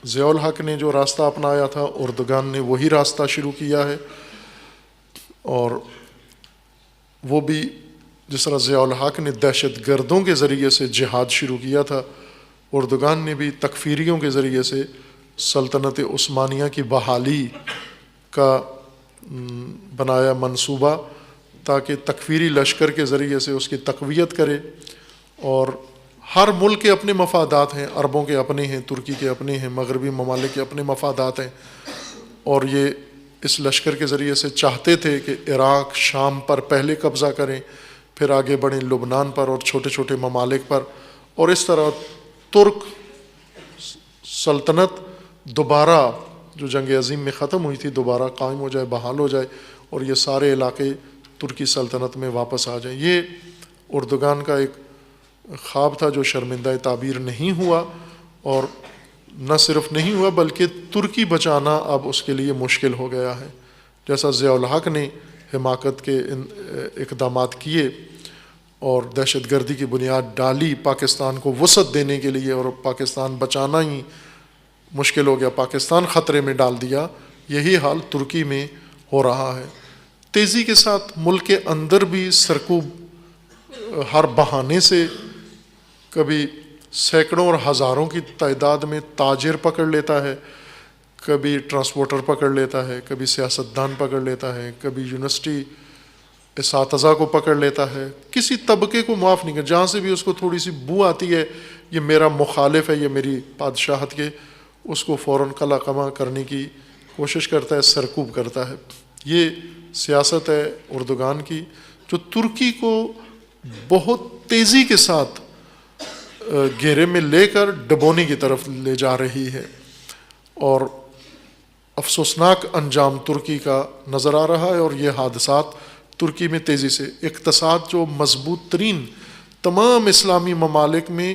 ضیاء الحق نے جو راستہ اپنایا تھا، اردگان نے وہی راستہ شروع کیا ہے، اور وہ بھی جس طرح ضیاء الحق نے دہشت گردوں کے ذریعے سے جہاد شروع کیا تھا، اردگان نے بھی تکفیریوں کے ذریعے سے سلطنت عثمانیہ کی بحالی کا بنایا منصوبہ، تاکہ تکفیری لشکر کے ذریعے سے اس کی تقویت کرے۔ اور ہر ملک کے اپنے مفادات ہیں، عربوں کے اپنے ہیں، ترکی کے اپنے ہیں، مغربی ممالک کے اپنے مفادات ہیں، اور یہ اس لشکر کے ذریعے سے چاہتے تھے کہ عراق شام پر پہلے قبضہ کریں، پھر آگے بڑھیں لبنان پر اور چھوٹے چھوٹے ممالک پر، اور اس طرح ترک سلطنت دوبارہ جو جنگ عظیم میں ختم ہوئی تھی دوبارہ قائم ہو جائے، بحال ہو جائے، اور یہ سارے علاقے ترکی سلطنت میں واپس آ جائیں۔ یہ اردگان کا ایک خواب تھا جو شرمندہ تعبیر نہیں ہوا، اور نہ صرف نہیں ہوا بلکہ ترکی بچانا اب اس کے لیے مشکل ہو گیا ہے۔ جیسا ضیاء الحق نے حماقت کے اقدامات کیے اور دہشت گردی کی بنیاد ڈالی پاکستان کو وسعت دینے کے لیے، اور پاکستان بچانا ہی مشکل ہو گیا، پاکستان خطرے میں ڈال دیا، یہی حال ترکی میں ہو رہا ہے۔ تیزی کے ساتھ ملک کے اندر بھی سرکوب ہر بہانے سے، کبھی سینکڑوں اور ہزاروں کی تعداد میں تاجر پکڑ لیتا ہے، کبھی ٹرانسپورٹر پکڑ لیتا ہے، کبھی سیاستدان پکڑ لیتا ہے، کبھی یونیورسٹی اساتذہ کو پکڑ لیتا ہے، کسی طبقے کو معاف نہیں کرتا۔ جہاں سے بھی اس کو تھوڑی سی بو آتی ہے یہ میرا مخالف ہے، یہ میری بادشاہت کے، اس کو فوراً قلع قمع کرنے کی کوشش کرتا ہے، سرکوب کرتا ہے۔ یہ سیاست ہے اردگان کی، جو ترکی کو بہت تیزی کے ساتھ گھیرے میں لے کر ڈبونے کی طرف لے جا رہی ہے، اور افسوسناک انجام ترکی کا نظر آ رہا ہے۔ اور یہ حادثات ترکی میں تیزی سے، اقتصاد جو مضبوط ترین تمام اسلامی ممالک میں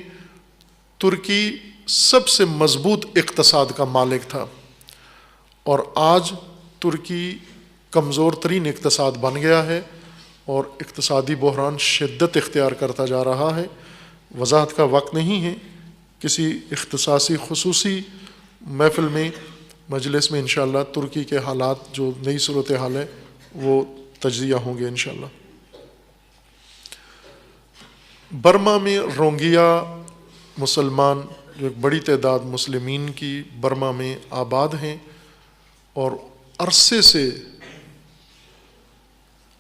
ترکی سب سے مضبوط اقتصاد کا مالک تھا، اور آج ترکی کمزور ترین اقتصاد بن گیا ہے، اور اقتصادی بحران شدت اختیار کرتا جا رہا ہے۔ وضاحت کا وقت نہیں ہے، کسی اختصاصی خصوصی محفل میں مجلس میں انشاءاللہ ترکی کے حالات جو نئی صورتحال ہے وہ تجزیہ ہوں گے انشاءاللہ۔ برما میں روہنگیا مسلمان، جو ایک بڑی تعداد مسلمین کی برما میں آباد ہیں، اور عرصے سے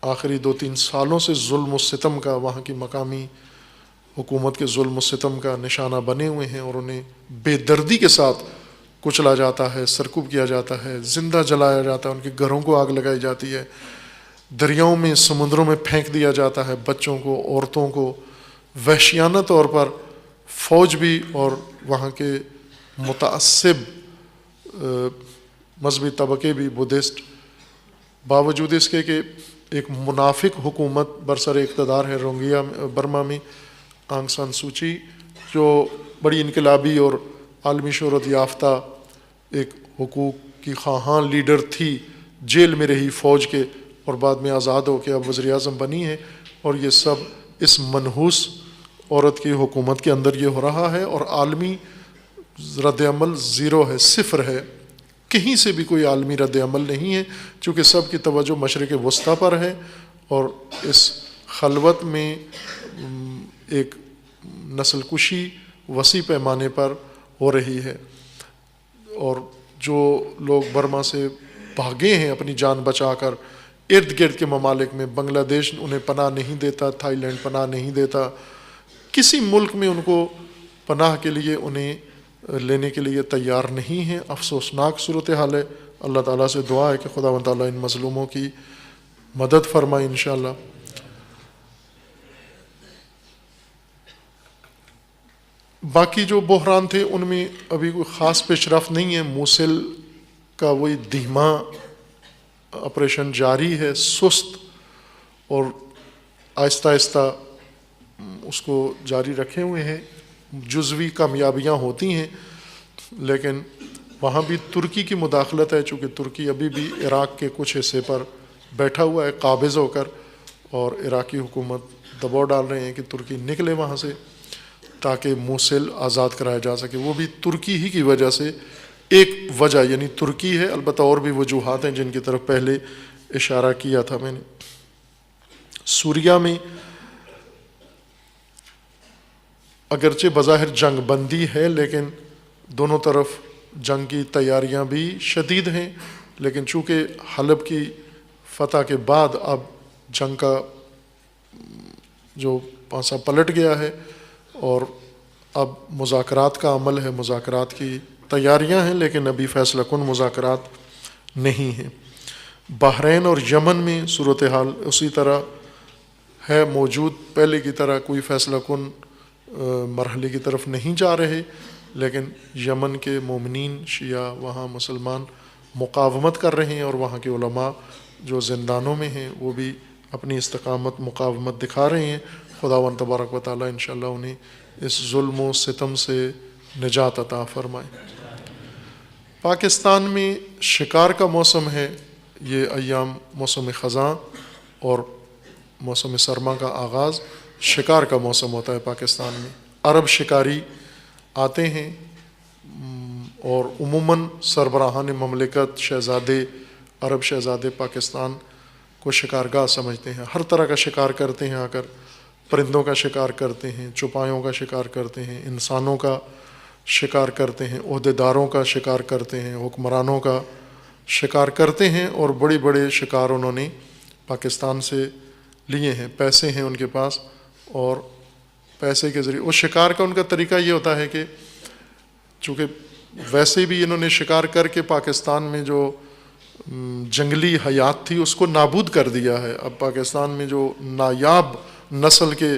آخری 2-3 سالوں سے ظلم و ستم کا، وہاں کی مقامی حکومت کے ظلم و ستم کا نشانہ بنے ہوئے ہیں، اور انہیں بے دردی کے ساتھ کچلا جاتا ہے، سرکوب کیا جاتا ہے، زندہ جلایا جاتا ہے، ان کے گھروں کو آگ لگائی جاتی ہے، دریاؤں میں سمندروں میں پھینک دیا جاتا ہے، بچوں کو، عورتوں کو وحشیانہ طور پر۔ فوج بھی اور وہاں کے متعصب مذہبی طبقے بھی بدھسٹ، باوجود اس کے کہ ایک منافق حکومت برسر اقتدار ہے روہنگیا برما میں، آنگ سان سوچی جو بڑی انقلابی اور عالمی شہرت یافتہ ایک حقوق کی خواہاں لیڈر تھی، جیل میں رہی فوج کے، اور بعد میں آزاد ہو کے اب وزیر اعظم بنی ہے، اور یہ سب اس منحوس عورت کی حکومت کے اندر یہ ہو رہا ہے، اور عالمی رد عمل زیرو ہے، صفر ہے، کہیں سے بھی کوئی عالمی رد عمل نہیں ہے، چونکہ سب کی توجہ مشرق وسطیٰ پر ہے، اور اس خلوت میں ایک نسل کشی وسیع پیمانے پر ہو رہی ہے، اور جو لوگ برما سے بھاگے ہیں اپنی جان بچا کر ارد گرد کے ممالک میں، بنگلہ دیش انہیں پناہ نہیں دیتا، تھائی لینڈ پناہ نہیں دیتا، کسی ملک میں ان کو پناہ کے لیے انہیں لینے کے لیے تیار نہیں ہیں۔ افسوسناک صورتحال ہے۔ اللہ تعالیٰ سے دعا ہے کہ خدا تعالیٰ ان مظلوموں کی مدد فرمائے انشاءاللہ۔ باقی جو بحران تھے ان میں ابھی کوئی خاص پیش رفت نہیں ہے۔ موصل کا وہی دھیما آپریشن جاری ہے، سست، اور آہستہ آہستہ اس کو جاری رکھے ہوئے ہیں، جزوی کامیابیاں ہوتی ہیں، لیکن وہاں بھی ترکی کی مداخلت ہے، چونکہ ترکی ابھی بھی عراق کے کچھ حصے پر بیٹھا ہوا ہے قابض ہو کر، اور عراقی حکومت دباؤ ڈال رہے ہیں کہ ترکی نکلے وہاں سے تاکہ موصل آزاد کرایا جا سکے۔ وہ بھی ترکی ہی کی وجہ سے، ایک وجہ یعنی ترکی ہے، البتہ اور بھی وجوہات ہیں جن کی طرف پہلے اشارہ کیا تھا میں نے۔ سوریہ میں اگرچہ بظاہر جنگ بندی ہے، لیکن دونوں طرف جنگ کی تیاریاں بھی شدید ہیں، لیکن چونکہ حلب کی فتح کے بعد اب جنگ کا جو پانسا پلٹ گیا ہے، اور اب مذاکرات کا عمل ہے، مذاکرات کی تیاریاں ہیں، لیکن ابھی فیصلہ کن مذاکرات نہیں ہیں۔ بحرین اور یمن میں صورتحال اسی طرح ہے موجود، پہلے کی طرح کوئی فیصلہ کن مرحلے کی طرف نہیں جا رہے، لیکن یمن کے مومنین شیعہ وہاں مسلمان مقاومت کر رہے ہیں، اور وہاں کے علماء جو زندانوں میں ہیں وہ بھی اپنی استقامت مقاومت دکھا رہے ہیں۔ خداوند تبارک و تعالیٰ انشاءاللہ انہیں اس ظلم و ستم سے نجات عطا فرمائے۔ پاکستان میں شکار کا موسم ہے، یہ ایام موسم خزاں اور موسم سرما کا آغاز شکار کا موسم ہوتا ہے پاکستان میں۔ عرب شکاری آتے ہیں، اور عموماً سربراہان مملکت، شہزادے، عرب شہزادے پاکستان کو شکارگاہ سمجھتے ہیں، ہر طرح کا شکار کرتے ہیں، آ کر پرندوں کا شکار کرتے ہیں، چوپایوں کا شکار کرتے ہیں، انسانوں کا شکار کرتے ہیں، عہدیداروں کا شکار کرتے ہیں، حکمرانوں کا شکار کرتے ہیں، اور بڑے بڑے شکار انہوں نے پاکستان سے لیے ہیں، پیسے ہیں ان کے پاس، اور پیسے کے ذریعے اس شکار کا ان کا طریقہ یہ ہوتا ہے کہ چونکہ ویسے بھی انہوں نے شکار کر کے پاکستان میں جو جنگلی حیات تھی اس کو نابود کر دیا ہے۔ اب پاکستان میں جو نایاب نسل کے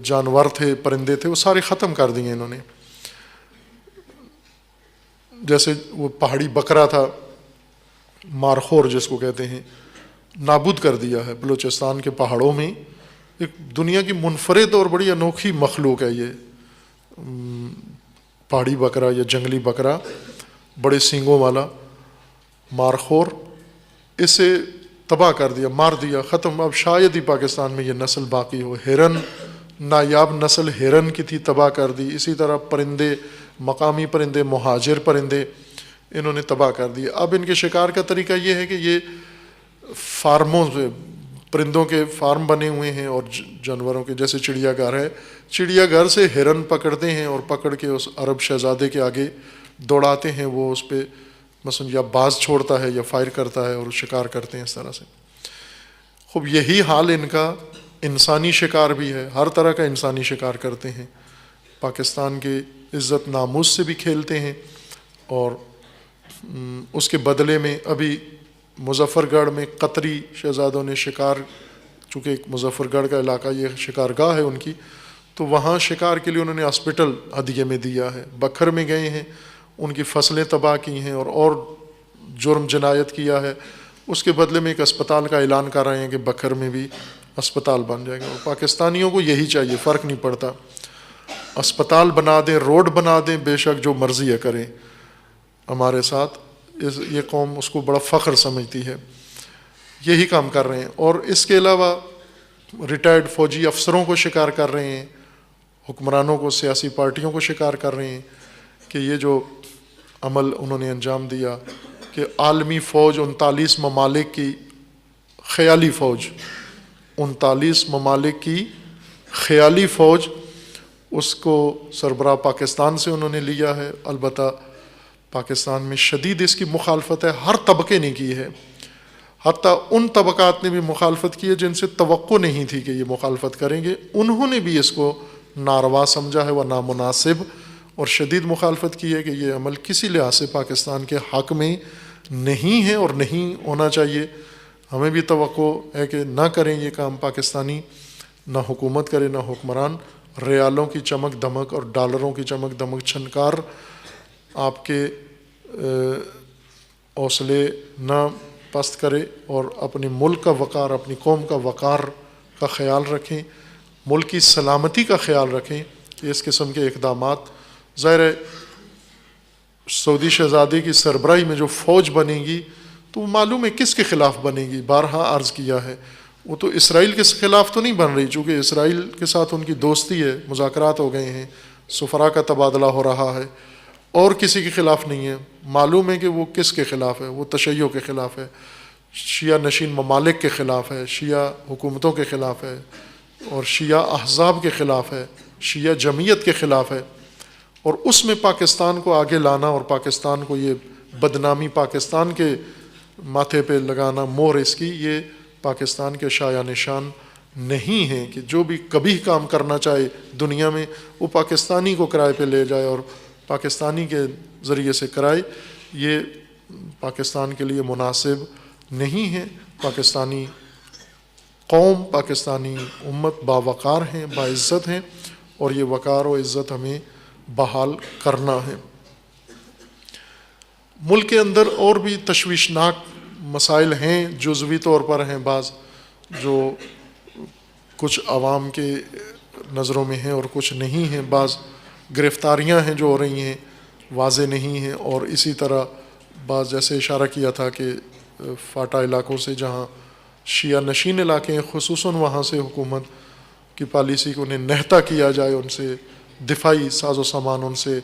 جانور تھے، پرندے تھے، وہ سارے ختم کر دیے انہوں نے۔ جیسے وہ پہاڑی بکرا تھا، مارخور جس کو کہتے ہیں، نابود کر دیا ہے۔ بلوچستان کے پہاڑوں میں ایک دنیا کی منفرد اور بڑی انوکھی مخلوق ہے یہ پہاڑی بکرا یا جنگلی بکرا، بڑے سینگوں والا مارخور، اسے تباہ کر دیا، مار دیا، ختم۔ اب شاید ہی پاکستان میں یہ نسل باقی ہو۔ ہرن، نایاب نسل ہرن کی تھی، تباہ کر دی۔ اسی طرح پرندے، مقامی پرندے، مہاجر پرندے، انہوں نے تباہ کر دیے۔ اب ان کے شکار کا طریقہ یہ ہے کہ یہ فارموں سے، پرندوں کے فارم بنے ہوئے ہیں، اور جانوروں کے، جیسے چڑیا گھر ہے، چڑیا گھر سے ہرن پکڑتے ہیں اور پکڑ کے اس عرب شہزادے کے آگے دوڑاتے ہیں، وہ اس پہ مثلا یا باز چھوڑتا ہے یا فائر کرتا ہے، اور شکار کرتے ہیں اس طرح سے۔ خوب یہی حال ان کا انسانی شکار بھی ہے، ہر طرح کا انسانی شکار کرتے ہیں، پاکستان کے عزت ناموس سے بھی کھیلتے ہیں، اور اس کے بدلے میں ابھی مظفر گڑھ میں قطری شہزادوں نے شکار، چونکہ ایک مظفر گڑھ کا علاقہ یہ شکارگاہ ہے ان کی، تو وہاں شکار کے لیے انہوں نے ہاسپٹل ہدیے میں دیا ہے۔ بکھر میں گئے ہیں، ان کی فصلیں تباہ کی ہیں، اور جرم جنایت کیا ہے، اس کے بدلے میں ایک اسپتال کا اعلان کر رہے ہیں کہ بکھر میں بھی اسپتال بن جائے گا۔ اور پاکستانیوں کو یہی چاہیے، فرق نہیں پڑتا، اسپتال بنا دیں، روڈ بنا دیں، بے شک جو مرضی ہے کریں ہمارے ساتھ، یہ قوم اس کو بڑا فخر سمجھتی ہے، یہی کام کر رہے ہیں۔ اور اس کے علاوہ ریٹائرڈ فوجی افسروں کو شکار کر رہے ہیں، حکمرانوں کو، سیاسی پارٹیوں کو شکار کر رہے ہیں کہ یہ جو عمل انہوں نے انجام دیا کہ عالمی فوج 39 ممالک کی خیالی فوج، 39 ممالک کی خیالی فوج، اس کو سربراہ پاکستان سے انہوں نے لیا ہے۔ البتہ پاکستان میں شدید اس کی مخالفت ہے، ہر طبقے نے کی ہے، حتیٰ ان طبقات نے بھی مخالفت کی ہے جن سے توقع نہیں تھی کہ یہ مخالفت کریں گے، انہوں نے بھی اس کو ناروا سمجھا ہے و نامناسب، اور شدید مخالفت کی ہے کہ یہ عمل کسی لحاظ سے پاکستان کے حق میں نہیں ہے اور نہیں ہونا چاہیے۔ ہمیں بھی توقع ہے کہ نہ کریں یہ کام پاکستانی، نہ حکومت کرے نہ حکمران، ریالوں کی چمک دھمک اور ڈالروں کی چمک دھمک چھنکار آپ کے حوصلے نہ پست کرے، اور اپنے ملک کا وقار، اپنی قوم کا وقار کا خیال رکھیں، ملک کی سلامتی کا خیال رکھیں کہ اس قسم کے اقدامات، ظاہر ہے سعودی شہزادے کی سربراہی میں جو فوج بنے گی تو وہ معلوم ہے کس کے خلاف بنے گی، بارہا عرض کیا ہے، وہ تو اسرائیل کے خلاف تو نہیں بن رہی، چونکہ اسرائیل کے ساتھ ان کی دوستی ہے، مذاکرات ہو گئے ہیں، سفراء کا تبادلہ ہو رہا ہے، اور کسی کے خلاف نہیں ہے۔ معلوم ہے کہ وہ کس کے خلاف ہے، وہ تشیع کے خلاف ہے، شیعہ نشین ممالک کے خلاف ہے، شیعہ حکومتوں کے خلاف ہے، اور شیعہ احزاب کے خلاف ہے، شیعہ جمعیت کے خلاف ہے، اور اس میں پاکستان کو آگے لانا اور پاکستان کو یہ بدنامی پاکستان کے ماتھے پہ لگانا، مہر اس کی، یہ پاکستان کے شایان نشان نہیں ہے کہ جو بھی کبھی کام کرنا چاہے دنیا میں وہ پاکستانی کو کرائے پہ لے جائے اور پاکستانی کے ذریعے سے کرائے، یہ پاکستان کے لیے مناسب نہیں ہے۔ پاکستانی قوم، پاکستانی امت باوقار ہیں، باعزت ہیں، اور یہ وقار و عزت ہمیں بحال کرنا ہے۔ ملک کے اندر اور بھی تشویشناک مسائل ہیں، جزوی طور پر ہیں بعض، جو کچھ عوام کے نظروں میں ہیں اور کچھ نہیں ہیں، بعض گرفتاریاں ہیں جو ہو رہی ہیں واضح نہیں ہیں، اور اسی طرح بعض جیسے اشارہ کیا تھا کہ فاٹا علاقوں سے جہاں شیعہ نشین علاقے ہیں خصوصاً وہاں سے حکومت کی پالیسی کو انہیں نہتا کیا جائے، ان سے دفاعی ساز و سامان ان سے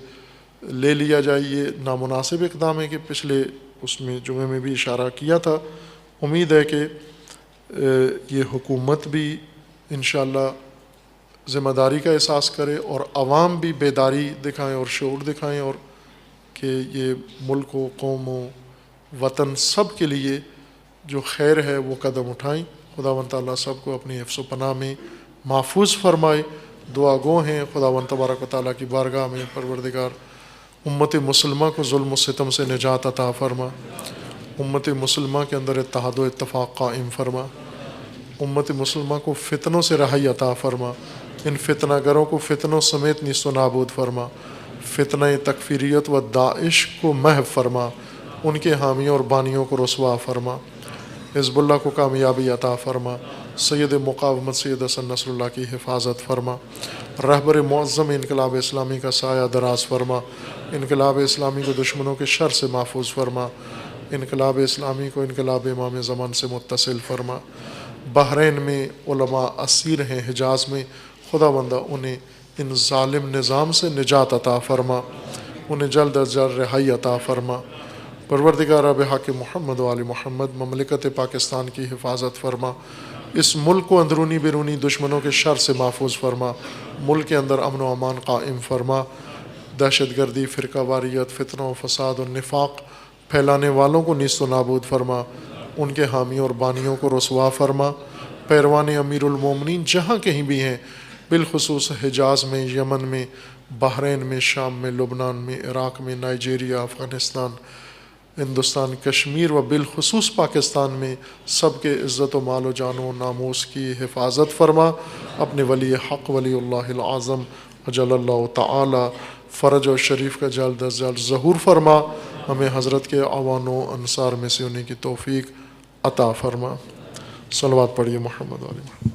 لے لیا جائے، یہ نامناسب اقدام ہے کہ پچھلے اس میں جمعے میں بھی اشارہ کیا تھا۔ امید ہے کہ یہ حکومت بھی انشاءاللہ ذمہ داری کا احساس کرے اور عوام بھی بیداری دکھائیں اور شعور دکھائیں، اور کہ یہ ملک و قوم و وطن سب کے لیے جو خیر ہے وہ قدم اٹھائیں۔ خداوند تعالیٰ سب کو اپنی حفظ و پناہ میں محفوظ فرمائے۔ دعا گو ہیں خداوند تبارک و تعالیٰ کی بارگاہ میں، پروردگار امت مسلمہ کو ظلم و ستم سے نجات عطا فرما، امت مسلمہ کے اندر اتحاد و اتفاق قائم فرما، امت مسلمہ کو فتنوں سے رہائی عطا فرما، ان فتنہ گروں کو فتنوں سمیت نیست و نابود فرما، فتنہ تکفیریت و داعش کو محو فرما، ان کے حامیوں اور بانیوں کو رسوا فرما، حزب اللہ کو کامیابی عطا فرما، سید مقاومت سید حسن نصر اللہ کی حفاظت فرما، رہبر معظم انقلاب اسلامی کا سایہ دراز فرما، انقلاب اسلامی کو دشمنوں کے شر سے محفوظ فرما، انقلاب اسلامی کو انقلاب امام زمان سے متصل فرما۔ بحرین میں علماء اسیر ہیں، حجاز میں، خدا بندہ انہیں ان ظالم نظام سے نجات عطا فرما، انہیں جلد از جلد رہائی عطا فرما۔ پروردگار رب حق محمد و آل محمد مملکت پاکستان کی حفاظت فرما، اس ملک کو اندرونی بیرونی دشمنوں کے شر سے محفوظ فرما، ملک کے اندر امن و امان قائم فرما، دہشت گردی، فرقہ واریت، فتنہ و فساد و نفاق پھیلانے والوں کو نیست و نابود فرما، ان کے حامیوں اور بانیوں کو رسوا فرما۔ پیروان امیر المومنین جہاں کہیں بھی ہیں، بالخصوص حجاز میں، یمن میں، بحرین میں، شام میں، لبنان میں، عراق میں، نائجیریا، افغانستان، ہندوستان، کشمیر و بالخصوص پاکستان میں، سب کے عزت و مال و جان و ناموس کی حفاظت فرما۔ اپنے ولی حق ولی اللہ العظم اجل اللہ تعالی فرج و شریف کا جلد از جلد ظہور فرما، ہمیں حضرت کے اعوان و انصار میں سے ہونے کی توفیق عطا فرما۔ صلوات پڑھیے محمد علیہ۔